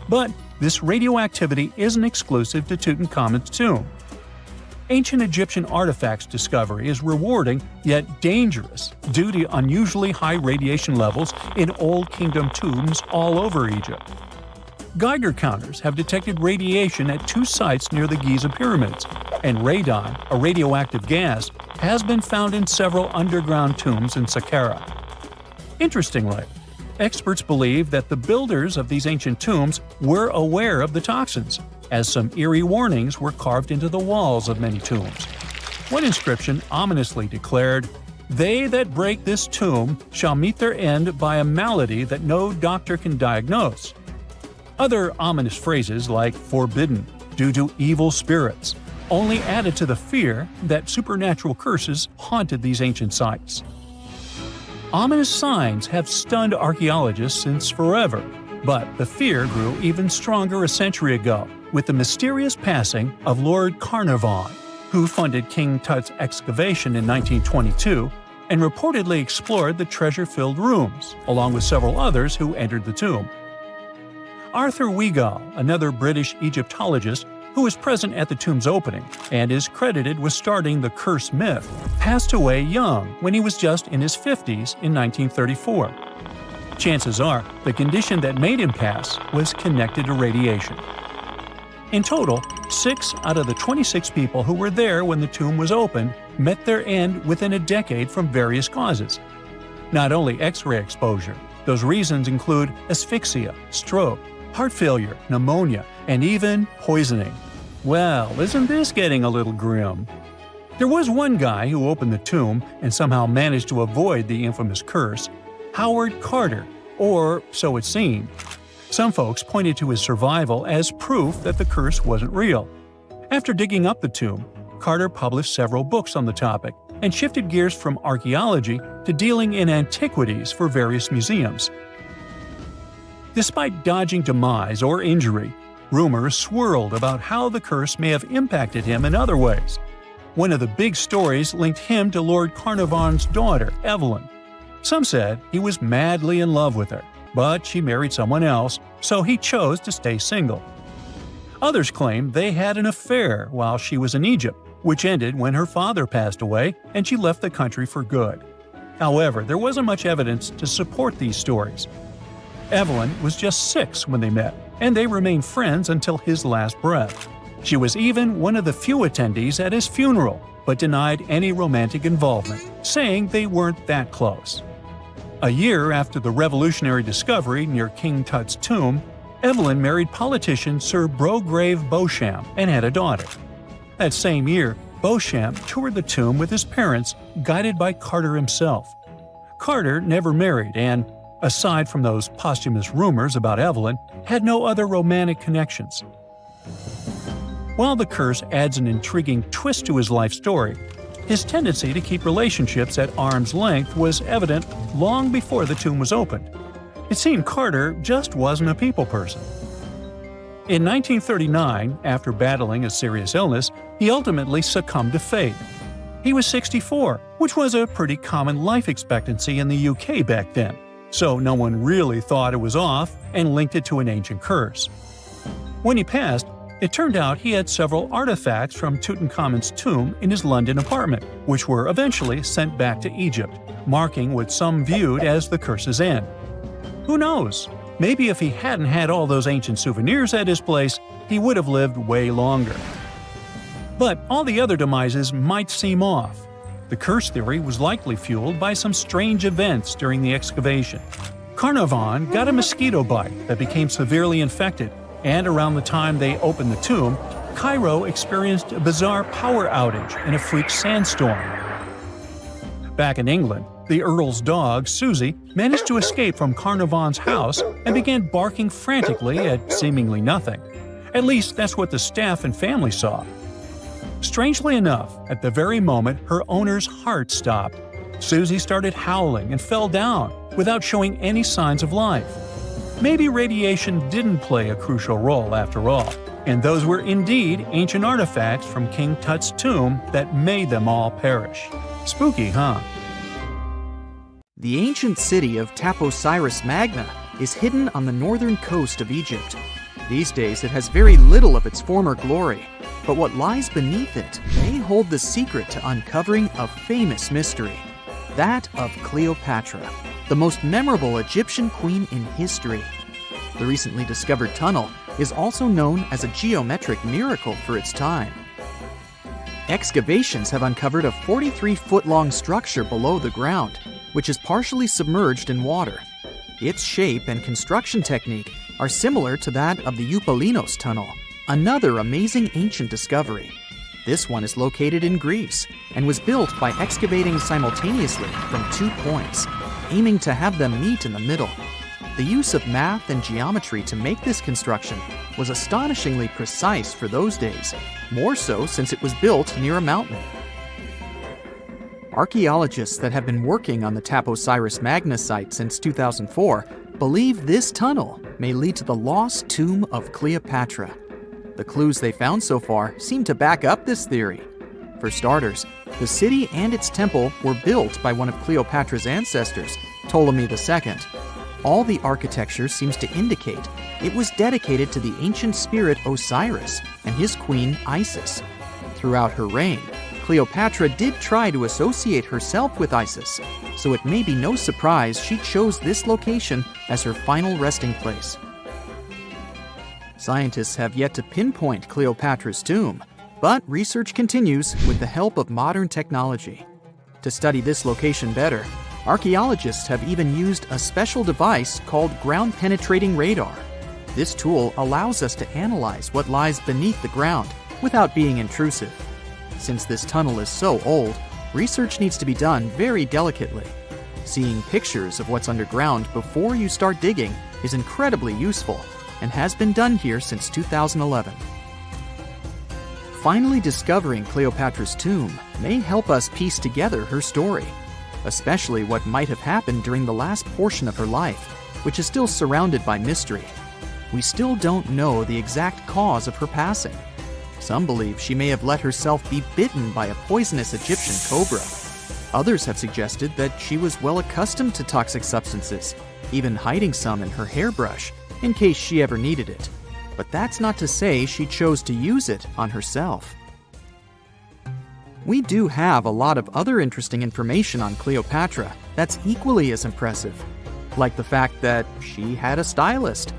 But this radioactivity isn't exclusive to Tutankhamun's tomb. Ancient Egyptian artifacts discovery is rewarding yet dangerous due to unusually high radiation levels in Old Kingdom tombs all over Egypt. Geiger counters have detected radiation at 2 sites near the Giza pyramids, and radon, a radioactive gas, has been found in several underground tombs in Saqqara. Interestingly, experts believe that the builders of these ancient tombs were aware of the toxins, as some eerie warnings were carved into the walls of many tombs. One inscription ominously declared, "They that break this tomb shall meet their end by a malady that no doctor can diagnose." Other ominous phrases like "forbidden," "due to evil spirits," only added to the fear that supernatural curses haunted these ancient sites. Ominous signs have stunned archaeologists since forever, but the fear grew even stronger a century ago with the mysterious passing of Lord Carnarvon, who funded King Tut's excavation in 1922 and reportedly explored the treasure-filled rooms, along with several others who entered the tomb. Arthur Weigall, another British Egyptologist who was present at the tomb's opening and is credited with starting the curse myth, passed away young when he was just in his 50s in 1934. Chances are the condition that made him pass was connected to radiation. In total, 6 out of the 26 people who were there when the tomb was opened met their end within a decade from various causes. Not only X-ray exposure, those reasons include asphyxia, stroke, heart failure, pneumonia, and even poisoning. Well, isn't this getting a little grim? There was one guy who opened the tomb and somehow managed to avoid the infamous curse, Howard Carter, or so it seemed. Some folks pointed to his survival as proof that the curse wasn't real. After digging up the tomb, Carter published several books on the topic and shifted gears from archaeology to dealing in antiquities for various museums. Despite dodging demise or injury, rumors swirled about how the curse may have impacted him in other ways. One of the big stories linked him to Lord Carnarvon's daughter, Evelyn. Some said he was madly in love with her, but she married someone else, so he chose to stay single. Others claim they had an affair while she was in Egypt, which ended when her father passed away and she left the country for good. However, there wasn't much evidence to support these stories. Evelyn was just 6 when they met, and they remained friends until his last breath. She was even one of the few attendees at his funeral, but denied any romantic involvement, saying they weren't that close. A year after the revolutionary discovery near King Tut's tomb, Evelyn married politician Sir Brograve Beauchamp and had a daughter. That same year, Beauchamp toured the tomb with his parents, guided by Carter himself. Carter never married and, aside from those posthumous rumors about Evelyn, had no other romantic connections. While the curse adds an intriguing twist to his life story, his tendency to keep relationships at arm's length was evident long before the tomb was opened. It seemed Carter just wasn't a people person. In 1939, after battling a serious illness, he ultimately succumbed to fate. He was 64, which was a pretty common life expectancy in the UK back then, so no one really thought it was off and linked it to an ancient curse. When he passed, it turned out he had several artifacts from Tutankhamun's tomb in his London apartment, which were eventually sent back to Egypt, marking what some viewed as the curse's end. Who knows? Maybe if he hadn't had all those ancient souvenirs at his place, he would have lived way longer. But all the other demises might seem off. The curse theory was likely fueled by some strange events during the excavation. Carnarvon got a mosquito bite that became severely infected, and around the time they opened the tomb, Cairo experienced a bizarre power outage and a freak sandstorm. Back in England, the Earl's dog, Susie, managed to escape from Carnarvon's house and began barking frantically at seemingly nothing. At least that's what the staff and family saw. Strangely enough, at the very moment her owner's heart stopped, Susie started howling and fell down without showing any signs of life. Maybe radiation didn't play a crucial role after all, and those were indeed ancient artifacts from King Tut's tomb that made them all perish. Spooky, huh? The ancient city of Taposiris Magna is hidden on the northern coast of Egypt. These days it has very little of its former glory, but what lies beneath it may hold the secret to uncovering a famous mystery, that of Cleopatra, the most memorable Egyptian queen in history. The recently discovered tunnel is also known as a geometric miracle for its time. Excavations have uncovered a 43-foot-long structure below the ground, which is partially submerged in water. Its shape and construction technique are similar to that of the Eupalinos tunnel, another amazing ancient discovery. This one is located in Greece and was built by excavating simultaneously from 2 points, aiming to have them meet in the middle. The use of math and geometry to make this construction was astonishingly precise for those days, more so since it was built near a mountain. Archaeologists that have been working on the Taposiris Magna site since 2004 believe this tunnel may lead to the lost tomb of Cleopatra. The clues they found so far seem to back up this theory. For starters, the city and its temple were built by one of Cleopatra's ancestors, Ptolemy II. All the architecture seems to indicate it was dedicated to the ancient spirit Osiris and his queen Isis. Throughout her reign, Cleopatra did try to associate herself with Isis, so it may be no surprise she chose this location as her final resting place. Scientists have yet to pinpoint Cleopatra's tomb, but research continues with the help of modern technology. To study this location better, archaeologists have even used a special device called ground-penetrating radar. This tool allows us to analyze what lies beneath the ground without being intrusive. Since this tunnel is so old, research needs to be done very delicately. Seeing pictures of what's underground before you start digging is incredibly useful and has been done here since 2011. Finally discovering Cleopatra's tomb may help us piece together her story, especially what might have happened during the last portion of her life, which is still surrounded by mystery. We still don't know the exact cause of her passing. Some believe she may have let herself be bitten by a poisonous Egyptian cobra. Others have suggested that she was well accustomed to toxic substances, even hiding some in her hairbrush in case she ever needed it. But that's not to say she chose to use it on herself. We do have a lot of other interesting information on Cleopatra that's equally as impressive, like the fact that she had a stylist.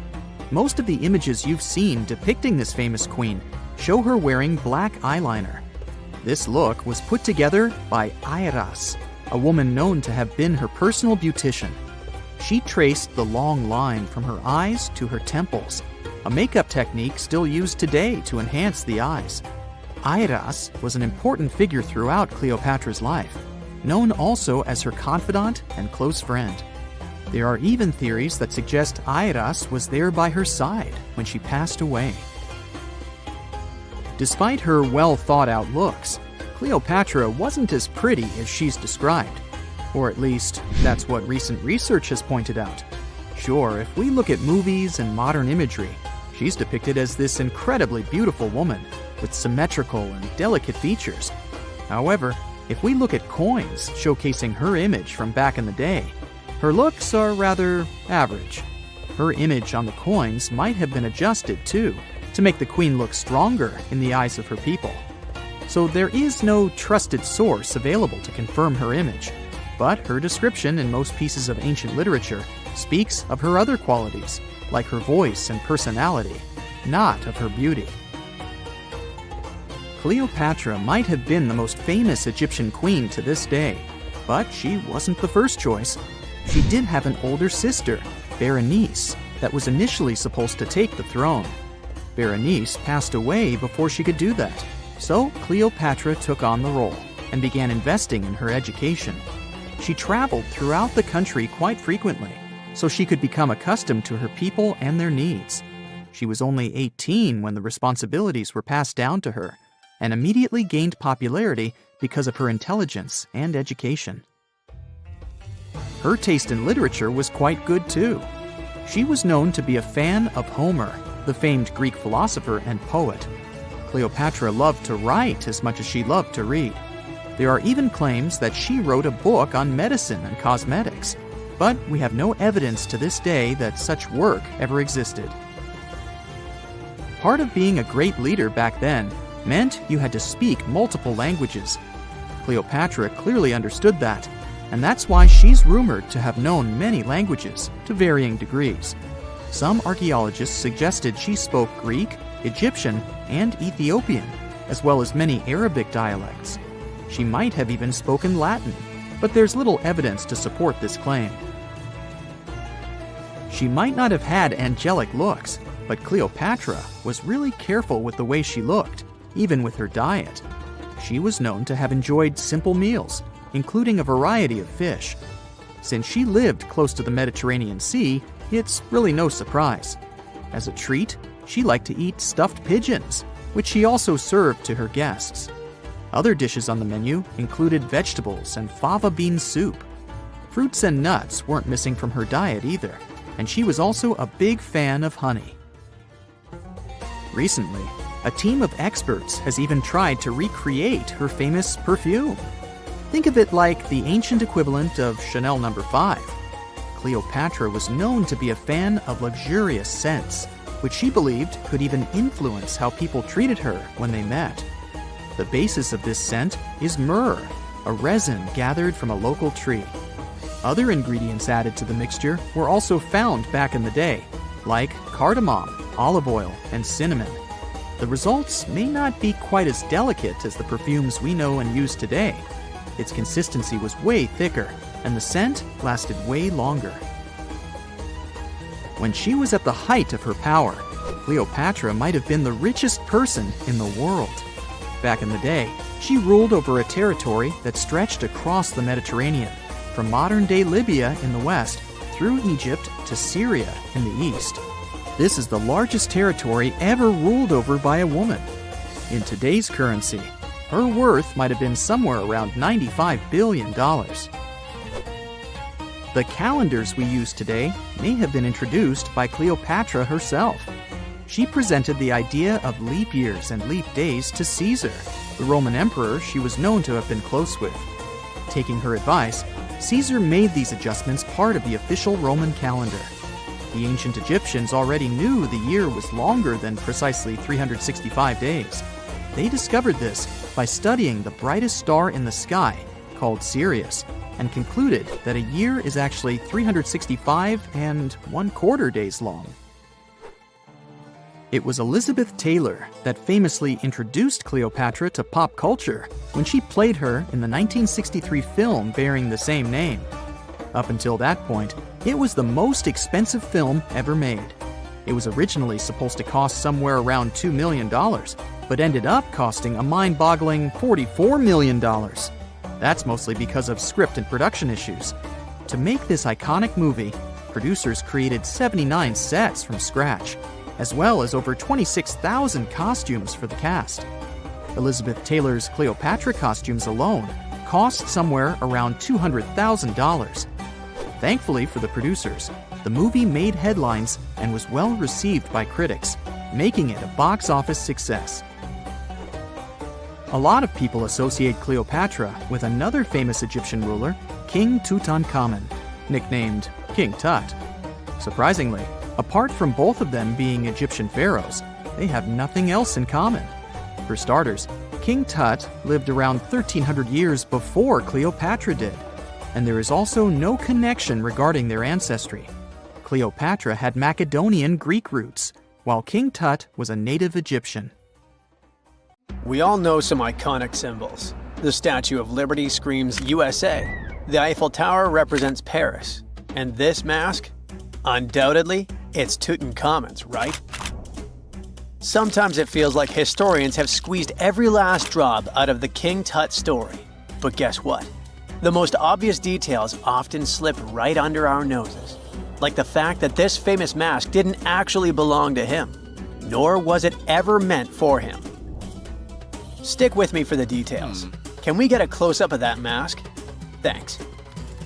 Most of the images you've seen depicting this famous queen show her wearing black eyeliner. This look was put together by Airas, a woman known to have been her personal beautician. She traced the long line from her eyes to her temples, a makeup technique still used today to enhance the eyes. Airas was an important figure throughout Cleopatra's life, known also as her confidant and close friend. There are even theories that suggest Airas was there by her side when she passed away. Despite her well-thought-out looks, Cleopatra wasn't as pretty as she's described. Or at least, that's what recent research has pointed out. Sure, if we look at movies and modern imagery, she's depicted as this incredibly beautiful woman with symmetrical and delicate features. However, if we look at coins showcasing her image from back in the day, her looks are rather average. Her image on the coins might have been adjusted, too, to make the queen look stronger in the eyes of her people. So there is no trusted source available to confirm her image, but her description in most pieces of ancient literature speaks of her other qualities, like her voice and personality, not of her beauty. Cleopatra might have been the most famous Egyptian queen to this day, but she wasn't the first choice. She did have an older sister, Berenice, that was initially supposed to take the throne. Berenice passed away before she could do that, so Cleopatra took on the role and began investing in her education. She traveled throughout the country quite frequently, so she could become accustomed to her people and their needs. She was only 18 when the responsibilities were passed down to her, and immediately gained popularity because of her intelligence and education. Her taste in literature was quite good too. She was known to be a fan of Homer, the famed Greek philosopher and poet. Cleopatra loved to write as much as she loved to read. There are even claims that she wrote a book on medicine and cosmetics, but we have no evidence to this day that such work ever existed. Part of being a great leader back then meant you had to speak multiple languages. Cleopatra clearly understood that, and that's why she's rumored to have known many languages to varying degrees. Some archaeologists suggested she spoke Greek, Egyptian, and Ethiopian, as well as many Arabic dialects. She might have even spoken Latin, but there's little evidence to support this claim. She might not have had angelic looks, but Cleopatra was really careful with the way she looked, even with her diet. She was known to have enjoyed simple meals, including a variety of fish. Since she lived close to the Mediterranean Sea, it's really no surprise. As a treat, she liked to eat stuffed pigeons, which she also served to her guests. Other dishes on the menu included vegetables and fava bean soup. Fruits and nuts weren't missing from her diet either, and she was also a big fan of honey. Recently, a team of experts has even tried to recreate her famous perfume. Think of it like the ancient equivalent of Chanel No. 5. Cleopatra was known to be a fan of luxurious scents, which she believed could even influence how people treated her when they met. The basis of this scent is myrrh, a resin gathered from a local tree. Other ingredients added to the mixture were also found back in the day, like cardamom, olive oil, and cinnamon. The results may not be quite as delicate as the perfumes we know and use today. Its consistency was way thicker, and the scent lasted way longer. When she was at the height of her power, Cleopatra might have been the richest person in the world. Back in the day, she ruled over a territory that stretched across the Mediterranean, from modern-day Libya in the west through Egypt to Syria in the east. This is the largest territory ever ruled over by a woman. In today's currency, her worth might have been somewhere around $95 billion. The calendars we use today may have been introduced by Cleopatra herself. She presented the idea of leap years and leap days to Caesar, the Roman emperor she was known to have been close with. Taking her advice, Caesar made these adjustments part of the official Roman calendar. The ancient Egyptians already knew the year was longer than precisely 365 days. They discovered this by studying the brightest star in the sky, called Sirius, and concluded that a year is actually 365 and 1/4 days long. It was Elizabeth Taylor that famously introduced Cleopatra to pop culture when she played her in the 1963 film bearing the same name. Up until that point, it was the most expensive film ever made. It was originally supposed to cost somewhere around $2 million, but ended up costing a mind-boggling $44 million. That's mostly because of script and production issues. To make this iconic movie, producers created 79 sets from scratch, as well as over 26,000 costumes for the cast. Elizabeth Taylor's Cleopatra costumes alone cost somewhere around $200,000. Thankfully for the producers, the movie made headlines and was well received by critics, making it a box office success. A lot of people associate Cleopatra with another famous Egyptian ruler, King Tutankhamun, nicknamed King Tut. Surprisingly, apart from both of them being Egyptian pharaohs, they have nothing else in common. For starters, King Tut lived around 1,300 years before Cleopatra did, and there is also no connection regarding their ancestry. Cleopatra had Macedonian Greek roots, while King Tut was a native Egyptian. We all know some iconic symbols. The Statue of Liberty screams USA. The Eiffel Tower represents Paris. And this mask? Undoubtedly, it's Tutankhamun's, right? Sometimes it feels like historians have squeezed every last drop out of the King Tut story. But guess what? The most obvious details often slip right under our noses. Like the fact that this famous mask didn't actually belong to him, nor was it ever meant for him. Stick with me for the details. Can we get a close-up of that mask? Thanks.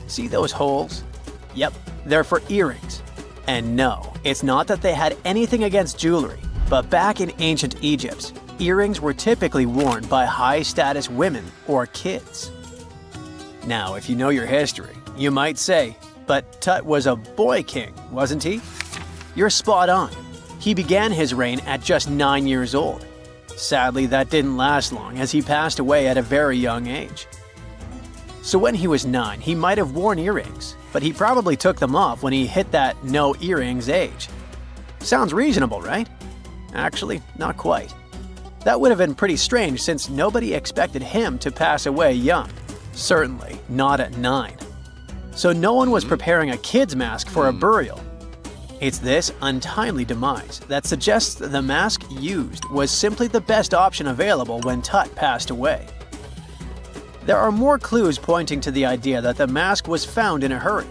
See those holes? Yep, they're for earrings. And no, it's not that they had anything against jewelry, but back in ancient Egypt, earrings were typically worn by high-status women or kids. Now, if you know your history, you might say, but Tut was a boy king, wasn't he? You're spot on. He began his reign at just 9 years old. Sadly, that didn't last long as he passed away at a very young age. So when he was 9, he might have worn earrings, but he probably took them off when he hit that no earrings age. Sounds reasonable, right? Actually, not quite. That would have been pretty strange since nobody expected him to pass away young. Certainly not at 9. So no one was preparing a kid's mask for a burial. It's this untimely demise that suggests the mask used was simply the best option available when Tut passed away. There are more clues pointing to the idea that the mask was found in a hurry.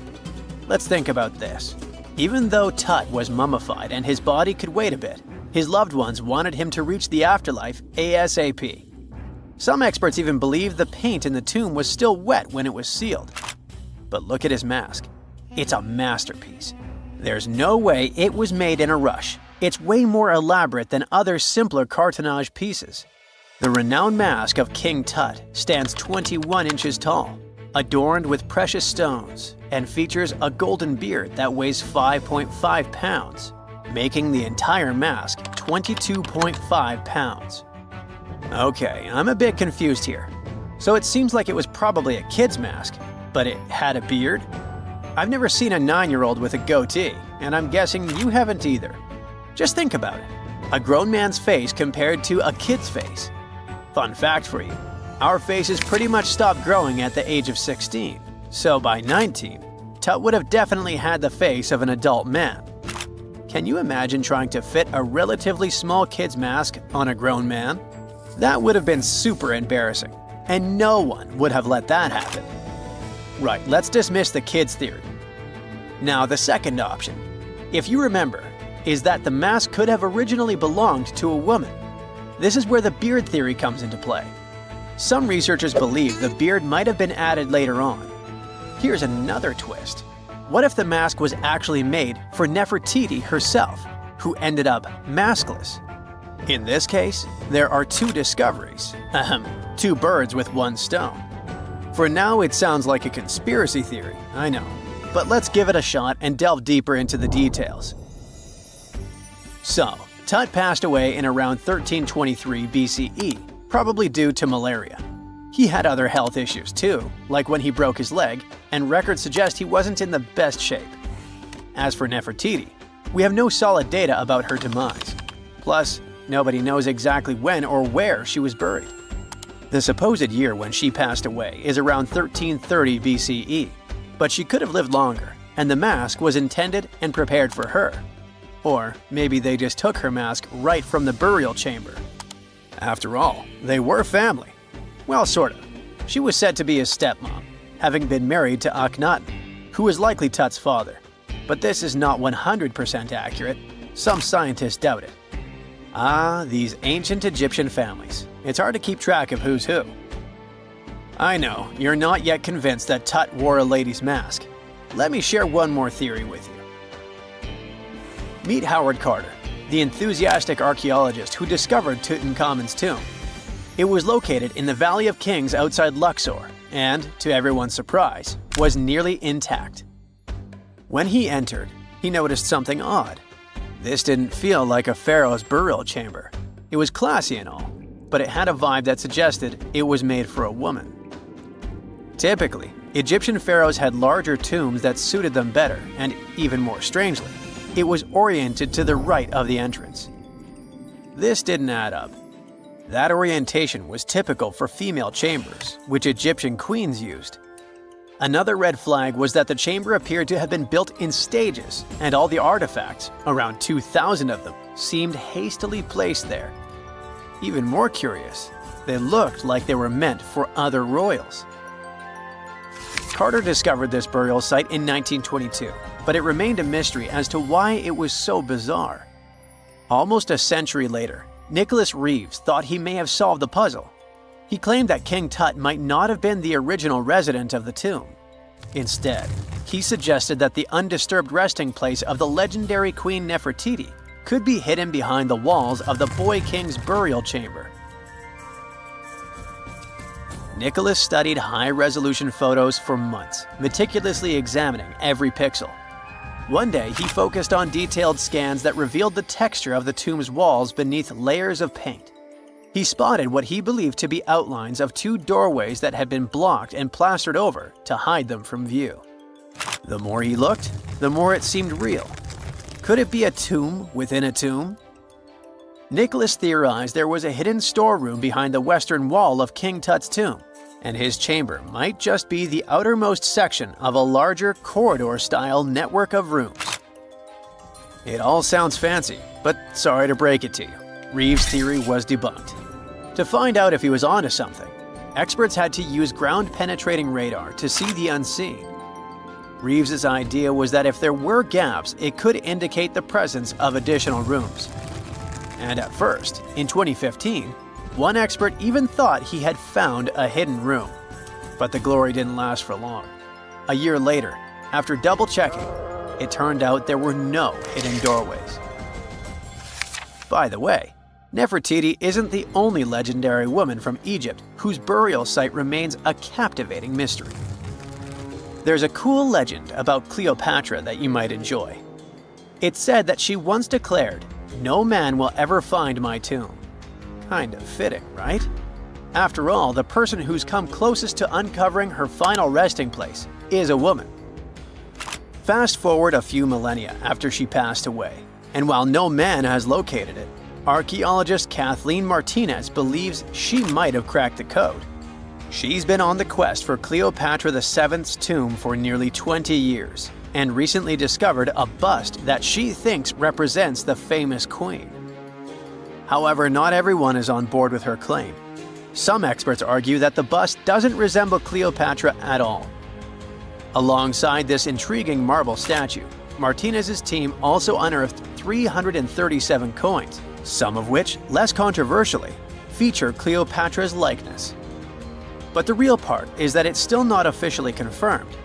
Let's think about this. Even though Tut was mummified and his body could wait a bit, his loved ones wanted him to reach the afterlife ASAP. Some experts even believe the paint in the tomb was still wet when it was sealed. But look at his mask. It's a masterpiece. There's no way it was made in a rush. It's way more elaborate than other simpler cartonnage pieces. The renowned mask of King Tut stands 21 inches tall, adorned with precious stones, and features a golden beard that weighs 5.5 pounds, making the entire mask 22.5 pounds. Okay, I'm a bit confused here. So it seems like it was probably a kid's mask, but it had a beard? I've never seen a 9-year-old with a goatee, and I'm guessing you haven't either. Just think about it. A grown man's face compared to a kid's face. Fun fact for you, our faces pretty much stopped growing at the age of 16, so by 19, Tut would have definitely had the face of an adult man. Can you imagine trying to fit a relatively small kid's mask on a grown man? That would have been super embarrassing, and no one would have let that happen. Right, let's dismiss the kids theory. Now, the second option, if you remember, is that the mask could have originally belonged to a woman. This is where the beard theory comes into play. Some researchers believe the beard might have been added later on. Here's another twist. What if the mask was actually made for Nefertiti herself, who ended up maskless? In this case, there are two discoveries. Two birds with one stone. For now, it sounds like a conspiracy theory, I know. But let's give it a shot and delve deeper into the details. So, Tut passed away in around 1323 BCE, probably due to malaria. He had other health issues too, like when he broke his leg, and records suggest he wasn't in the best shape. As for Nefertiti, we have no solid data about her demise. Plus, nobody knows exactly when or where she was buried. The supposed year when she passed away is around 1330 BCE, but she could have lived longer, and the mask was intended and prepared for her. Or maybe they just took her mask right from the burial chamber. After all, they were family. Well, sort of. She was said to be his stepmom, having been married to Akhenaten. who was likely Tut's father. But this is not 100% accurate. Some scientists doubt it. Ah, these ancient Egyptian families. It's hard to keep track of who's who. I know, you're not yet convinced that Tut wore a lady's mask. Let me share one more theory with you. Meet Howard Carter, the enthusiastic archaeologist who discovered Tutankhamun's tomb. It was located in the Valley of Kings outside Luxor, and, to everyone's surprise, was nearly intact. When he entered, he noticed something odd. This didn't feel like a pharaoh's burial chamber. It was classy and all, but it had a vibe that suggested it was made for a woman. Typically, Egyptian pharaohs had larger tombs that suited them better, and even more strangely, it was oriented to the right of the entrance. This didn't add up. That orientation was typical for female chambers, which Egyptian queens used. Another red flag was that the chamber appeared to have been built in stages, and all the artifacts, around 2,000 of them, seemed hastily placed there. Even more curious, they looked like they were meant for other royals. Carter discovered this burial site in 1922, but it remained a mystery as to why it was so bizarre. Almost a century later, Nicholas Reeves thought he may have solved the puzzle. He claimed that King Tut might not have been the original resident of the tomb. Instead, he suggested that the undisturbed resting place of the legendary Queen Nefertiti could be hidden behind the walls of the boy king's burial chamber. Nicholas studied high-resolution photos for months, meticulously examining every pixel. One day, he focused on detailed scans that revealed the texture of the tomb's walls beneath layers of paint. He spotted what he believed to be outlines of two doorways that had been blocked and plastered over to hide them from view. The more he looked, the more it seemed real. Could it be a tomb within a tomb? Nicholas theorized there was a hidden storeroom behind the western wall of King Tut's tomb, and his chamber might just be the outermost section of a larger corridor-style network of rooms. It all sounds fancy, but sorry to break it to you, Reeves' theory was debunked. To find out if he was onto something, experts had to use ground-penetrating radar to see the unseen. Reeves' idea was that if there were gaps, it could indicate the presence of additional rooms. And at first, in 2015, one expert even thought he had found a hidden room. But the glory didn't last for long. A year later, after double-checking, it turned out there were no hidden doorways. By the way, Nefertiti isn't the only legendary woman from Egypt whose burial site remains a captivating mystery. There's a cool legend about Cleopatra that you might enjoy. It's said that she once declared, "No man will ever find my tomb." Kind of fitting, right? After all, the person who's come closest to uncovering her final resting place is a woman. Fast forward a few millennia after she passed away, and while no man has located it, archaeologist Kathleen Martinez believes she might have cracked the code. She's been on the quest for Cleopatra VII's tomb for nearly 20 years, and recently discovered a bust that she thinks represents the famous queen. However, not everyone is on board with her claim. Some experts argue that the bust doesn't resemble Cleopatra at all. Alongside this intriguing marble statue, Martinez's team also unearthed 337 coins, some of which, less controversially, feature Cleopatra's likeness. But the real part is that it's still not officially confirmed.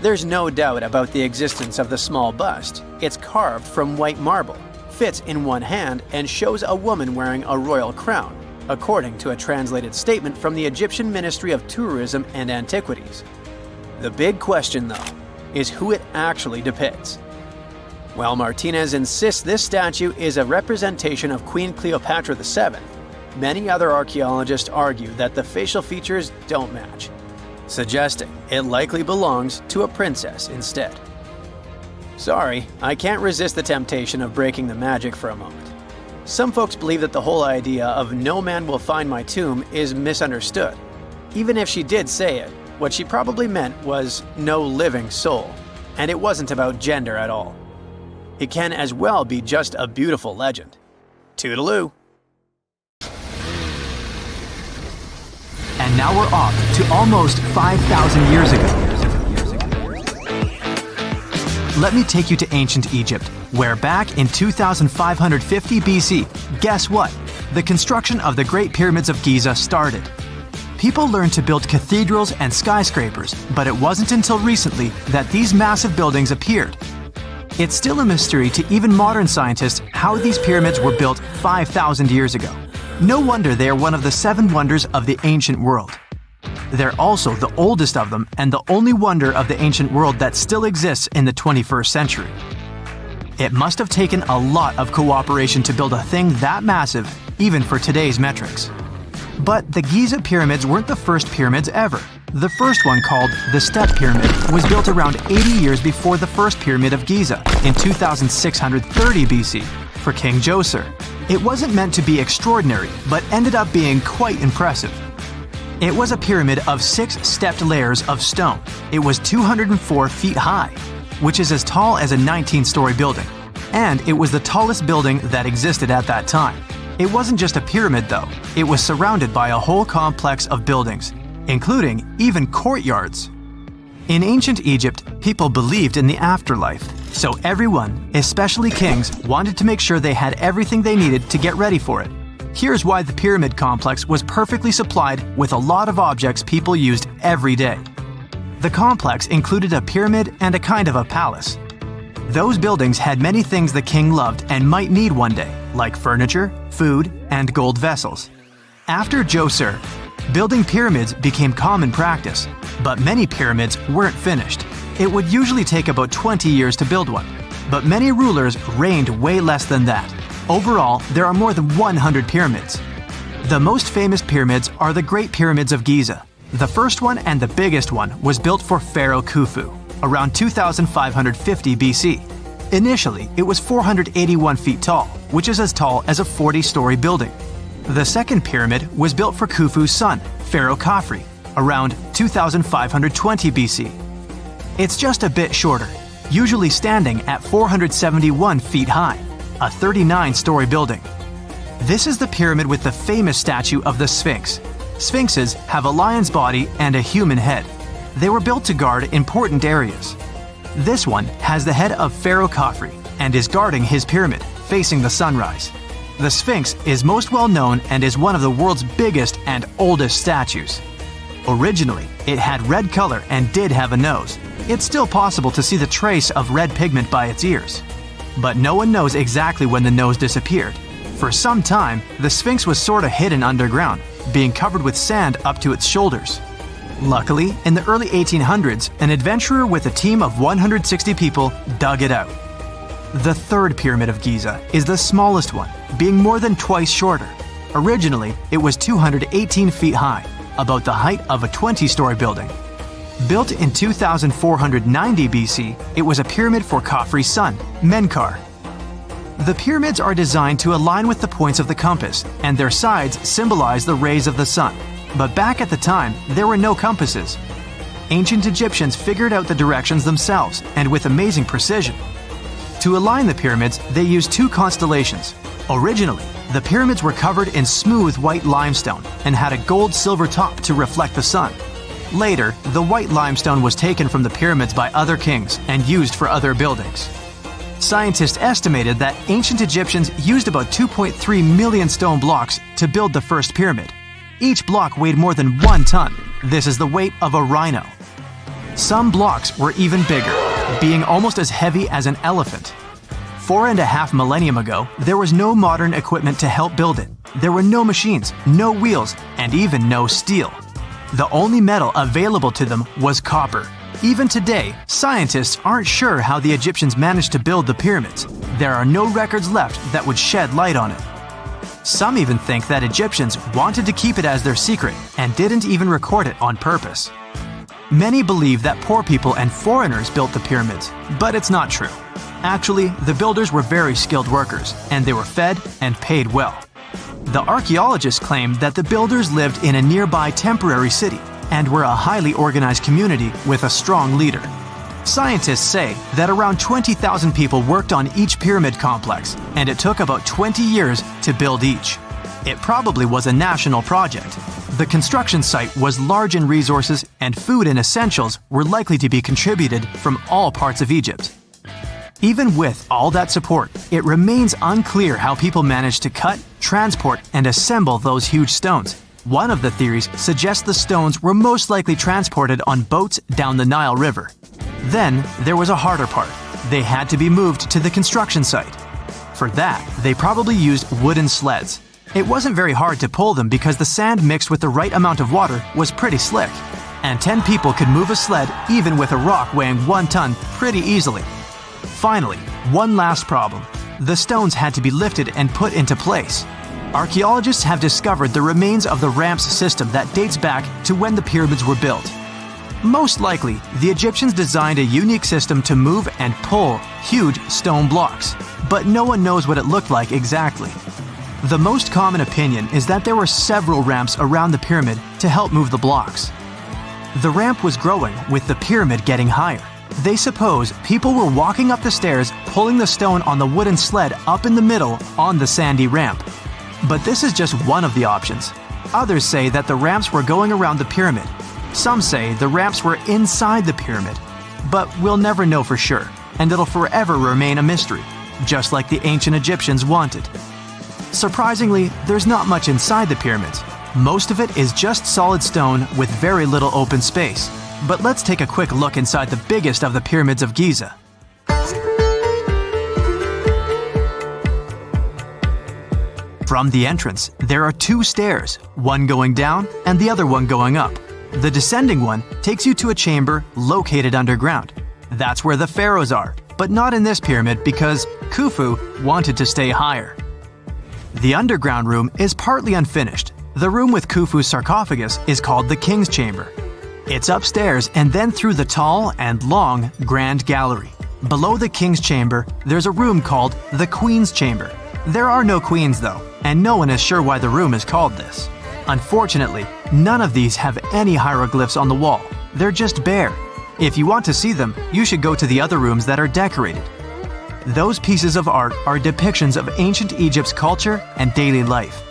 There's no doubt about the existence of the small bust. It's carved from white marble, fits in one hand, and shows a woman wearing a royal crown, according to a translated statement from the Egyptian Ministry of Tourism and Antiquities. The big question, though, is who it actually depicts. While Martinez insists this statue is a representation of Queen Cleopatra VII, many other archaeologists argue that the facial features don't match, suggesting it likely belongs to a princess instead. Sorry, I can't resist the temptation of breaking the magic for a moment. Some folks believe that the whole idea of "no man will find my tomb" is misunderstood. Even if she did say it, what she probably meant was "no living soul," and it wasn't about gender at all. It can as well be just a beautiful legend. Toodaloo! And now we're off to almost 5,000 years ago. let me take you to ancient Egypt, where back in 2550 BC, guess what? The construction of the Great Pyramids of Giza started. People learned to build cathedrals and skyscrapers, but it wasn't until recently that these massive buildings appeared. It's still a mystery to even modern scientists how these pyramids were built 5,000 years ago. No wonder they are one of the 7 wonders of the ancient world. They're also the oldest of them and the only wonder of the ancient world that still exists in the 21st century. It must have taken a lot of cooperation to build a thing that massive, even for today's metrics. But the Giza pyramids weren't the first pyramids ever. The first one, called the Step Pyramid, was built around 80 years before the first Pyramid of Giza in 2630 BC for King Djoser. It wasn't meant to be extraordinary, but ended up being quite impressive. It was a pyramid of 6 stepped layers of stone. It was 204 feet high, which is as tall as a 19-story building. And it was the tallest building that existed at that time. It wasn't just a pyramid though, it was surrounded by a whole complex of buildings, including even courtyards. In ancient Egypt, people believed in the afterlife, so everyone, especially kings, wanted to make sure they had everything they needed to get ready for it. Here's why the pyramid complex was perfectly supplied with a lot of objects people used every day. The complex included a pyramid and a kind of a palace. Those buildings had many things the king loved and might need one day, like furniture, food, and gold vessels. After Djoser, building pyramids became common practice, but many pyramids weren't finished. It would usually take about 20 years to build one, but many rulers reigned way less than that. Overall, there are more than 100 pyramids. The most famous pyramids are the Great Pyramids of Giza. The first one and the biggest one was built for Pharaoh Khufu, around 2550 BC. Initially, it was 481 feet tall, which is as tall as a 40-story building. The second pyramid was built for Khufu's son, Pharaoh Khafre, around 2520 BC. It's just a bit shorter, usually standing at 471 feet high, a 39-story building. This is the pyramid with the famous statue of the Sphinx. Sphinxes have a lion's body and a human head. They were built to guard important areas. This one has the head of Pharaoh Khafre and is guarding his pyramid, facing the sunrise. The Sphinx is most well known and is one of the world's biggest and oldest statues. Originally, it had red color and did have a nose. It's still possible to see the trace of red pigment by its ears. But no one knows exactly when the nose disappeared. For some time, the Sphinx was sort of hidden underground, being covered with sand up to its shoulders. Luckily, in the early 1800s, an adventurer with a team of 160 people dug it out. The third Pyramid of Giza is the smallest one, being more than twice shorter. Originally, it was 218 feet high, about the height of a 20-story building. Built in 2490 BC, it was a pyramid for Khafre's son, Menkaure. The pyramids are designed to align with the points of the compass, and their sides symbolize the rays of the sun. But back at the time, there were no compasses. Ancient Egyptians figured out the directions themselves, and with amazing precision. To align the pyramids, they used 2 constellations. Originally, the pyramids were covered in smooth white limestone and had a gold-silver top to reflect the sun. Later, the white limestone was taken from the pyramids by other kings and used for other buildings. Scientists estimated that ancient Egyptians used about 2.3 million stone blocks to build the first pyramid. Each block weighed more than 1 ton. This is the weight of a rhino. Some blocks were even bigger, being almost as heavy as an elephant. 4.5 millennia ago, there was no modern equipment to help build it. There were no machines, no wheels, and even no steel. The only metal available to them was copper. Even today, scientists aren't sure how the Egyptians managed to build the pyramids. There are no records left that would shed light on it. Some even think that Egyptians wanted to keep it as their secret and didn't even record it on purpose. Many believe that poor people and foreigners built the pyramids, but it's not true. Actually, the builders were very skilled workers, and they were fed and paid well. The archaeologists claim that the builders lived in a nearby temporary city and were a highly organized community with a strong leader. Scientists say that around 20,000 people worked on each pyramid complex, and it took about 20 years to build each. It probably was a national project. The construction site was large in resources, and food and essentials were likely to be contributed from all parts of Egypt. Even with all that support, it remains unclear how people managed to cut, transport, and assemble those huge stones. One of the theories suggests the stones were most likely transported on boats down the Nile River. Then, there was a harder part. They had to be moved to the construction site. For that, they probably used wooden sleds. It wasn't very hard to pull them because the sand mixed with the right amount of water was pretty slick. And 10 people could move a sled even with a rock weighing 1 ton pretty easily. Finally, one last problem. The stones had to be lifted and put into place. Archaeologists have discovered the remains of the ramps system that dates back to when the pyramids were built. Most likely, the Egyptians designed a unique system to move and pull huge stone blocks, but no one knows what it looked like exactly. The most common opinion is that there were several ramps around the pyramid to help move the blocks. The ramp was growing with the pyramid getting higher. They suppose people were walking up the stairs, pulling the stone on the wooden sled up in the middle on the sandy ramp. But this is just one of the options. Others say that the ramps were going around the pyramid. Some say the ramps were inside the pyramid. But we'll never know for sure, and it'll forever remain a mystery, just like the ancient Egyptians wanted. Surprisingly, there's not much inside the pyramids. Most of it is just solid stone with very little open space. But let's take a quick look inside the biggest of the pyramids of Giza. From the entrance, there are 2 stairs, one going down and the other one going up. The descending one takes you to a chamber located underground. That's where the pharaohs are, but not in this pyramid because Khufu wanted to stay higher. The underground room is partly unfinished. The room with Khufu's sarcophagus is called the King's Chamber. It's upstairs and then through the tall and long Grand Gallery. Below the King's Chamber, there's a room called the Queen's Chamber. There are no queens though, and no one is sure why the room is called this. Unfortunately, none of these have any hieroglyphs on the wall. They're just bare. If you want to see them, you should go to the other rooms that are decorated. Those pieces of art are depictions of ancient Egypt's culture and daily life.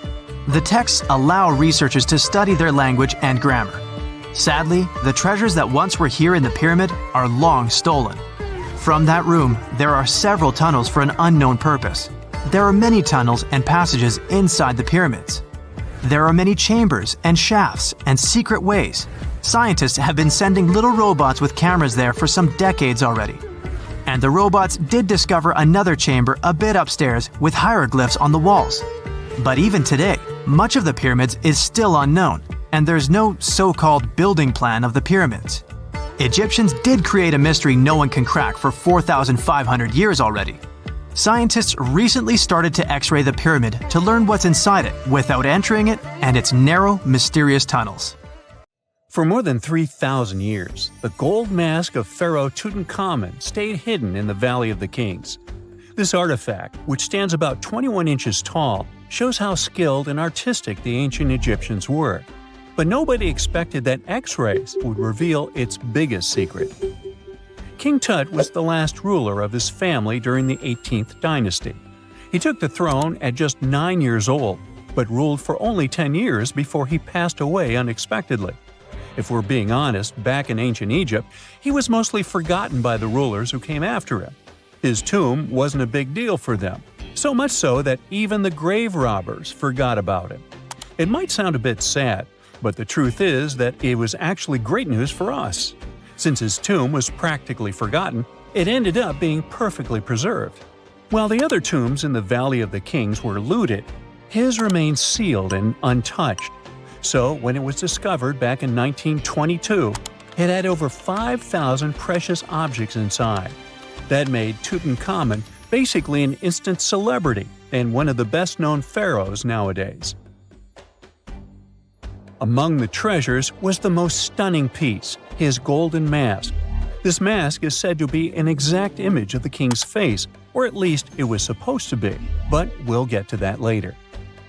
The texts allow researchers to study their language and grammar. Sadly, the treasures that once were here in the pyramid are long stolen. From that room, there are several tunnels for an unknown purpose. There are many tunnels and passages inside the pyramids. There are many chambers and shafts and secret ways. Scientists have been sending little robots with cameras there for some decades already. And the robots did discover another chamber a bit upstairs with hieroglyphs on the walls. But even today, much of the pyramids is still unknown, and there's no so-called building plan of the pyramids. Egyptians did create a mystery no one can crack for 4,500 years already. Scientists recently started to X-ray the pyramid to learn what's inside it without entering it and its narrow, mysterious tunnels. For more than 3,000 years, the gold mask of Pharaoh Tutankhamun stayed hidden in the Valley of the Kings. This artifact, which stands about 21 inches tall, shows how skilled and artistic the ancient Egyptians were. But nobody expected that X-rays would reveal its biggest secret. King Tut was the last ruler of his family during the 18th dynasty. He took the throne at just 9 years old, but ruled for only 10 years before he passed away unexpectedly. If we're being honest, back in ancient Egypt, he was mostly forgotten by the rulers who came after him. His tomb wasn't a big deal for them, so much so that even the grave robbers forgot about him. It might sound a bit sad, but the truth is that it was actually great news for us. Since his tomb was practically forgotten, it ended up being perfectly preserved. While the other tombs in the Valley of the Kings were looted, his remained sealed and untouched. So, when it was discovered back in 1922, it had over 5,000 precious objects inside. That made Tutankhamun basically an instant celebrity and one of the best-known pharaohs nowadays. Among the treasures was the most stunning piece, his golden mask. This mask is said to be an exact image of the king's face, or at least it was supposed to be, but we'll get to that later.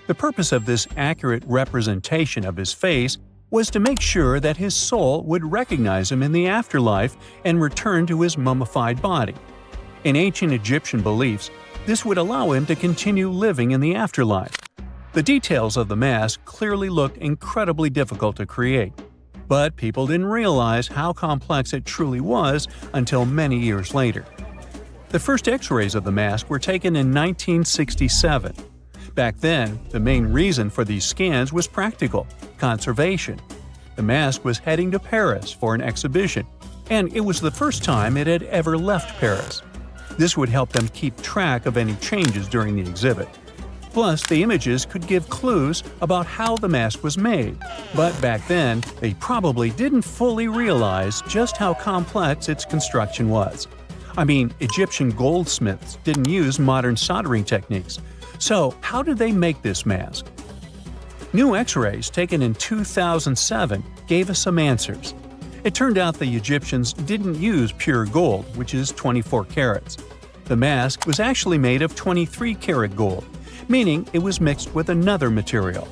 The purpose of this accurate representation of his face was to make sure that his soul would recognize him in the afterlife and return to his mummified body. In ancient Egyptian beliefs, this would allow him to continue living in the afterlife. The details of the mask clearly looked incredibly difficult to create, but people didn't realize how complex it truly was until many years later. The first X-rays of the mask were taken in 1967. Back then, the main reason for these scans was practical – conservation. The mask was heading to Paris for an exhibition, and it was the first time it had ever left Paris. This would help them keep track of any changes during the exhibit. Plus, the images could give clues about how the mask was made, but back then, they probably didn't fully realize just how complex its construction was. I mean, Egyptian goldsmiths didn't use modern soldering techniques. So, how did they make this mask? New X-rays taken in 2007 gave us some answers. It turned out the Egyptians didn't use pure gold, which is 24 carats. The mask was actually made of 23-karat gold, meaning it was mixed with another material.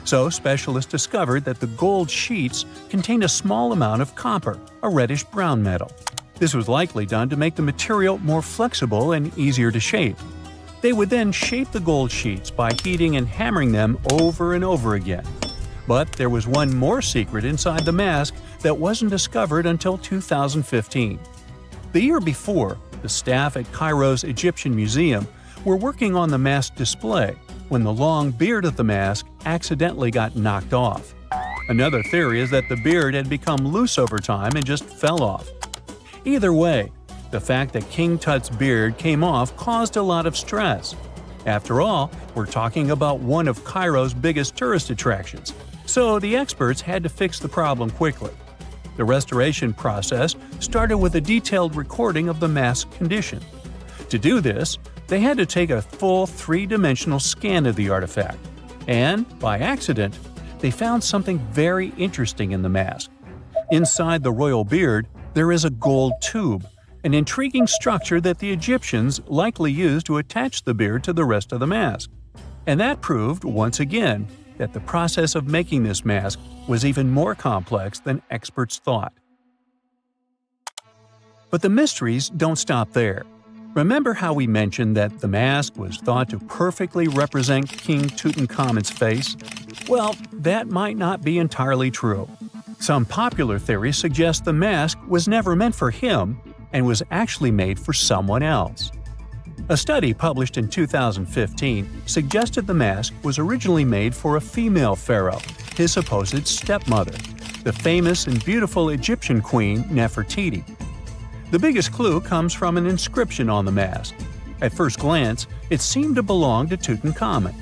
So specialists discovered that the gold sheets contained a small amount of copper, a reddish-brown metal. This was likely done to make the material more flexible and easier to shape. They would then shape the gold sheets by heating and hammering them over and over again. But there was one more secret inside the mask that wasn't discovered until 2015. The year before, the staff at Cairo's Egyptian Museum were working on the mask display when the long beard of the mask accidentally got knocked off. Another theory is that the beard had become loose over time and just fell off. Either way, the fact that King Tut's beard came off caused a lot of stress. After all, we're talking about one of Cairo's biggest tourist attractions, so the experts had to fix the problem quickly. The restoration process started with a detailed recording of the mask's condition. To do this, they had to take a full three-dimensional scan of the artifact. And, by accident, they found something very interesting in the mask. Inside the royal beard, there is a gold tube, an intriguing structure that the Egyptians likely used to attach the beard to the rest of the mask. And that proved, once again, that the process of making this mask was even more complex than experts thought. But the mysteries don't stop there. Remember how we mentioned that the mask was thought to perfectly represent King Tutankhamun's face? Well, that might not be entirely true. Some popular theories suggest the mask was never meant for him and was actually made for someone else. A study published in 2015 suggested the mask was originally made for a female pharaoh, his supposed stepmother, the famous and beautiful Egyptian queen Nefertiti. The biggest clue comes from an inscription on the mask. At first glance, it seemed to belong to Tutankhamun,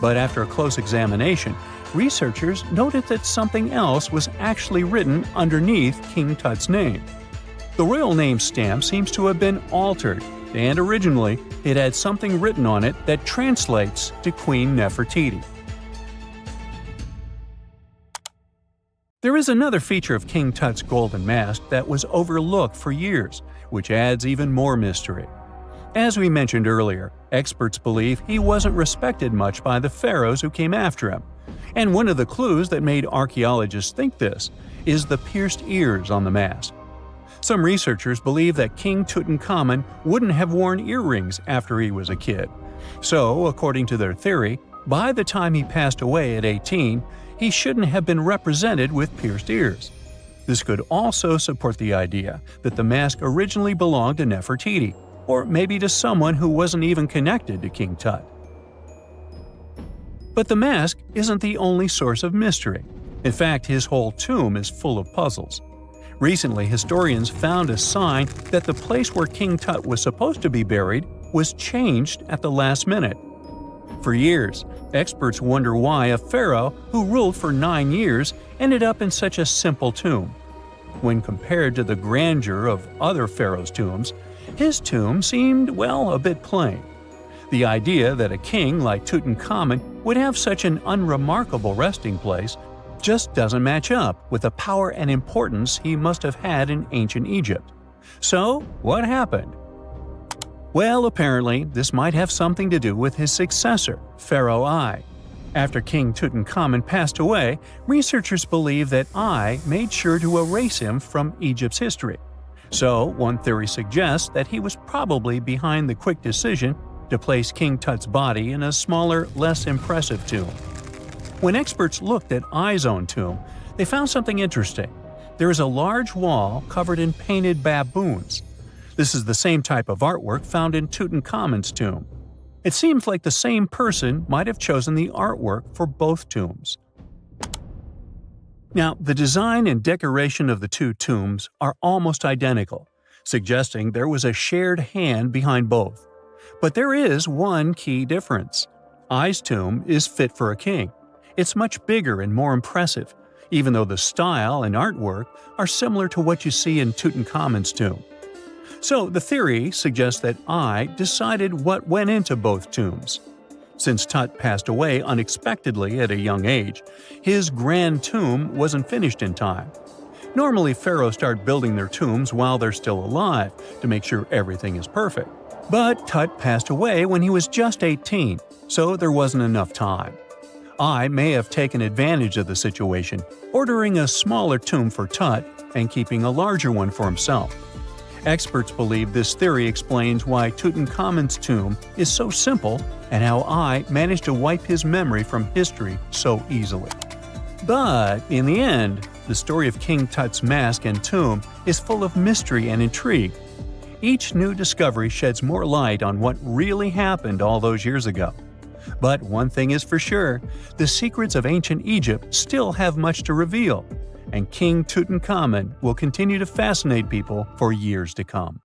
but after a close examination, researchers noted that something else was actually written underneath King Tut's name. The royal name stamp seems to have been altered, and originally it had something written on it that translates to Queen Nefertiti. There is another feature of King Tut's golden mask that was overlooked for years, which adds even more mystery. As we mentioned earlier, experts believe he wasn't respected much by the pharaohs who came after him. And one of the clues that made archaeologists think this is the pierced ears on the mask. Some researchers believe that King Tutankhamun wouldn't have worn earrings after he was a kid. So, according to their theory, by the time he passed away at 18, he shouldn't have been represented with pierced ears. This could also support the idea that the mask originally belonged to Nefertiti, or maybe to someone who wasn't even connected to King Tut. But the mask isn't the only source of mystery. In fact, his whole tomb is full of puzzles. Recently, historians found a sign that the place where King Tut was supposed to be buried was changed at the last minute. For years, experts wonder why a pharaoh who ruled for 9 years ended up in such a simple tomb. When compared to the grandeur of other pharaohs' tombs, his tomb seemed, well, a bit plain. The idea that a king like Tutankhamun would have such an unremarkable resting place just doesn't match up with the power and importance he must have had in ancient Egypt. So, what happened? Well, apparently, this might have something to do with his successor, Pharaoh I. After King Tutankhamun passed away, researchers believe that I made sure to erase him from Egypt's history. So, one theory suggests that he was probably behind the quick decision to place King Tut's body in a smaller, less impressive tomb. When experts looked at I's own tomb, they found something interesting. There is a large wall covered in painted baboons. This is the same type of artwork found in Tutankhamun's tomb. It seems like the same person might have chosen the artwork for both tombs. Now, the design and decoration of the two tombs are almost identical, suggesting there was a shared hand behind both. But there is one key difference. I's tomb is fit for a king. It's much bigger and more impressive, even though the style and artwork are similar to what you see in Tutankhamun's tomb. So the theory suggests that I decided what went into both tombs. Since Tut passed away unexpectedly at a young age, his grand tomb wasn't finished in time. Normally, pharaohs start building their tombs while they're still alive to make sure everything is perfect. But Tut passed away when he was just 18, so there wasn't enough time. I may have taken advantage of the situation, ordering a smaller tomb for Tut and keeping a larger one for himself. Experts believe this theory explains why Tutankhamun's tomb is so simple and how I managed to wipe his memory from history so easily. But in the end, the story of King Tut's mask and tomb is full of mystery and intrigue. Each new discovery sheds more light on what really happened all those years ago. But one thing is for sure, the secrets of ancient Egypt still have much to reveal, and King Tutankhamun will continue to fascinate people for years to come.